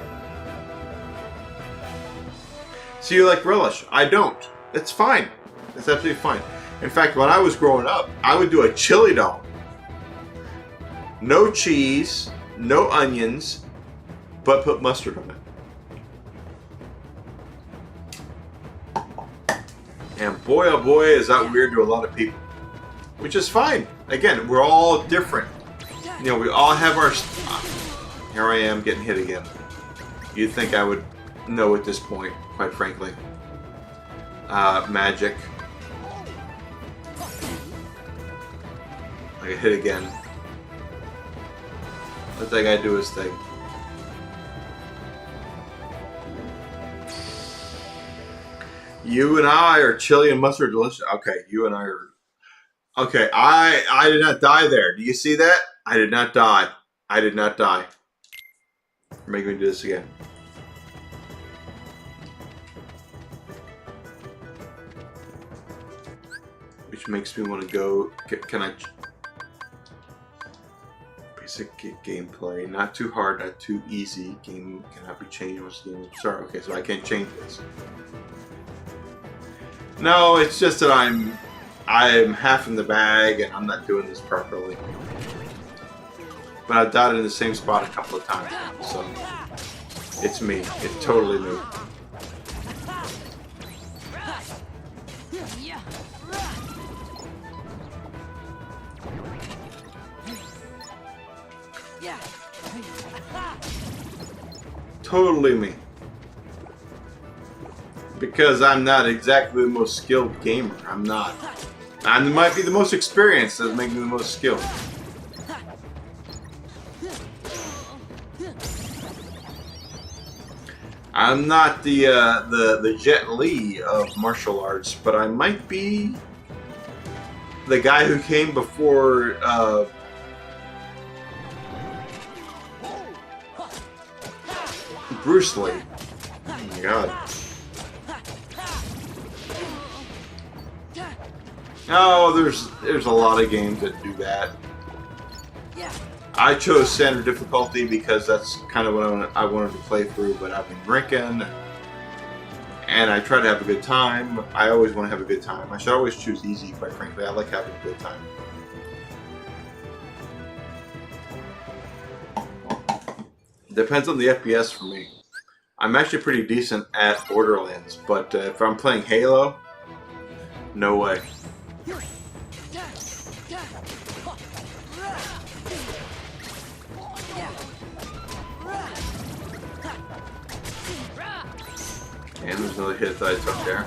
So you like relish? I don't. That's fine. That's absolutely fine. In fact, when I was growing up, I would do a chili dog. No cheese, no onions, but put mustard on it. And boy, oh boy, is that weird to a lot of people. Which is fine. Again, we're all different. You know, we all have our... Here I am getting hit again. You'd think I would know at this point, quite frankly. Magic. I get hit again. Let that guy do his thing. You and I are chili and mustard delicious. Okay, you and I are... Okay, I did not die there. Do you see that? I did not die. I did not die. You're making me do this again. Which makes me want to go... Can I... Basic gameplay. Not too hard, not too easy. Game cannot be changed once the game is... Sorry, okay, so I can't change this. No, it's just that I'm half in the bag and I'm not doing this properly. But I've died in the same spot a couple of times, so... It's me. It's totally me. Totally me. Because I'm not exactly the most skilled gamer. I'm not. I might be the most experienced, that makes me the most skilled. I'm not the Jet Li of martial arts, but I might be the guy who came before Bruce Lee. Oh my god. Oh, there's a lot of games that do that. I chose standard difficulty because that's kind of what I wanted to play through, but I've been drinking, and I try to have a good time. I always want to have a good time. I should always choose easy, quite frankly. I like having a good time. Depends on the FPS for me. I'm actually pretty decent at Borderlands, but if I'm playing Halo, no way. And there's another hit that I took there.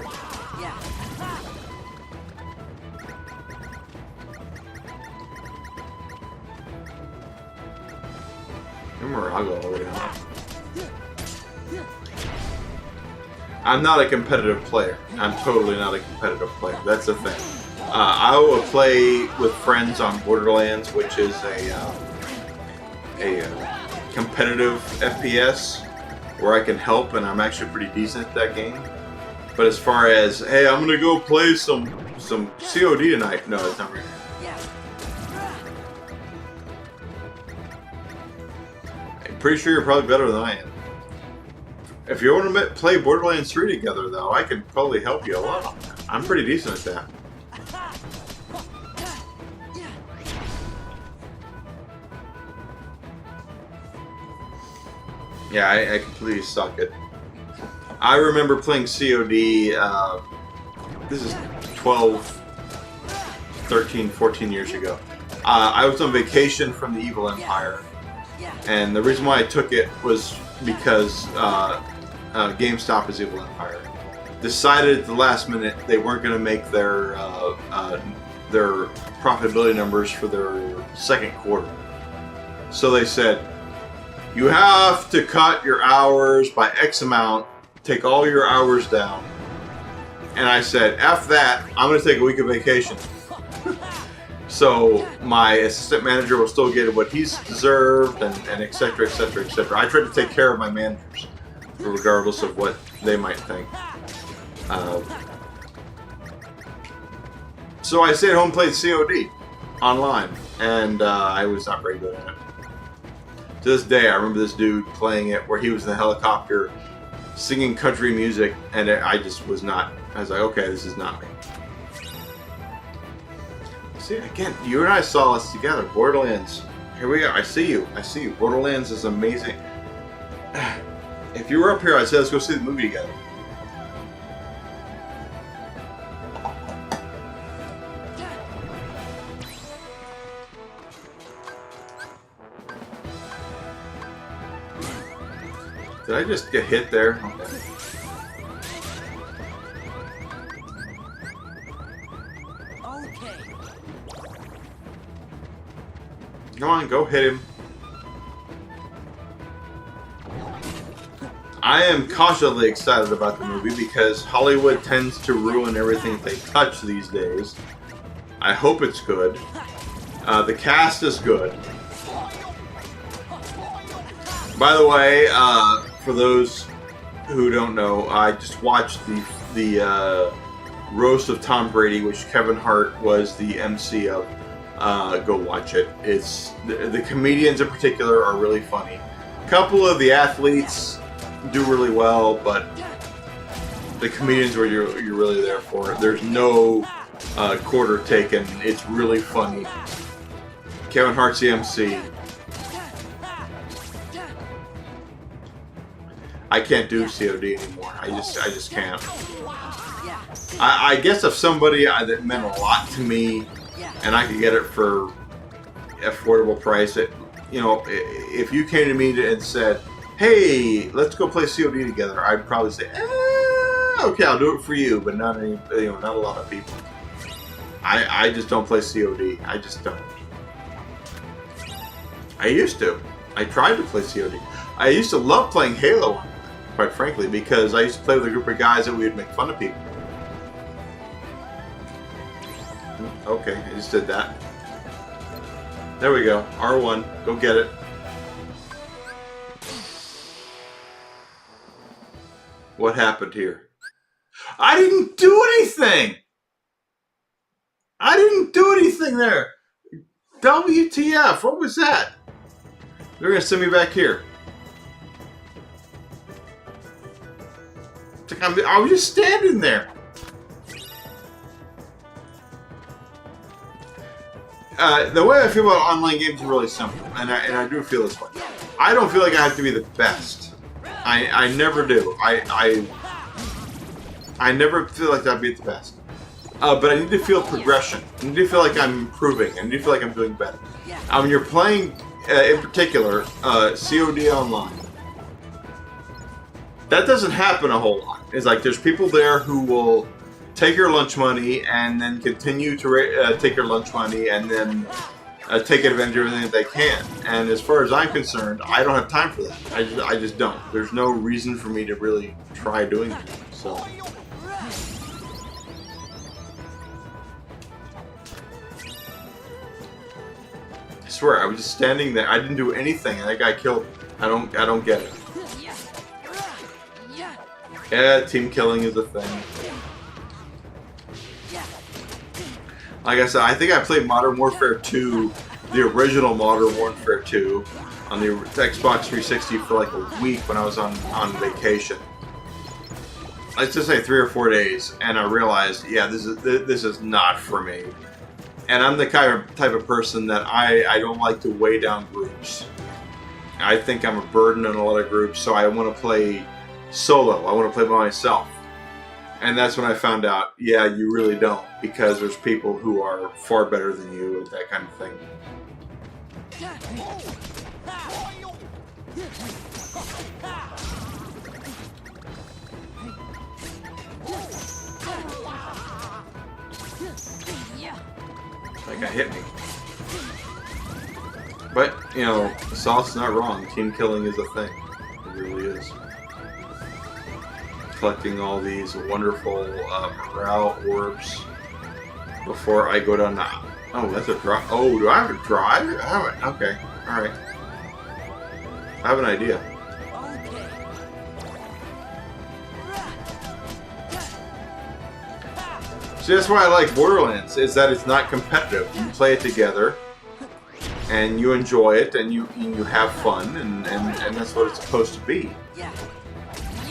Morago already on. I'm not a competitive player. I'm totally not a competitive player. That's the thing. I will play with friends on Borderlands, which is a competitive FPS where I can help, and I'm actually pretty decent at that game. But as far as, hey, I'm gonna go play some COD tonight, no, it's not right. I'm pretty sure you're probably better than I am. If you want to play Borderlands 3 together, though, I can probably help you a lot on that. I'm pretty decent at that. Yeah, I completely suck at. I remember playing COD, this is 12, 13, 14 years ago. I was on vacation from the Evil Empire, and the reason why I took it was because GameStop is Evil Empire. Decided at the last minute they weren't going to make their profitability numbers for their second quarter. So they said, you have to cut your hours by X amount, take all your hours down. And I said, F that, I'm going to take a week of vacation. So my assistant manager will still get what he's deserved, and et cetera, et cetera, et cetera. I try to take care of my managers, regardless of what they might think. So I stayed home and played COD online, and I was not very good at it. To this day, I remember this dude playing it where he was in the helicopter singing country music, and I just was not. I was like, okay, this is not me. See, again, you and I saw us together. Borderlands. Here we are. I see you. I see you. Borderlands is amazing. If you were up here, I'd say let's go see the movie together. Did I just get hit there? Okay. Come on, go hit him. I am cautiously excited about the movie because Hollywood tends to ruin everything they touch these days. I hope it's good. The cast is good. By the way, for those who don't know, I just watched the roast of Tom Brady, which Kevin Hart was the MC of. Go watch it. It's the comedians in particular are really funny. A couple of the athletes do really well, but the comedians were you're really there for. There's no quarter taken. It's really funny. Kevin Hart's the MC. I can't do COD anymore. I just can't. I guess if somebody that meant a lot to me, and I could get it for affordable price, you know, if you came to me and said, "Hey, let's go play COD together," I'd probably say, "Okay, I'll do it for you," but not any, you know, not a lot of people. I just don't play COD. I just don't. I used to. I tried to play COD. I used to love playing Halo, quite frankly, because I used to play with a group of guys that we would make fun of people. Okay, I just did that. There we go. R1. Go get it. What happened here? I didn't do anything! I didn't do anything there! WTF? What was that? They're gonna send me back here. I was just standing there. The way I feel about online games is really simple, and I do feel this way. I don't feel like I have to be the best. I never do. I never feel like I'd be at the best. But I need to feel progression. I need to feel like I'm improving. I need to feel like I'm doing better. When you're playing, in particular, COD Online, that doesn't happen a whole lot. It's like there's people there who will take your lunch money and then continue to take your lunch money and then take advantage of everything that they can. And as far as I'm concerned, I don't have time for that. I just don't. There's no reason for me to really try doing that. So. I swear, I was just standing there. I didn't do anything, and that guy killed me. I don't get it. Yeah, team killing is a thing. Like I said, I think I played Modern Warfare 2, the original Modern Warfare 2, on the Xbox 360 for like a week when I was on vacation. Let's just say 3 or 4 days, and I realized, yeah, this is not for me. And I'm the type of person that I don't like to weigh down groups. I think I'm a burden in a lot of groups, so I want to play solo. I want to play by myself. And that's when I found out, yeah, you really don't, because there's people who are far better than you at that kind of thing. That guy hit me. But, you know, Saul's not wrong. Team killing is a thing. It really is. Collecting all these wonderful morale orbs before I go down now. Oh, that's a drive. Oh, do I have to drive? I haven't. Okay. Alright. I have an idea. See, that's why I like Borderlands, is that it's not competitive. You play it together, and you enjoy it, and you have fun, and that's what it's supposed to be.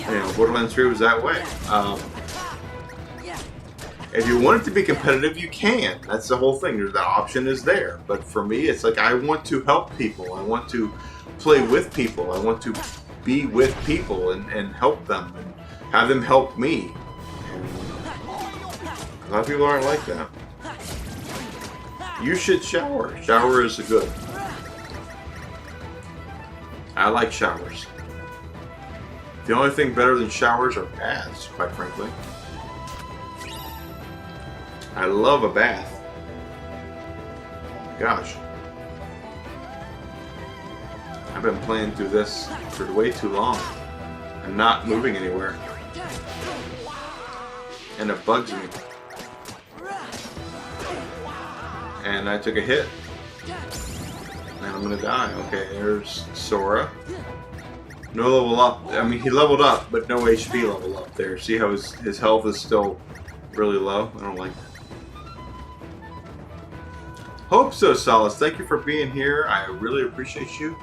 You know, Borderlands 3 was that way. If you want it to be competitive, you can. That's the whole thing. That option is there. But for me, it's like I want to help people. I want to play with people. I want to be with people and help them and have them help me. And a lot of people aren't like that. You should shower. Shower is good. I like showers. The only thing better than showers are baths, quite frankly. I love a bath. Gosh. I've been playing through this for way too long. I'm not moving anywhere. And it bugs me. And I took a hit. And I'm gonna die. Okay, there's Sora. No level up. I mean, he leveled up, but no HP level up there. See how his health is still really low? I don't like that. Hope so, Solace. Thank you for being here. I really appreciate you.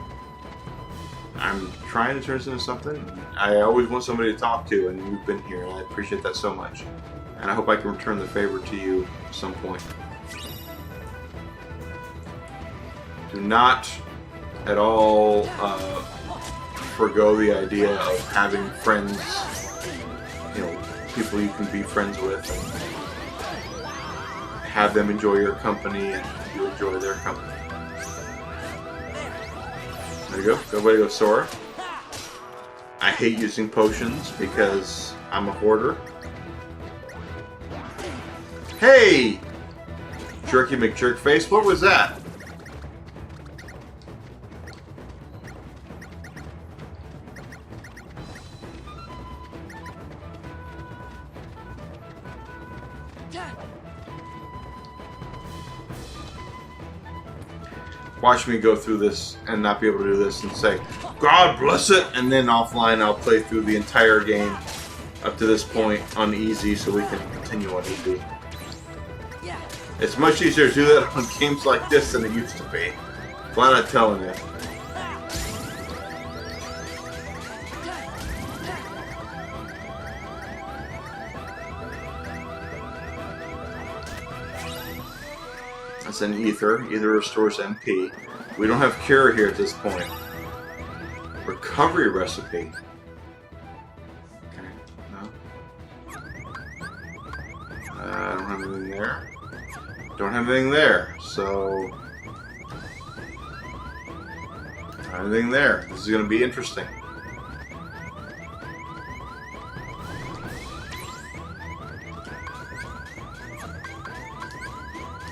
I'm trying to turn this into something. I always want somebody to talk to, and you've been here, and I appreciate that so much. And I hope I can return the favor to you at some point. Do not at all forego the idea of having friends, you know, people you can be friends with, and have them enjoy your company and you enjoy their company. There you go. Good way to go, Sora. I hate using potions because I'm a hoarder. Hey! Jerky McJerkface, what was that? Watch me go through this and not be able to do this and say, God bless it, and then offline I'll play through the entire game up to this point on easy so we can continue on easy. It's much easier to do that on games like this than it used to be. Flat out telling you. That's an ether. Either restores MP. We don't have cure here at this point. Recovery recipe. Okay, no. I don't have anything there. Don't have anything there, so... Not anything there. This is going to be interesting.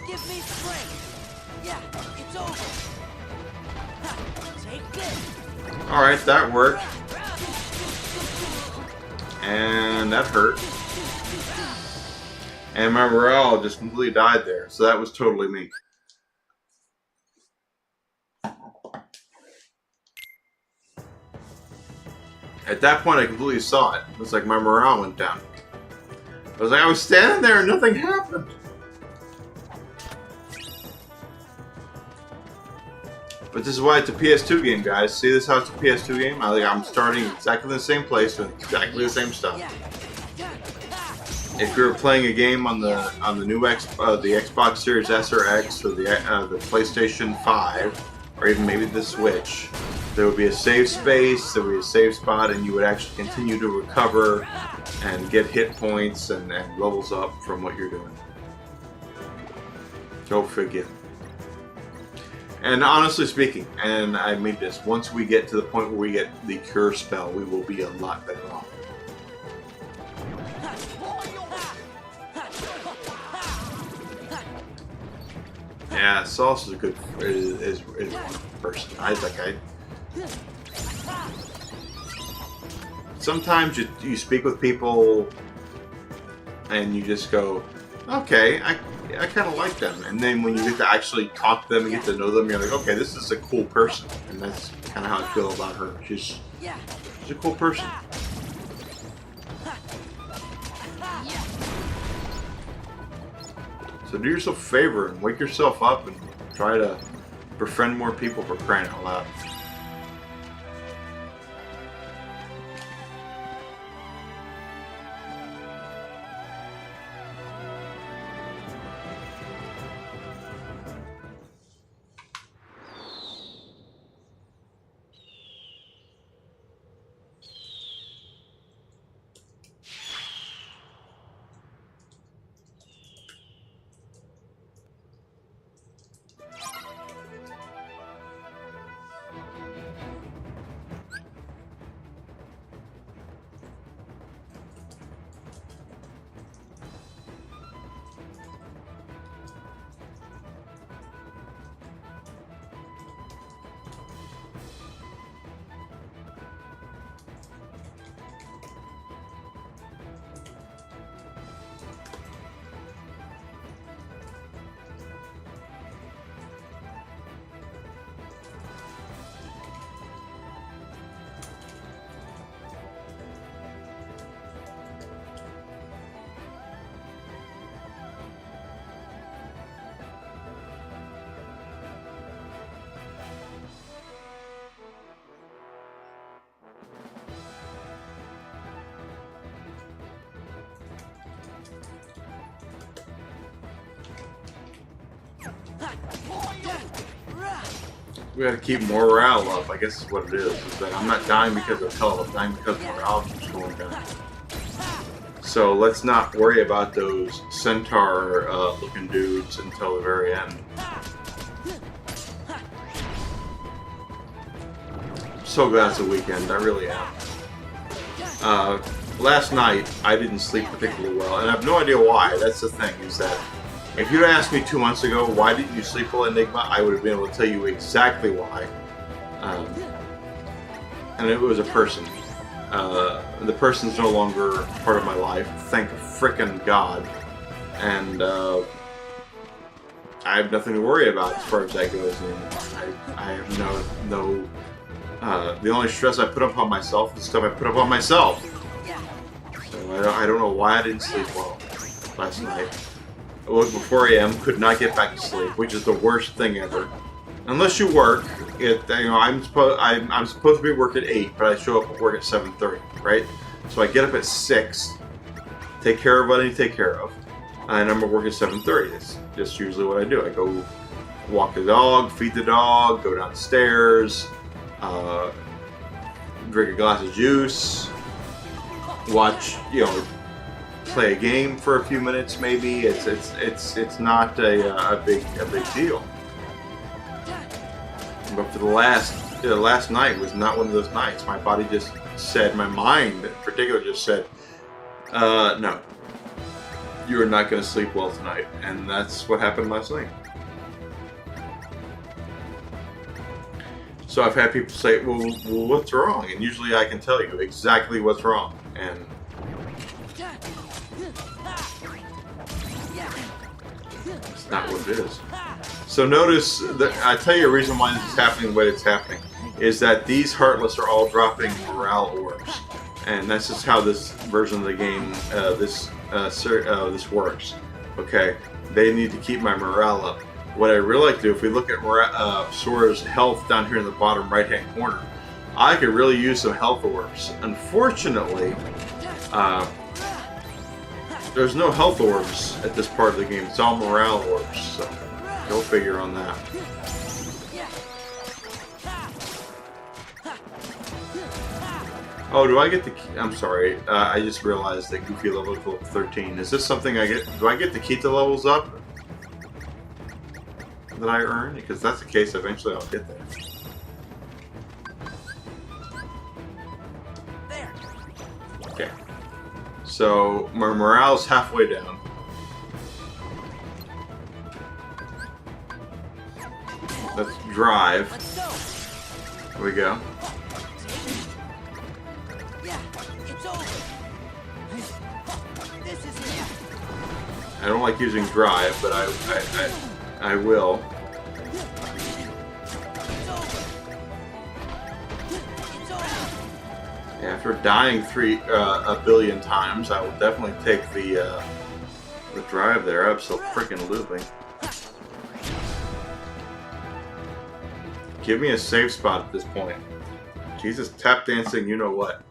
Give me strength. Yeah, it's over. Take this. Alright, that worked. And that hurt. And my morale just completely died there. So that was totally me. At that point, I completely saw it. It was like my morale went down. I was like, I was standing there and nothing happened. But this is why it's a PS2 game, guys. See this how it's a PS2 game? I'm starting exactly the same place doing exactly the same stuff. If you're playing a game on the new the Xbox Series S or X or the PlayStation 5 or even maybe the Switch, there would be a save space, there would be a save spot, and you would actually continue to recover and get hit points and levels up from what you're doing. Go figure. And honestly speaking, and I mean this, once we get to the point where we get the cure spell, we will be a lot better off. Yeah, Sauce is a good is one person. Sometimes you speak with people and you just go, okay, I kind of like them, and then when you get to actually talk to them and get to know them, you're like, okay, this is a cool person, and that's kind of how I feel about her. She's a cool person. So do yourself a favor and wake yourself up and try to befriend more people, for crying out loud. We gotta keep morale up, I guess is what it is that I'm not dying because of health, I'm dying because morale keeps going down. So let's not worry about those centaur looking dudes until the very end. I'm so glad it's a weekend, I really am. Last night, I didn't sleep particularly well, and I have no idea why. That's the thing, is that if you'd asked me 2 months ago, why didn't you sleep well, Enigma, I would have been able to tell you exactly why. And it was a person. The person's no longer part of my life, thank frickin' God. And I have nothing to worry about as far as that goes. And I have no the only stress I put upon myself is stuff I put upon myself. So I don't know why I didn't sleep well last night. I woke up 4 a.m., could not get back to sleep, which is the worst thing ever. Unless you work, I'm supposed to be at work at 8, but I show up at work at 7:30, right? So I get up at 6, take care of what I need to take care of, and I'm at work at 7:30. That's just usually what I do. I go walk the dog, feed the dog, go downstairs, drink a glass of juice, watch, play a game for a few minutes maybe. It's not a big deal. But for the last night was not one of those nights. My body just said, my mind in particular just said, no, you are not going to sleep well tonight. And that's what happened last night. So I've had people say, well, what's wrong? And usually I can tell you exactly what's wrong. And it's not what it is. So notice that I tell you a reason why this is happening the way it's happening is that these Heartless are all dropping morale orbs, and that's just how this version of the game, this works. Okay, they need to keep my morale up. What I really like to do, if we look at Sora's health down here in the bottom right-hand corner, I could really use some health orbs. Unfortunately, there's no health orbs at this part of the game. It's all morale orbs. So. Go figure on that. Oh, do I get the... I'm sorry. I just realized that Goofy level is level 13. Is this something I get... Do I get to keep the levels up that I earn? Because if that's the case, eventually I'll get there. Okay. So, my morale's halfway down. Let's drive. There we go. Yeah, it's over. This is it. I don't like using drive, but I will. After dying a billion times, I will definitely take the drive there. Absolutely. Give me a safe spot at this point. Jesus, tap dancing, you know what.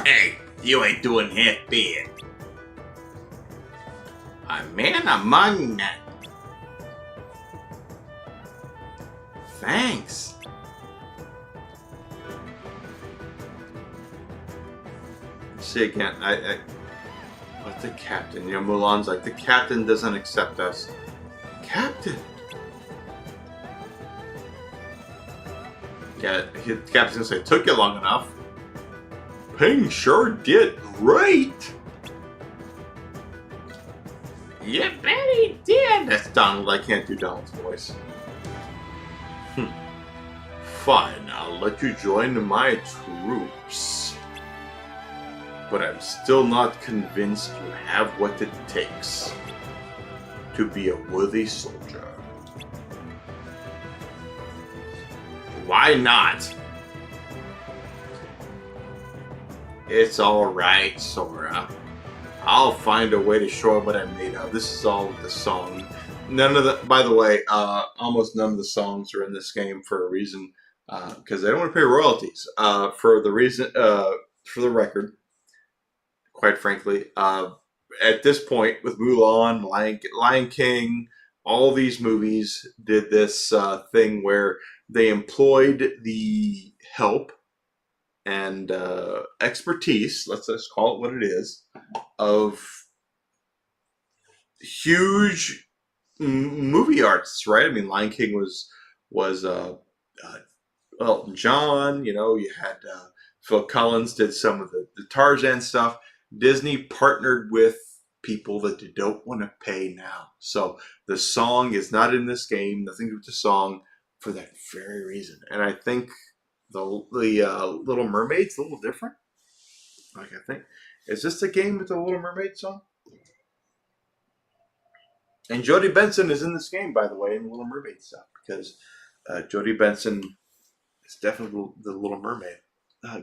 Hey, you ain't doing half bad. A man among men. Thanks. See again, but the captain, Mulan's like, the captain doesn't accept us. Captain! Yeah, the captain's gonna say, took you long enough. Ping sure did great! You bet he did! That's Donald, I can't do Donald's voice. Fine, I'll let you join my troops. But I'm still not convinced you have what it takes to be a worthy soldier. Why not? It's alright, Sora. I'll find a way to show him what I'm made of. This is all the song. By the way, almost none of the songs are in this game for a reason, because they don't want to pay royalties. For the record, quite frankly, at this point with Mulan, Lion King, all these movies did this thing where they employed the help and expertise, let's just call it what it is, of huge movie artists, right? I mean, Lion King was Elton John. You know, you had Phil Collins did some of the Tarzan stuff. Disney partnered with people that you don't want to pay now. So the song is not in this game. Nothing to do with the song for that very reason. And I think the Little Mermaid's a little different. Like, I think, is this the game with the Little Mermaid song? And Jodie Benson is in this game, by the way, in Little Mermaid stuff, because Jodie Benson is definitely the Little Mermaid.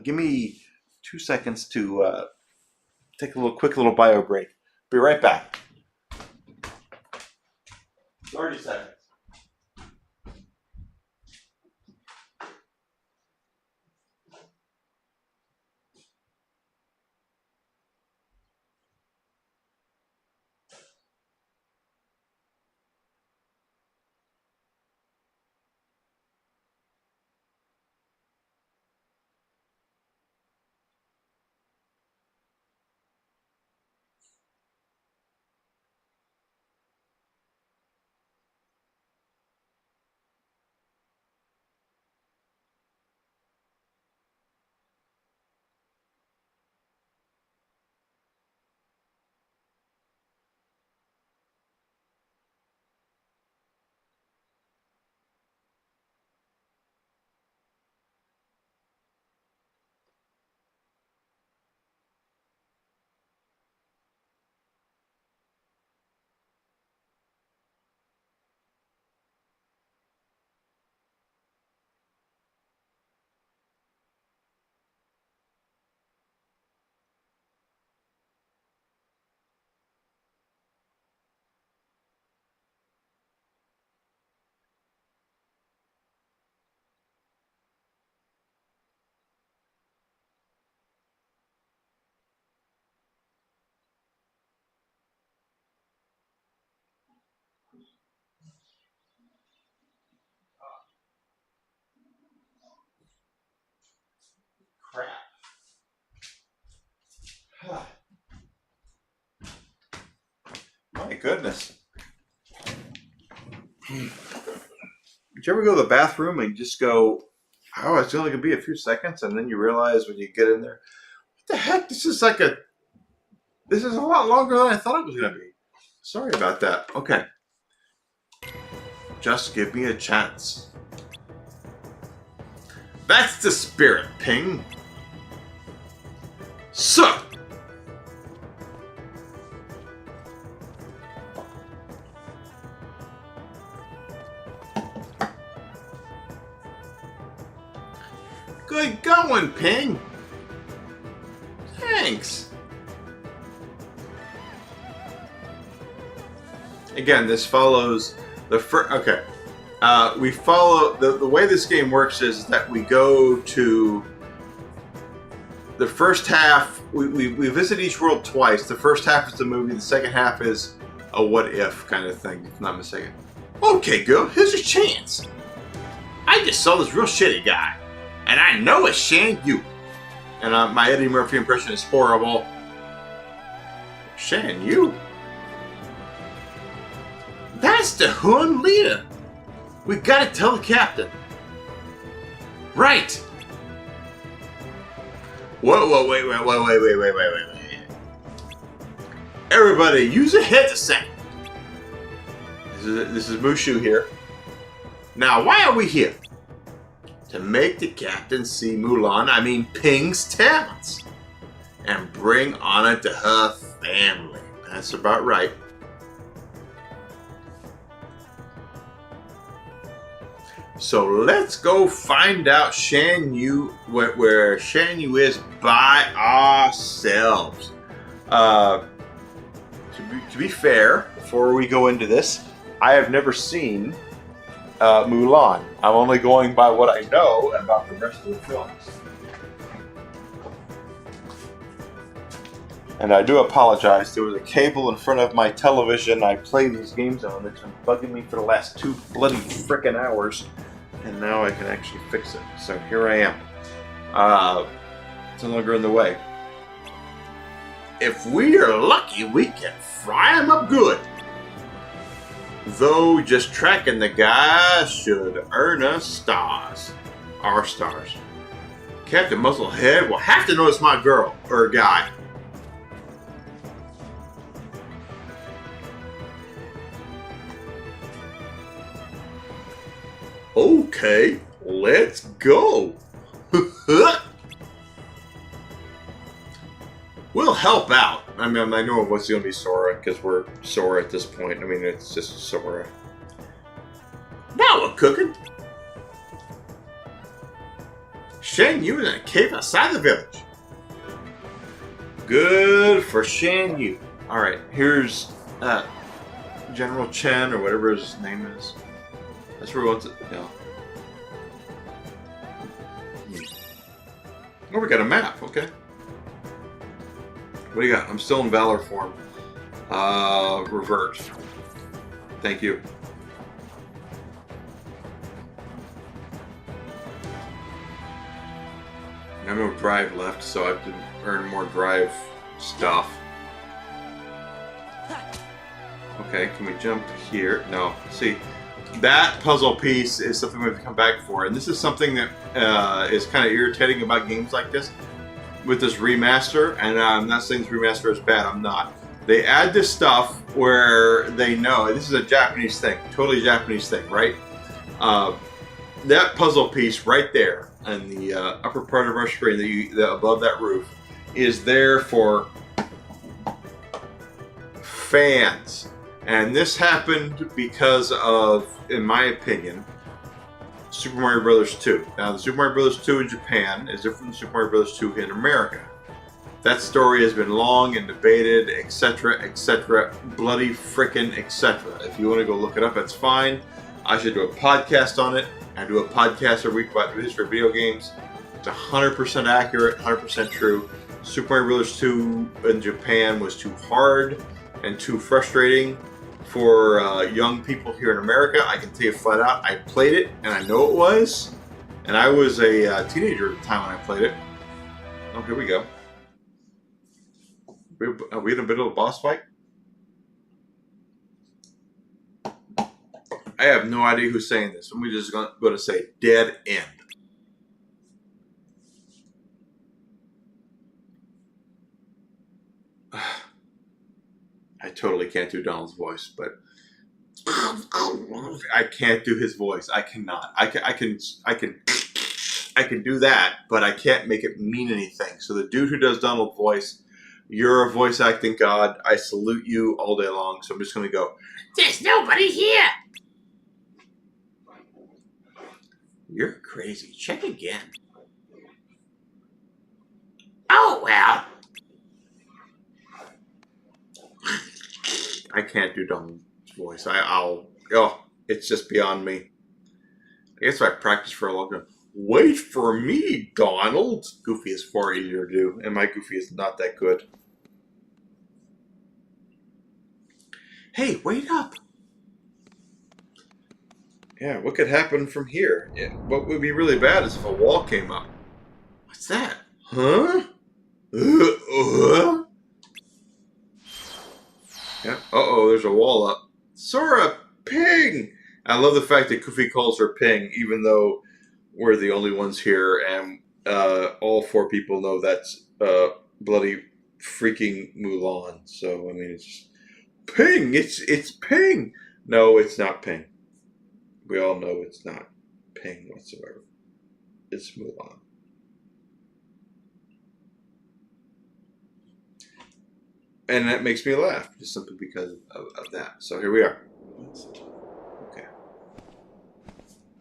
Give me 2 seconds to take a quick little bio break. Be right back. 30 seconds. My goodness. Did you ever go to the bathroom and just go, oh, it's only going to be a few seconds, and then you realize when you get in there, what the heck? This is a lot longer than I thought it was going to be. Sorry about that. Okay. Just give me a chance. That's the spirit, Ping. So. Good going, Ping. Thanks. Again, this follows the first. Okay, we follow the way this game works is that we go to the first half. We visit each world twice. The first half is the movie. The second half is a what if kind of thing, if I'm not mistaken. Okay, girl, here's your chance. I just saw this real shitty guy. And I know it's Shan Yu. And my Eddie Murphy impression is horrible. Shan Yu? That's the Hun leader. We gotta tell the captain. Right. Whoa, wait. Everybody, use your heads a second. This is Mushu here. Now, why are we here? To make the captain see Ping's talents and bring honor to her family. That's about right. So let's go find out where Shan Yu is by ourselves. To be fair, before we go into this, I have never seen Mulan. I'm only going by what I know about the rest of the films. And I do apologize. There was a cable in front of my television I play these games on that's been bugging me for the last 2 bloody frickin' hours. And now I can actually fix it. So here I am. It's no longer in the way. If we are lucky, we can fry them up good. Though just tracking the guy should earn us stars. Our stars. Captain Musclehead will have to notice my girl, or guy. Okay, let's go. We'll help out. I mean, I know it was going to be Sora, because we're Sora at this point. I mean, it's just Sora. Now we're cooking. Shan Yu in a cave outside the village. Good for Shan Yu. Alright, here's General Chen, or whatever his name is. That's where we want to... Yeah. Oh, we got a map. Okay. What do you got? I'm still in Valor form. Revert. Thank you. I have no drive left, so I have to earn more drive stuff. Okay, can we jump here? No. See, that puzzle piece is something we have to come back for, and this is something that is kind of irritating about games like this with this remaster. And I'm not saying this remaster is bad. I'm not. They add this stuff where they know this is a Japanese thing, totally Japanese thing, right? That puzzle piece right there in the upper part of our screen, the above that roof, is there for fans. And this happened because of, in my opinion, Super Mario Bros. 2. Now, the Super Mario Bros. 2 in Japan is different than Super Mario Bros. 2 in America. That story has been long and debated, etc., etc., bloody frickin' etc. If you want to go look it up, that's fine. I should do a podcast on it. I do a podcast every week about the history of video games. It's 100% accurate, 100% true. Super Mario Bros. 2 in Japan was too hard and too frustrating for young people here in America. I can tell you flat out, I played it, and I know it was. And I was a teenager at the time when I played it. Oh, here we go. Are we in a bit of a boss fight? I have no idea who's saying this. I'm just going to say dead end. I totally can't do Donald's voice, but I can't do his voice. I cannot. I can do that, but I can't make it mean anything. So the dude who does Donald's voice, you're a voice acting god. I salute you all day long. So I'm just going to go, there's nobody here. You're crazy. Check again. Oh, well. I can't do Donald's voice. It's just beyond me. I guess if I practice for a long time. Wait for me, Donald. Goofy is far easier to do, and my Goofy is not that good. Hey, wait up. Yeah, what could happen from here? Yeah, what would be really bad is if a wall came up. What's that? Huh? Yeah. Uh-oh, there's a wall up. Sora, Ping! I love the fact that Goofy calls her Ping, even though we're the only ones here, and all 4 people know that's bloody freaking Mulan. So, I mean, it's just, Ping! It's Ping! No, it's not Ping. We all know it's not Ping whatsoever. It's Mulan. And that makes me laugh, just simply because of that. So here we are. Okay.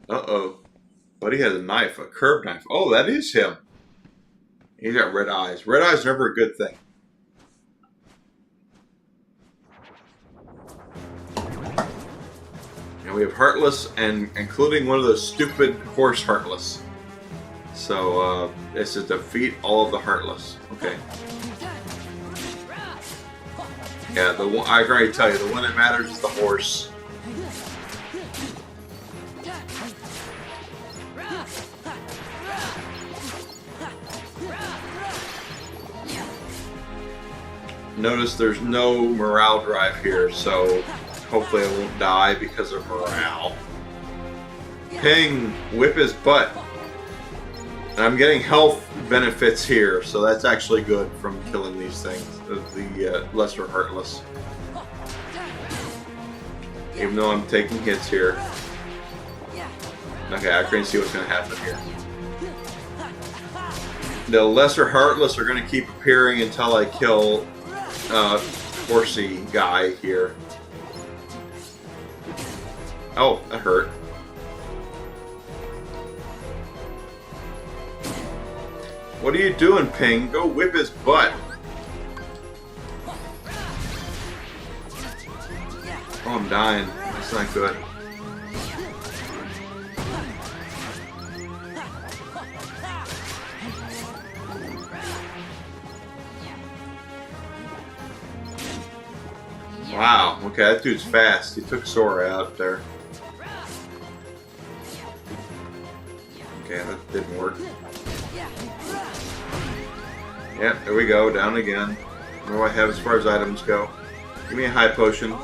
Uh-oh. Buddy has a knife, a curved knife. Oh, that is him. He's got red eyes. Red eyes are never a good thing. And we have Heartless, and including one of those stupid horse Heartless. So, this is defeat all of the Heartless. Okay. Yeah, the one, I can already tell you, the one that matters is the horse. Notice there's no morale drive here, so hopefully I won't die because of morale. Ping, whip his butt. And I'm getting health benefits here, so that's actually good from killing these things, the lesser heartless. Even though I'm taking hits here. Okay, I can see what's going to happen here. The lesser heartless are going to keep appearing until I kill horsey guy here. Oh, that hurt. What are you doing, Ping? Go whip his butt. Oh, I'm dying. That's not good. Wow, okay, that dude's fast. He took Sora out there. Okay, that didn't work. Yep, there we go, down again. What do I have as far as items go? Give me a high potion.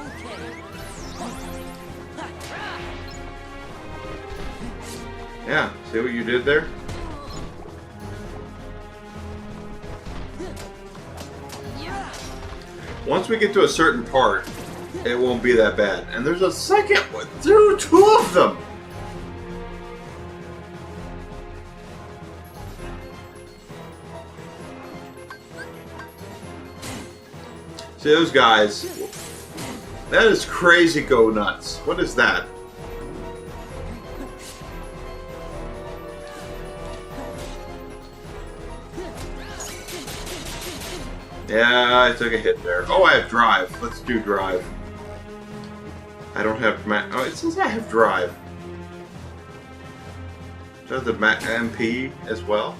Yeah, see what you did there? Once we get to a certain part, it won't be that bad. And there's a second one. Dude, two of them! See those guys? That is crazy go nuts. What is that? Yeah, I took a hit there. Oh, I have drive. Let's do drive. I don't have oh, it says I have drive. Does the MP as well?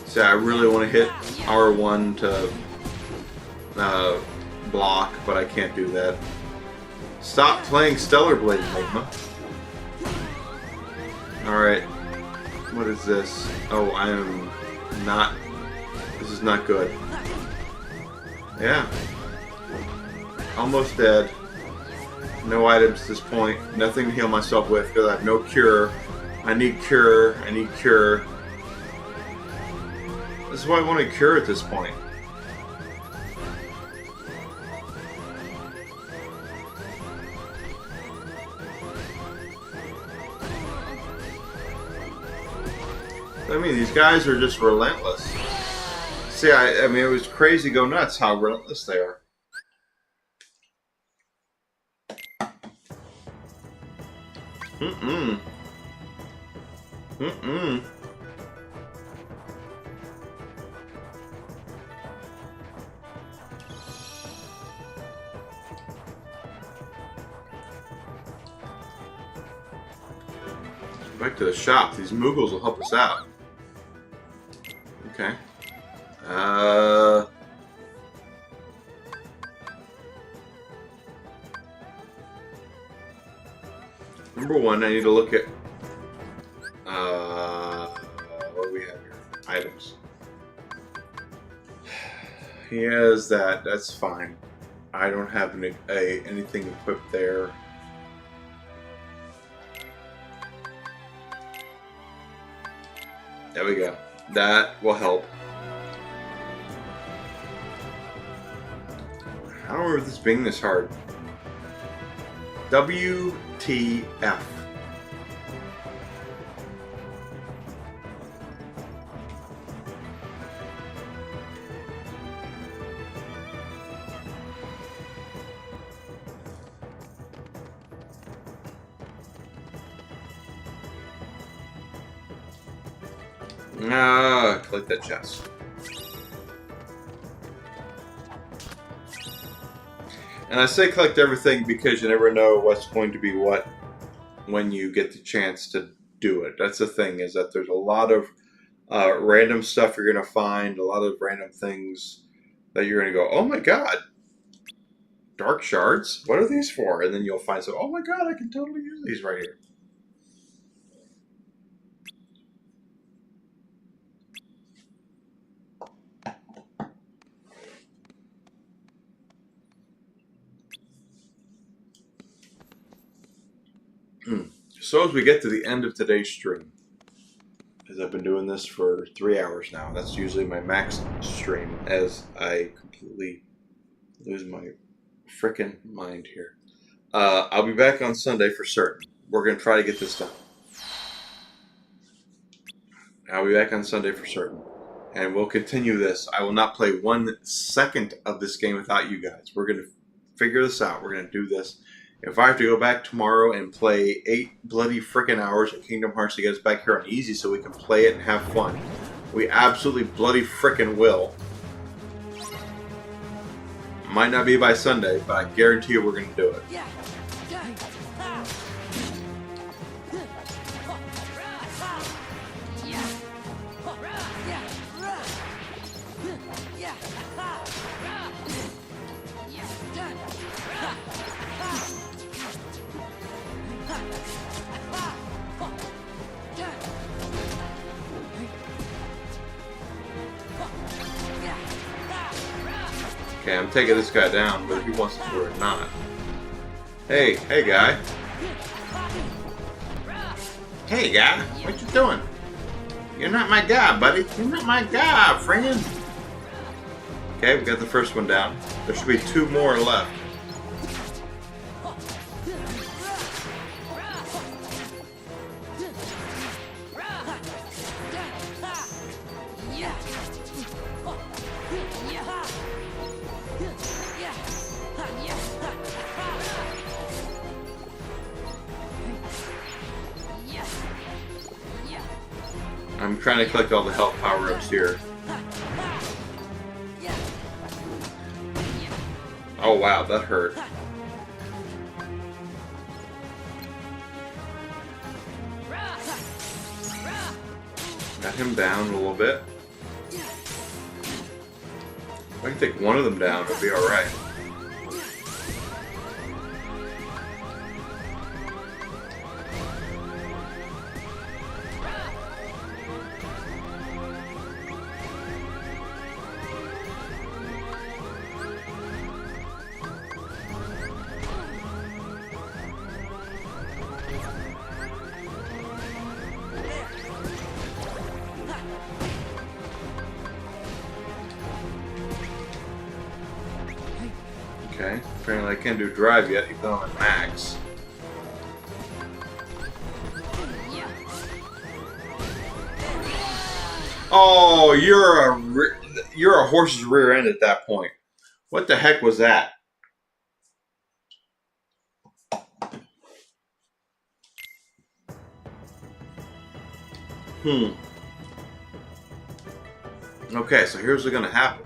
See, I really want to hit R1 to block, but I can't do that. Stop playing Stellar Blade, Enigma. Alright. What is this? Oh, I am not... This is not good. Yeah. Almost dead. No items at this point. Nothing to heal myself with because I have no cure. I need cure. I need cure. This is why I want a cure at this point. I mean, these guys are just relentless. See, I mean, it was crazy go nuts how relentless they are. Mm-mm. Mm-mm. Back to the shop. These Moogles will help us out. Okay. Number one, I need to look at what do we have here? Items. He has that. That's fine. I don't have anything equipped there. There we go. That will help. I don't remember this being this hard. WTF. Collect that chest. And I say collect everything because you never know what's going to be what when you get the chance to do it. That's the thing, is that there's a lot of random stuff you're going to find, a lot of random things that you're going to go, oh my god, dark shards? What are these for? And then you'll find some, oh my god, I can totally use these right here. So as we get to the end of today's stream, as I've been doing this for 3 hours now, that's usually my max stream, as I completely lose my frickin' mind here. I'll be back on Sunday for certain. We're going to try to get this done. I'll be back on Sunday for certain. And we'll continue this. I will not play 1 second of this game without you guys. We're going to figure this out. We're going to do this. If I have to go back tomorrow and play 8 bloody frickin' hours of Kingdom Hearts to get us back here on easy so we can play it and have fun, we absolutely bloody frickin' will. Might not be by Sunday, but I guarantee you we're going to do it. Okay, I'm taking this guy down, but if he wants to do it or not. Hey guy. Hey guy, what you doing? You're not my guy, buddy. You're not my guy, friend. Okay, we got the first one down. There should be 2 more left. I'm trying to collect all the health power-ups here. Oh wow, that hurt. Got him down a little bit. If I can take one of them down, it'll be alright. Okay, apparently I can't do drive yet, even though I'm at max. Oh, you're a horse's rear end at that point. What the heck was that? Okay, so here's what's gonna happen.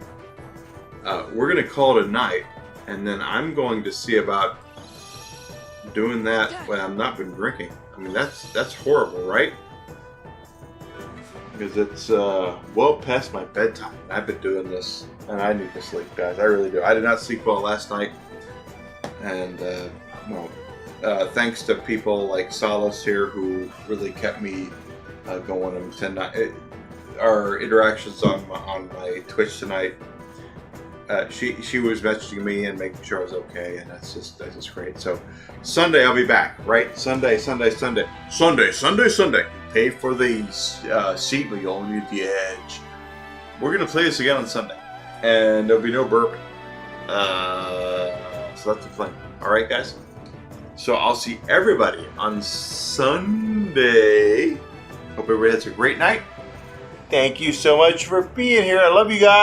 We're gonna call it a night, and then I'm going to see about doing that when I've not been drinking. I mean, that's horrible, right? Because it's well past my bedtime. I've been doing this, and I need to sleep, guys. I really do. I did not sleep well last night, and thanks to people like Solace here who really kept me going. Our interactions on my Twitch tonight. She was messaging me and making sure I was okay, and that's just great. So Sunday I'll be back, right? Sunday. Pay for the seat, but you only need the edge. We're gonna play this again on Sunday, and there'll be no bourbon. So that's the plan. All right, guys. So I'll see everybody on Sunday. Hope everybody has a great night. Thank you so much for being here. I love you guys.